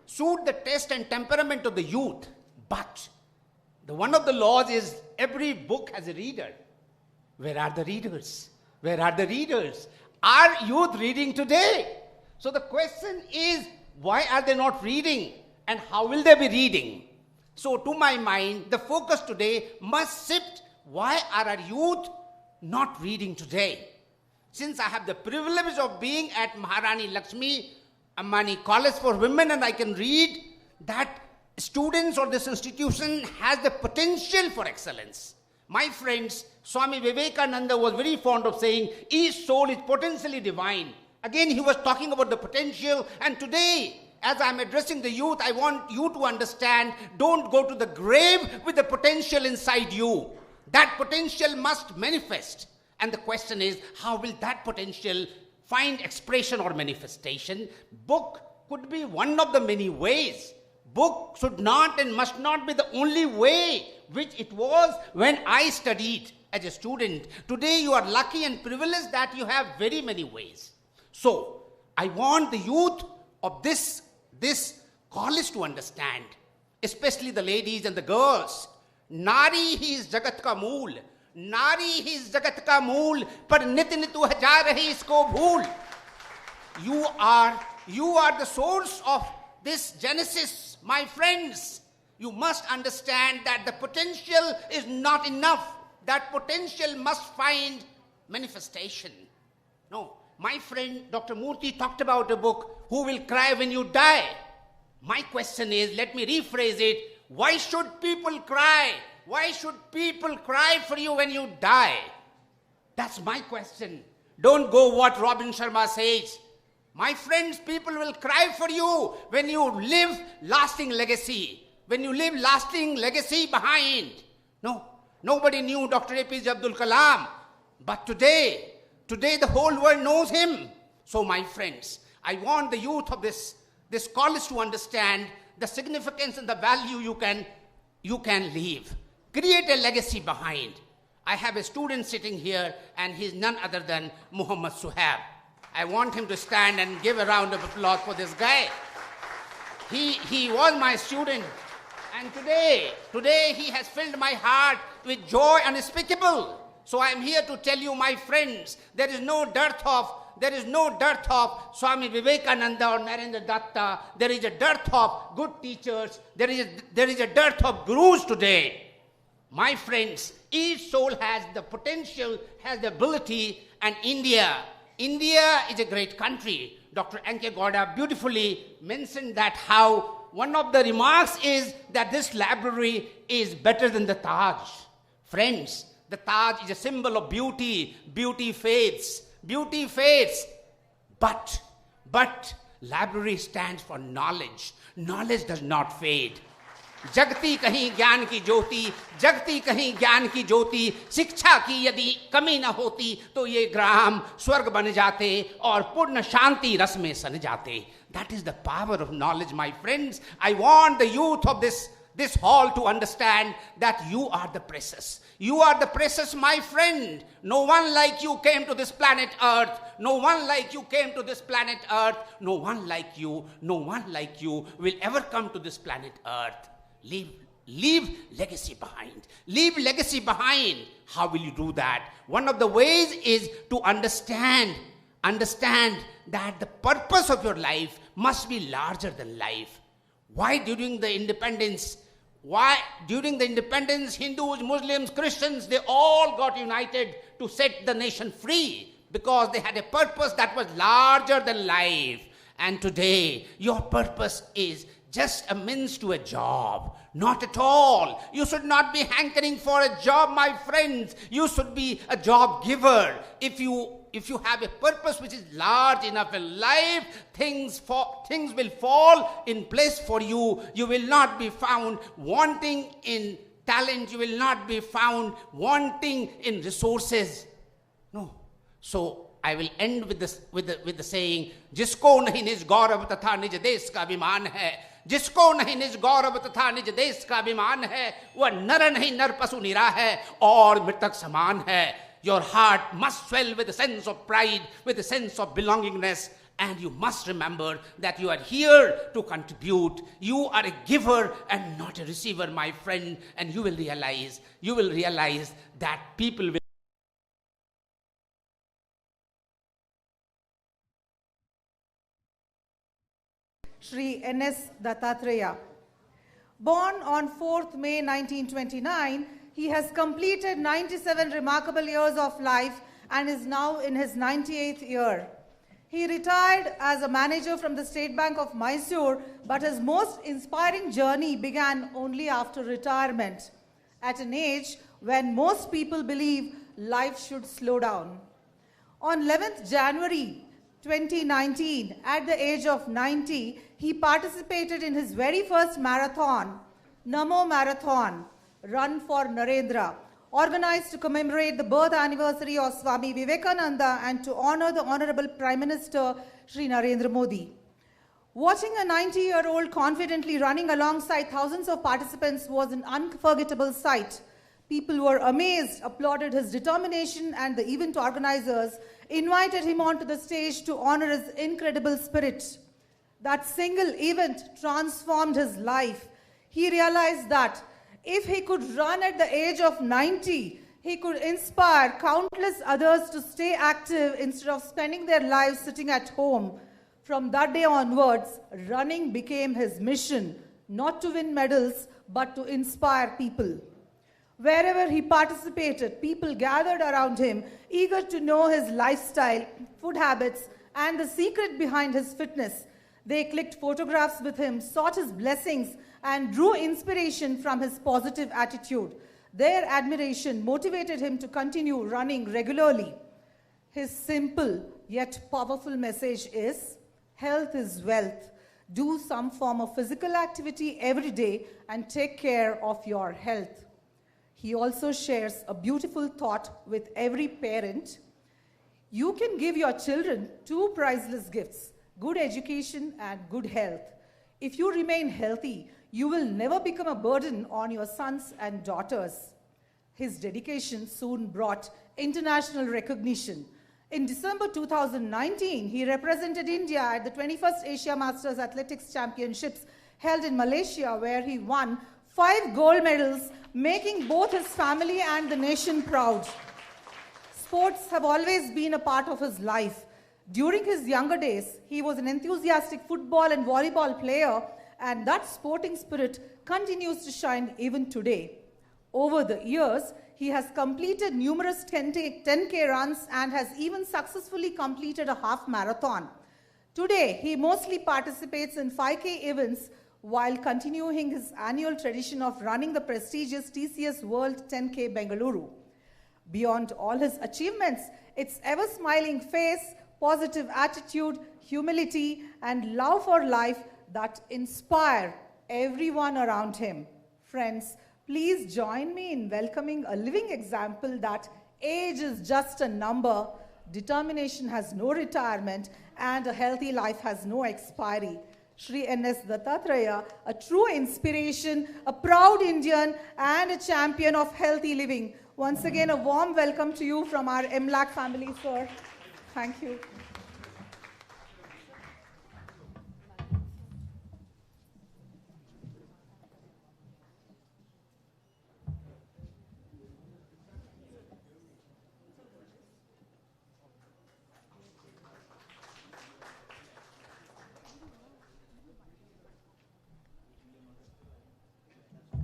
suit the taste and temperament of the youth. But one of the laws is every book has a reader. Where are the readers? Where are the readers? Are youth reading today? So the question is, why are they not reading? And how will they be reading? So to my mind, the focus today must shift, why are our youth not reading today? Since I have the privilege of being at Maharani Lakshmi Ambani College for Women, and I can read that students or this institution has the potential for excellence. My friends, Swami Vivekananda was very fond of saying, each soul is potentially divine. Again, he was talking about the potential, and today, as I'm addressing the youth, I want you to understand, don't go to the grave with the potential inside you. That potential must manifest. And the question is, how will that potential find expression or manifestation? Book could be one of the many ways. Book should not and must not be the only way which it was when I studied as a student. Today you are lucky and privileged that you have very many ways. So, I want the youth of this college to understand, especially the ladies and the girls. Nari hi is jagat ka mool. Nari hi is jagat ka mool. Par nit nit ja rahi isko bhool. You are the source of this genesis, my friends. You must understand that the potential is not enough. That potential must find manifestation. No. My friend Dr. Murthy talked about a book, Who Will Cry When You Die? My question is, let me rephrase it, why should people cry? Why should people cry for you when you die? That's my question. Don't go what Robin Sharma says. My friends, people will cry for you when you live lasting legacy. When you leave lasting legacy behind. No, nobody knew Dr. APJ Abdul Kalam. But today the whole world knows him. So my friends, I want the youth of this college to understand the significance and the value you can leave. Create a legacy behind. I have a student sitting here, and he's none other than Muhammad Suhaib. I want him to stand and give a round of applause for this guy. He was my student, and today he has filled my heart with joy unspeakable. So I am here to tell you, my friends, there is no dearth of Swami Vivekananda or Narendra Datta. There is a dearth of good teachers. There is a dearth of gurus today. My friends, each soul has the potential, has the ability, and India is a great country. Dr. N.K. Gowda beautifully mentioned that how one of the remarks is that this library is better than the Taj. Friends, the Taj is a symbol of beauty. Beauty fades. But library stands for knowledge. Knowledge does not fade. जगती कहीं ज्ञान की ज्योति, शिक्षा की यदि कमी न होती तो ये ग्राम स्वर्ग बन जाते और पूर्ण शांति रस में सन जाते. That is the power of knowledge, my friends. I want the youth of this hall to understand that you are the precious. You are the precious, my friend. No one like you came to this planet Earth. No one like you will ever come to this planet Earth. Leave legacy behind. How will you do that? One of the ways is to understand that the purpose of your life must be larger than life. Why during the independence, Hindus, Muslims, Christians, they all got united to set the nation free because they had a purpose that was larger than life. And today, your purpose is just a means to a job. Not at all. You should not be hankering for a job, my friends. You should be a job giver. If you have a purpose which is large enough in life, things will fall in place for you. You will not be found wanting in talent. You will not be found wanting in resources. No. So I will end with the saying, जिसको नहीं निज गौरव तथा निज देश का अभिमान है, जिसको नहीं निज गौरव तथा निज देश का अभिमान है, वह नर नहीं नर पशु निरा है और मृतक समान है. Your heart must swell with a sense of pride, with a sense of belongingness, and you must remember that you are here to contribute. You are a giver and not a receiver, my friend, and you will realize that people will Shri N.S. Dattatreya. Born on 4th May 1929, he has completed 97 remarkable years of life and is now in his 98th year. He retired as a manager from the State Bank of Mysore, but his most inspiring journey began only after retirement, at an age when most people believe life should slow down. On 11th January 2019, at the age of 90, he participated in his very first marathon, Namo Marathon, Run for Narendra, organized to commemorate the birth anniversary of Swami Vivekananda and to honor the Honorable Prime Minister Shri Narendra Modi. Watching a 90-year-old confidently running alongside thousands of participants was an unforgettable sight. People were amazed, applauded his determination, and the event organizers invited him onto the stage to honor his incredible spirit. That single event transformed his life. He realized that if he could run at the age of 90, he could inspire countless others to stay active instead of spending their lives sitting at home. From that day onwards, running became his mission, not to win medals, but to inspire people. Wherever he participated, people gathered around him, eager to know his lifestyle, food habits, and the secret behind his fitness. They clicked photographs with him, sought his blessings, and drew inspiration from his positive attitude. Their admiration motivated him to continue running regularly. His simple yet powerful message is, health is wealth. Do some form of physical activity every day and take care of your health. He also shares a beautiful thought with every parent. You can give your children two priceless gifts, good education and good health. If you remain healthy, you will never become a burden on your sons and daughters. His dedication soon brought international recognition. In December 2019, he represented India at the 21st Asia Masters Athletics Championships held in Malaysia, where he won 5 gold medals, making both his family and the nation proud. Sports have always been a part of his life. During his younger days, he was an enthusiastic football and volleyball player, and that sporting spirit continues to shine even today. Over the years, he has completed numerous 10K runs and has even successfully completed a half marathon. Today, he mostly participates in 5K events while continuing his annual tradition of running the prestigious TCS World 10K Bengaluru. Beyond all his achievements, it's ever-smiling face, positive attitude, humility, and love for life that inspire everyone around him. Friends, please join me in welcoming a living example that age is just a number, determination has no retirement, and a healthy life has no expiry. Shri N.S. Dattatreya, a true inspiration, a proud Indian, and a champion of healthy living. Once again, a warm welcome to you from our MLAC family, sir. Thank you.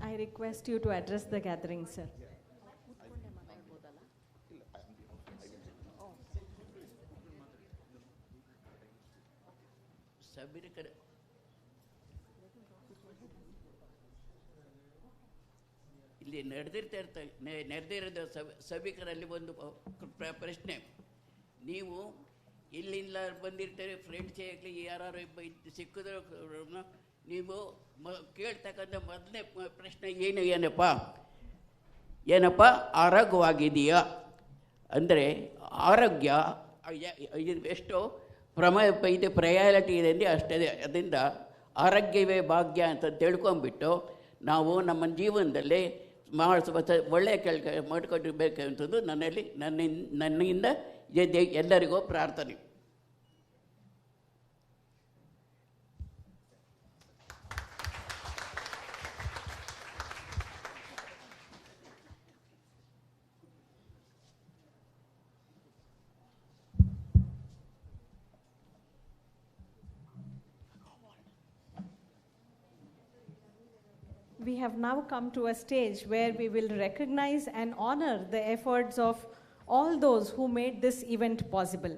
I request you to address the gathering, sir. ಇಲ್ಲಿ ನಡೆದಿರೋದು ಸಭಿಕರಲ್ಲಿ ಒಂದು ಪ್ರಶ್ನೆ. ನೀವು ಇಲ್ಲಿಂದ ಬಂದಿರ್ತಾರೆ, friends ಆಗಲಿ ಯಾರು ಸಿಕ್ಕಿದ್ರು ನೀವು ಕೇಳ್ತಕ್ಕಂಥ ಮೊದಲನೇ ಪ್ರಶ್ನೆ ಏನಪ್ಪ ಆರೋಗ್ಯವಾಗಿದೆಯಾ ಅಂದರೆ ಆರೋಗ್ಯ ಎಷ್ಟು ಇದು ಪ್ರಯಾರಿಟಿ ಇದೆ ಅಂದರೆ ಅಷ್ಟಿದೆ. ಅದರಿಂದ ಆರೋಗ್ಯವೇ ಭಾಗ್ಯ ಅಂತ ತಿಳ್ಕೊಂಬಿಟ್ಟು ನಾವು ನಮ್ಮ ಜೀವನದಲ್ಲಿ ಒಳ್ಳೆಯ ಕೆಲಸ ಮಾಡ್ಕೊಂಡಿರ್ಬೇಕಂಥದ್ದು ನನ್ನಿಂದ ಎಲ್ಲರಿಗೂ ಪ್ರಾರ್ಥನೆ. We have now come to a stage where we will recognize and honor the efforts of all those who made this event possible.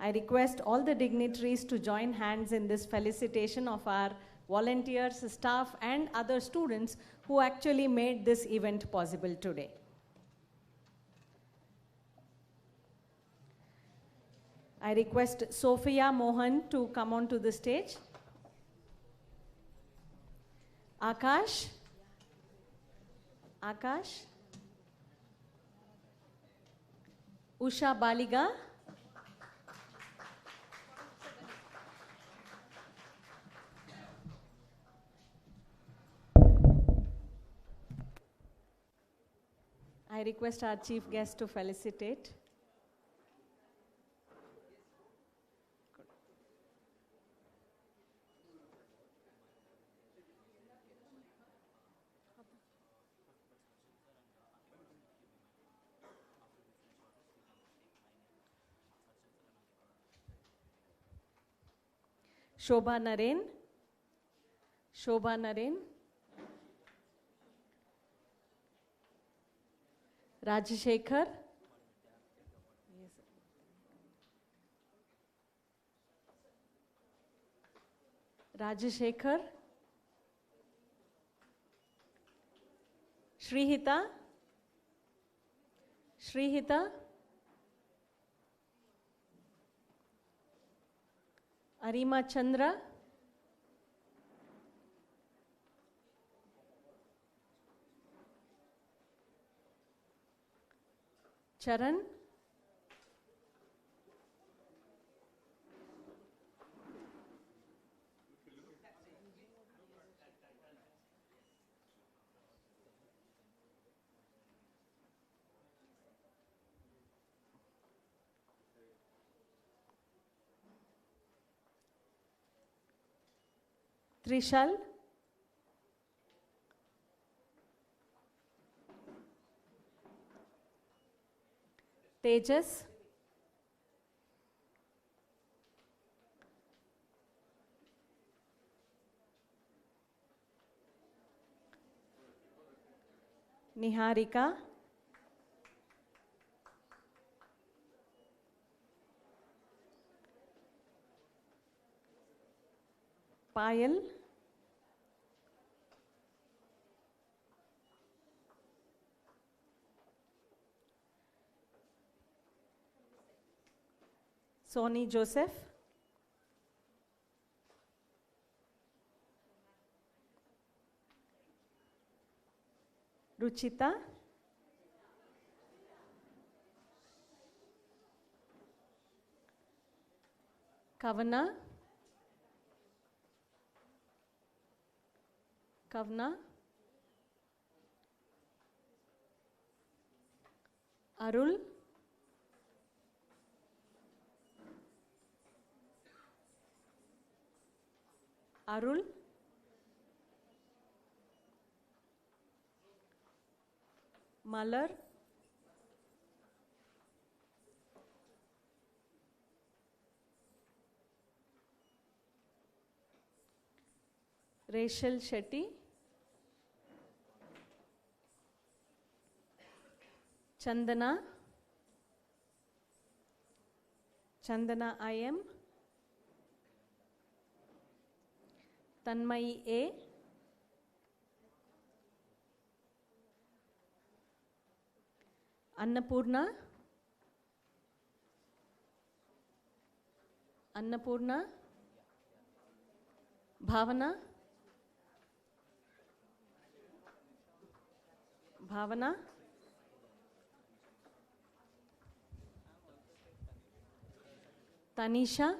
I request all the dignitaries to join hands in this felicitation of our volunteers, staff, and other students who actually made this event possible today. I request Sophia Mohan to come onto the stage. Akash. Usha Baliga. I request our chief guest to felicitate. Shobha Naren. Rajashekar. Shrihita. Arima Chandra. Charan. Trishal, Tejas, Niharika, Payal, Sony Joseph, Ruchita, Kavana, Arul, Malar, Rachel Shetty, Chandana IM, Tanmay A, Annapurna, Bhavana, Tanisha,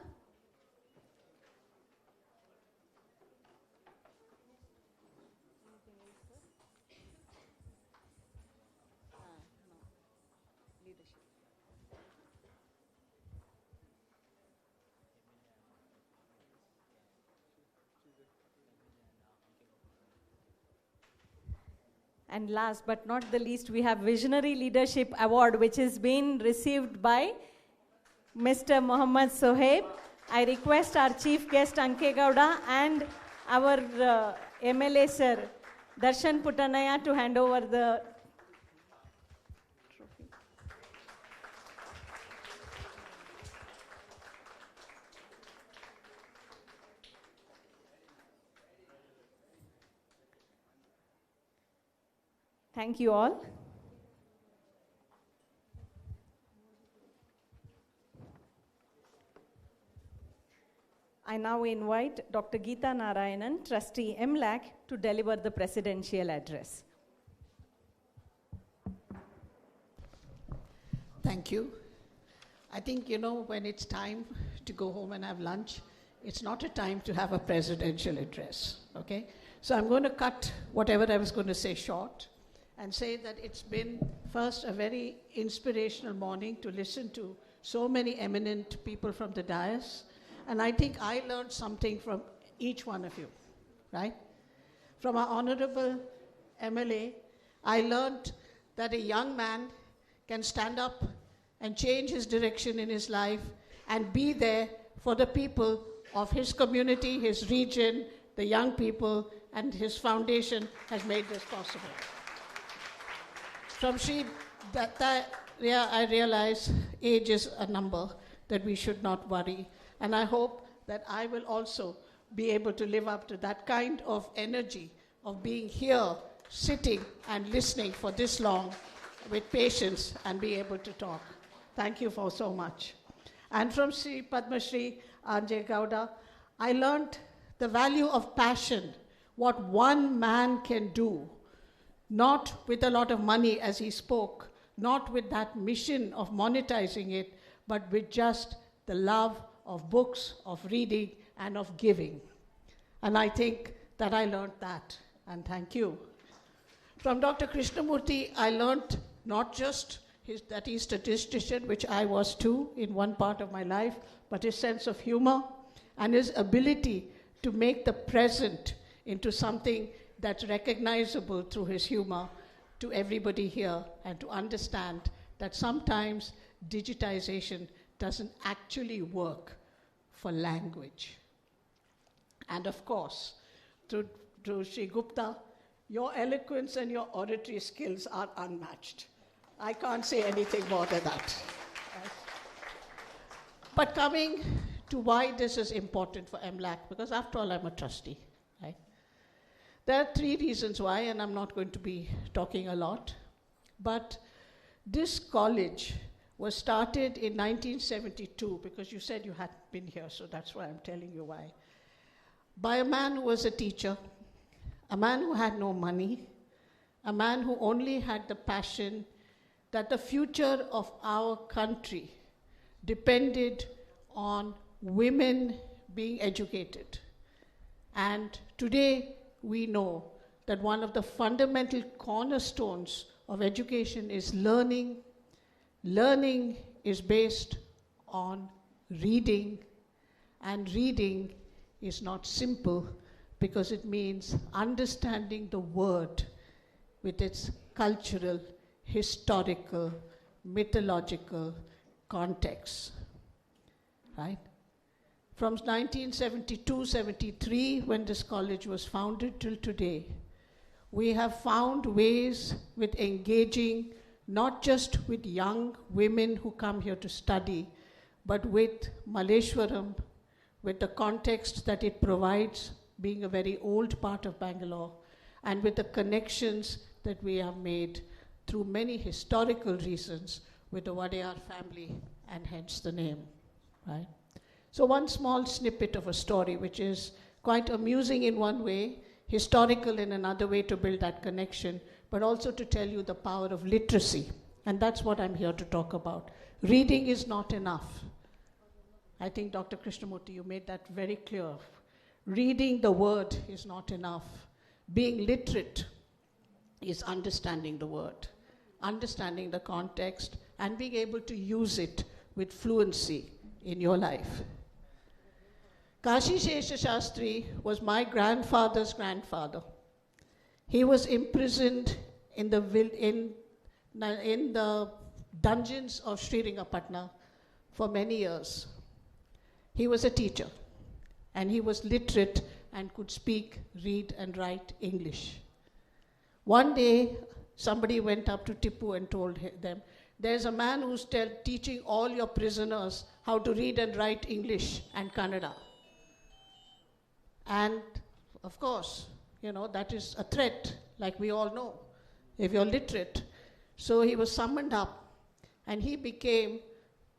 and last but not the least, we have Visionary Leadership Award, which is being received by Mr. Mohammad Sohaib. I request our chief guest Anke Gowda and our MLA sir Darshan Puttanaya to hand over the trophy. Thank you all. I now invite Dr. Geeta Narayanan, Trustee MLAC, to deliver the presidential address. Thank you. I think, when it's time to go home and have lunch, it's not a time to have a presidential address, okay? So I'm going to cut whatever I was going to say short and say that it's been, first, a very inspirational morning to listen to so many eminent people from the dais. And I think I learned something from each one of you, right? From our honorable MLA, I learned that a young man can stand up and change his direction in his life and be there for the people of his community, his region, the young people, and his foundation has made this possible. From Sri Datta, I realize age is a number that we should not worry. And I hope that I will also be able to live up to that kind of energy of being here, sitting and listening for this long with patience and be able to talk. Thank you for so much. And from Sri Padma Shri Anjay Gowda, I learned the value of passion, what one man can do, not with a lot of money as he spoke, not with that mission of monetizing it, but with just the love of books, of reading, and of giving. And I think that I learned that, and thank you. From Dr. Krishnamurti, I learned not just that he's a statistician, which I was too in one part of my life, but his sense of humor and his ability to make the present into something that's recognizable through his humor to everybody here, and to understand that sometimes digitization doesn't actually work for language. And of course, to Sri Gupta, your eloquence and your oratory skills are unmatched. I can't say anything more than that. But coming to why this is important for MLAC, because after all, I'm a trustee, right? There are 3 reasons why, and I'm not going to be talking a lot, but this college was started in 1972, because you said you hadn't been here, so that's why I'm telling you why, by a man who was a teacher, a man who had no money, a man who only had the passion that the future of our country depended on women being educated. And today we know that one of the fundamental cornerstones of education is learning. Learning is based on reading, and reading is not simple because it means understanding the word with its cultural, historical, mythological context, right? From 1972-73, when this college was founded, till today, we have found ways with engaging not just with young women who come here to study, but with Malleshwaram, with the context that it provides, being a very old part of Bangalore, and with the connections that we have made through many historical reasons with the Wadeyar family, and hence the name, right? So one small snippet of a story, which is quite amusing in one way, historical in another way, to build that connection, but also to tell you the power of literacy. And that's what I'm here to talk about. Reading is not enough. I think Dr. Krishnamurti, you made that very clear. Reading the word is not enough. Being literate is understanding the word, understanding the context, and being able to use it with fluency in your life. Kashi Shesha Shastri was my grandfather's grandfather. He was imprisoned in the dungeons of Srirangapatna for many years. He was a teacher, and he was literate and could speak, read, and write English. One day, somebody went up to Tipu and told them, there's a man who's teaching all your prisoners how to read and write English and Kannada. And of course, you know, that is a threat, like we all know, if you're literate. So he was summoned up, and he became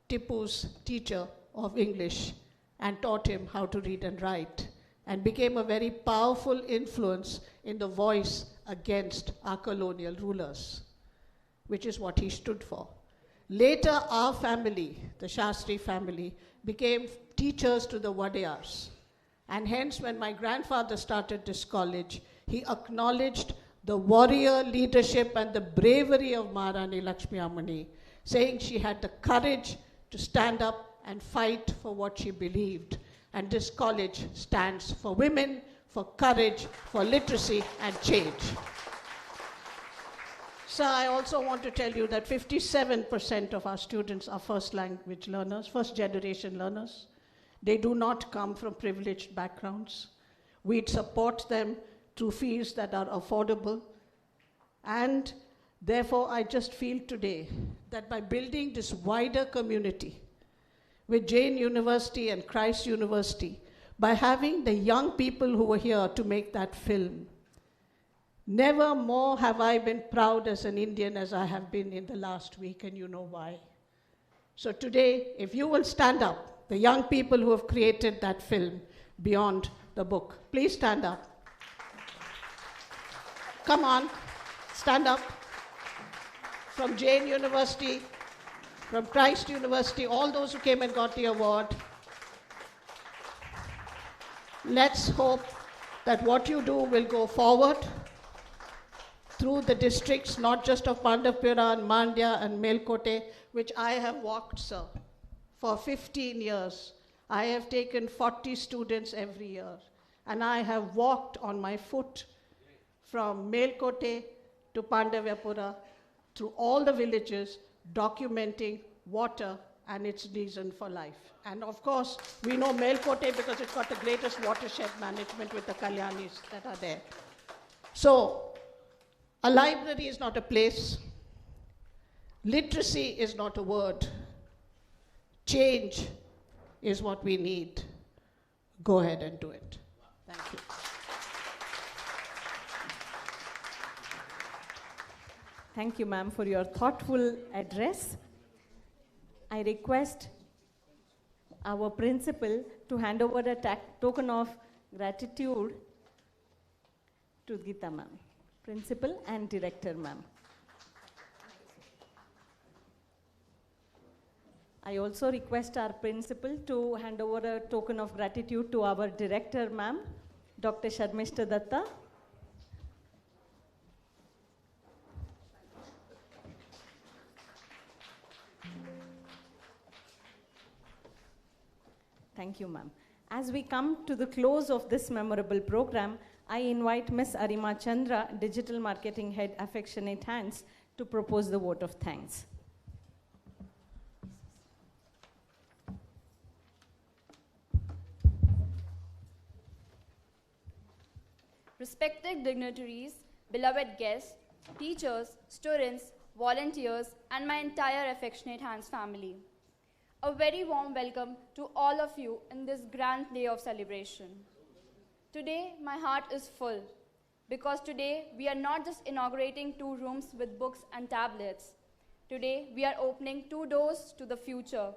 Tipu's teacher of English and taught him how to read and write, and became a very powerful influence in the voice against our colonial rulers, which is what he stood for. Later, our family, the Shastri family, became teachers to the Wadeyars. And hence, when my grandfather started this college, he acknowledged the warrior leadership and the bravery of Maharani Lakshmi Ammani, saying she had the courage to stand up and fight for what she believed. And this college stands for women, for courage, for literacy, and change. So I also want to tell you that 57% of our students are first language learners, first generation learners. They do not come from privileged backgrounds. We support them through fees that are affordable. And therefore, I just feel today that by building this wider community with Jain University and Christ University, by having the young people who were here to make that film, never more have I been proud as an Indian as I have been in the last week, and you know why. So today, if you will stand up, the young people who have created that film, Beyond the Book, please stand up. Come on, stand up. From Jain University, from Christ University, all those who came and got the award. Let's hope that what you do will go forward through the districts, not just of Pandavpura and Mandya and Melkote, which I have walked, sir, for 15 years. I have taken 40 students every year. And I have walked on my foot from Melkote to Pandavyapura through all the villages, documenting water and its reason for life. And of course, we know Melkote because it's got the greatest watershed management with the Kalyanis that are there. So, a library is not a place. Literacy is not a word. Change is what we need. Go ahead and do it. Thank you. Thank you, ma'am, for your thoughtful address. I request our principal to hand over a token of gratitude to Geeta, ma'am. Principal and director, ma'am. I also request our principal to hand over a token of gratitude to our director, ma'am, Dr. Sharmishta Datta. Thank you, ma'am. As we come to the close of this memorable program, I invite Ms. Arima Chandra, Digital Marketing Head, Affectionate Hands, to propose the vote of thanks. Respected dignitaries, beloved guests, teachers, students, volunteers, and my entire Affectionate Hands family. A very warm welcome to all of you in this grand day of celebration. Today, my heart is full because today we are not just inaugurating 2 rooms with books and tablets. Today, we are opening 2 doors to the future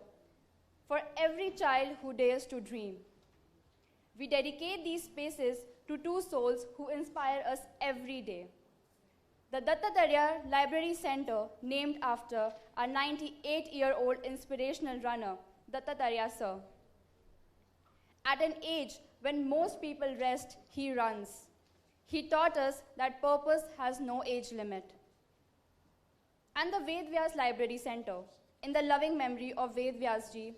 for every child who dares to dream. We dedicate these spaces to 2 souls who inspire us every day. The Dattatreya Library Center, named after our 98-year-old inspirational runner, Dattatreya Sir. At an age when most people rest, he runs. He taught us that purpose has no age limit. And the Ved Vyas Library Center, in the loving memory of Ved Vyas ji,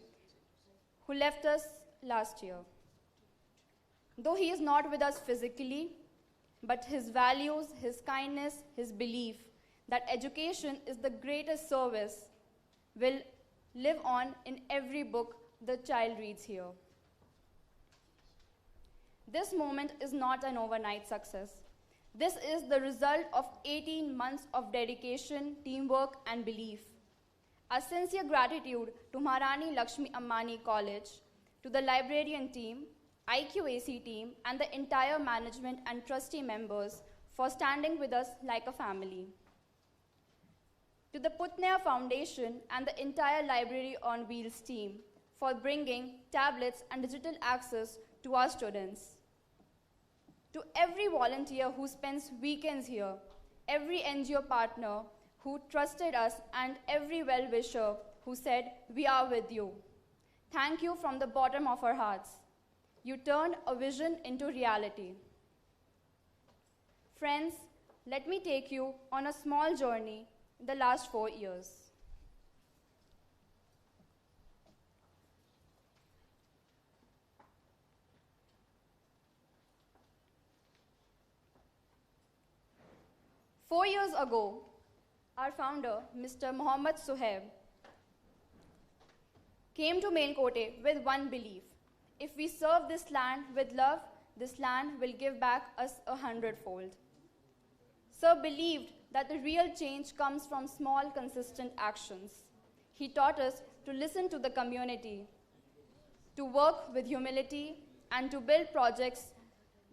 who left us last year. Though he is not with us physically, but his values, his kindness, his belief that education is the greatest service will live on in every book the child reads here. This moment is not an overnight success. This is the result of 18 months of dedication, teamwork, and belief. A sincere gratitude to Maharani Lakshmi Ammani College, to the librarian team, IQAC team, and the entire management and trustee members for standing with us like a family. To the Putnaya Foundation and the entire Library on Wheels team for bringing tablets and digital access to our students. To every volunteer who spends weekends here, every NGO partner who trusted us, and every well-wisher who said, "We are with you." Thank you from the bottom of our hearts. You turned a vision into reality. Friends, let me take you on a small journey in the last 4 years. Four years ago, our founder, Mr. Mohammad Suhaib, came to Melkote with one belief: if we serve this land with love, this land will give back us 100-fold. Sir believed that the real change comes from small, consistent actions. He taught us to listen to the community, to work with humility, and to build projects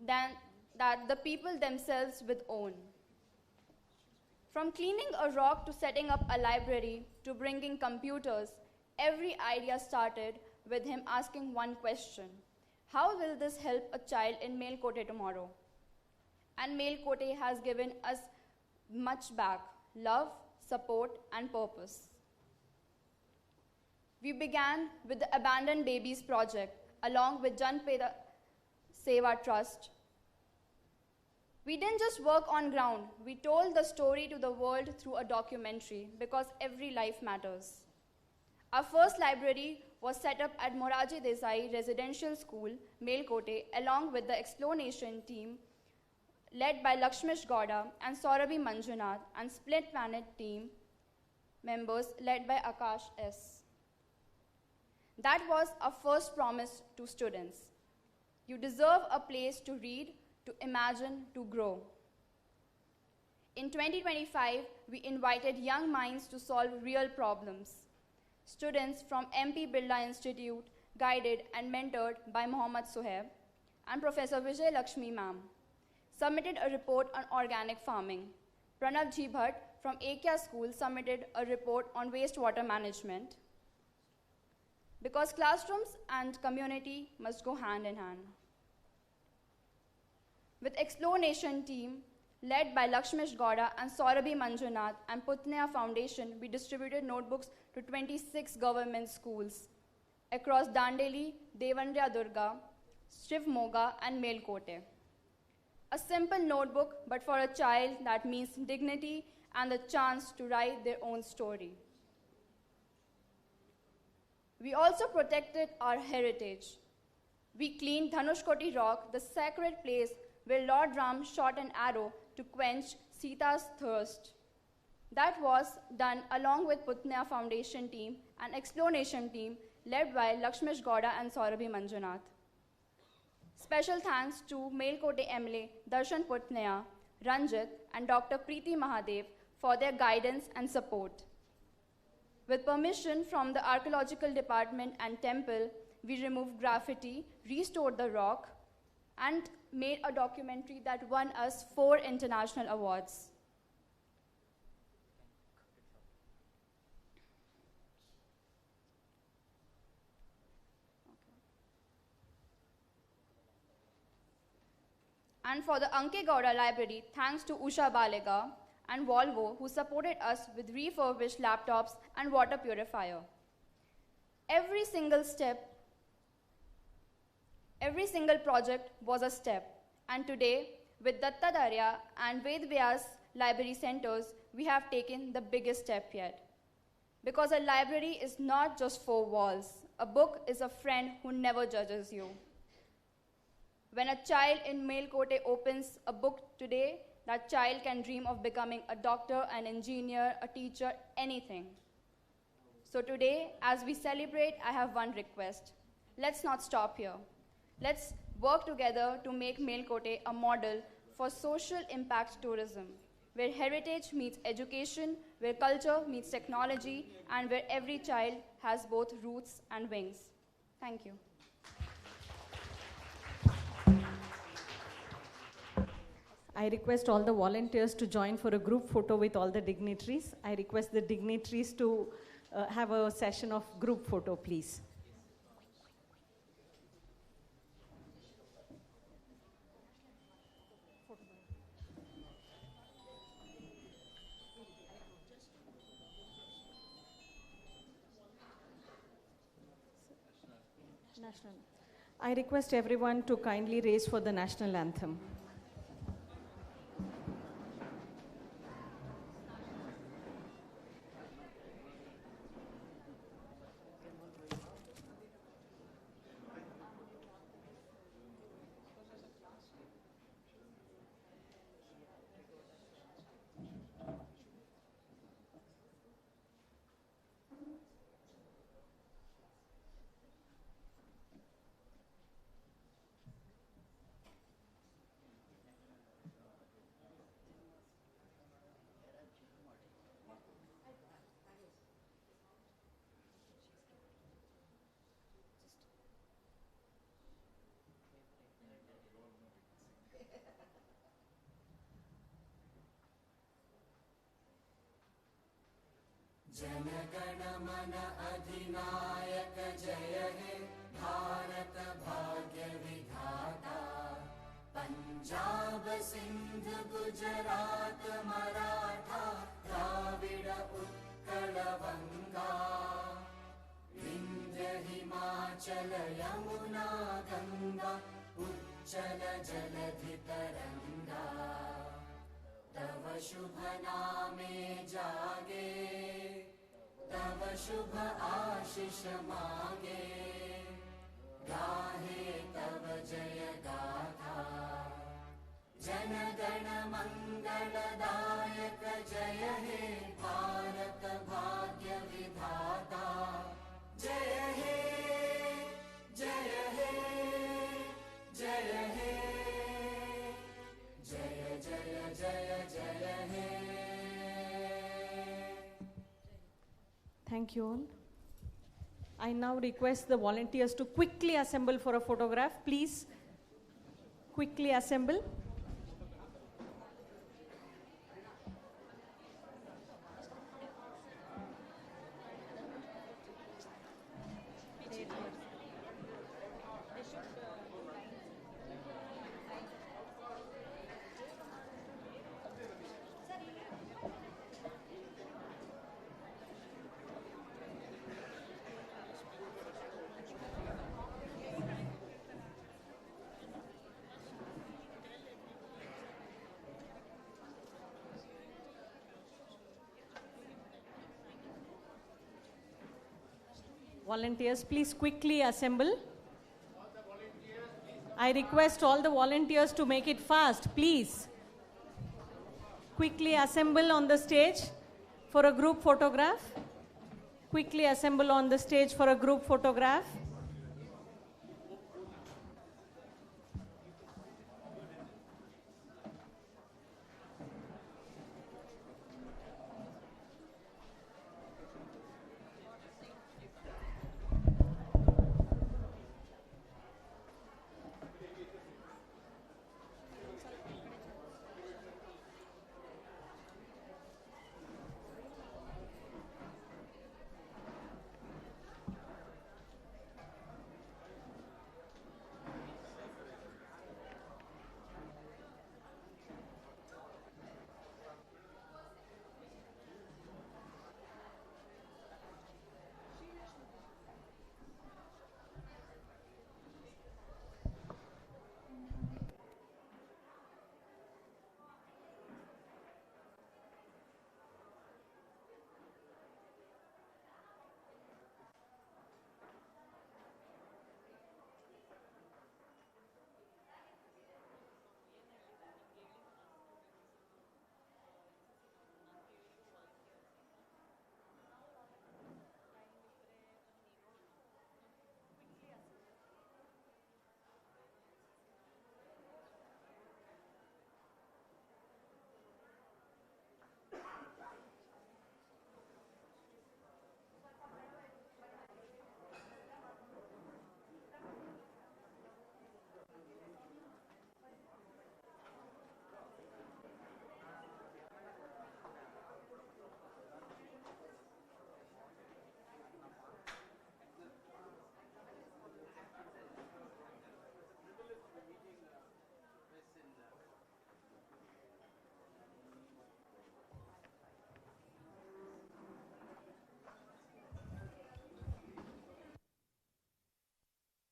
that the people themselves would own. From cleaning a rock to setting up a library to bringing computers, every idea started with him asking one question: how will this help a child in Melkote tomorrow? And Melkote has given us much back: love, support, and purpose. We began with the Abandoned Babies Project along with Janpeda Seva Trust. We didn't just work on ground, we told the story to the world through a documentary because every life matters. Our first library was set up at Moraji Desai Residential School, Melkote, along with the Exploration team led by Lakshmish Gowda and Saurabhi Manjunath, and Split Planet team members led by Akash S. That was our first promise to students. You deserve a place to read, to imagine, to grow. In 2025, we invited young minds to solve real problems. Students from MP Birla Institute, guided and mentored by Mohammad Suhaib and Professor Vijay Lakshmi ma'am, submitted a report on organic farming. Pranav G. Bhatt from Ekya School submitted a report on wastewater management. Because classrooms and community must go hand in hand. With Exploration team, led by Lakshmish Gowda and Saurabhi Manjunath and Putneya Foundation, we distributed notebooks to 26 government schools across Dandeli, Devandra Durga, Shiv Moga, and Melkote. A simple notebook, but for a child that means dignity and the chance to write their own story. We also protected our heritage. We cleaned Dhanushkoti Rock, the sacred place where Lord Ram shot an arrow to quench Sita's thirst. That was done along with Putneya Foundation team and Exploration team led by Lakshmish Gowda and Saurabhi Manjunath. Special thanks to Melkote MLA Darshan Putneya, Ranjit, and Dr. Preeti Mahadev for their guidance and support. With permission from the Archaeological Department and Temple, we removed graffiti, restored the rock, and made a documentary that won us 4 international awards. And for the Anke Gowda Library, thanks to Usha Balega and Volvo, who supported us with refurbished laptops and water purifier. Every single project was a step. And today, with Datta Darya and Ved Vyas library centers, we have taken the biggest step yet. Because a library is not just 4 walls. A book is a friend who never judges you. When a child in Melkote opens a book today, that child can dream of becoming a doctor, an engineer, a teacher, anything. So today, as we celebrate, I have one request. Let's not stop here. Let's work together to make Melkote a model for social impact tourism, where heritage meets education, where culture meets technology, and where every child has both roots and wings. Thank you. I request all the volunteers to join for a group photo with all the dignitaries. I request the dignitaries to have a session of group photo, please. I request everyone to kindly raise for the national anthem. जनगण मन अधिनायक जय हे भारत भाग्य विधाता पंजाब सिंध गुजरात मराठा द्राविड़ उत्कल बंगा विंध्य हिमाचल यमुना गंगा उच्चल जलधि तरंगा तव शुभ नामे जागे तव शुभ आशीष मांगे, गाहे तव जय गाथा। जन गण मंगलदायक जय हे भारत भाग्य विधाता। जय हे जय हे जय हे जय जय जय जय हे। Thank you all. I now request the volunteers to quickly assemble for a photograph. Please quickly assemble. Volunteers, please quickly assemble. I request all the volunteers to make it fast, please. Quickly assemble on the stage for a group photograph. Quickly assemble on the stage for a group photograph.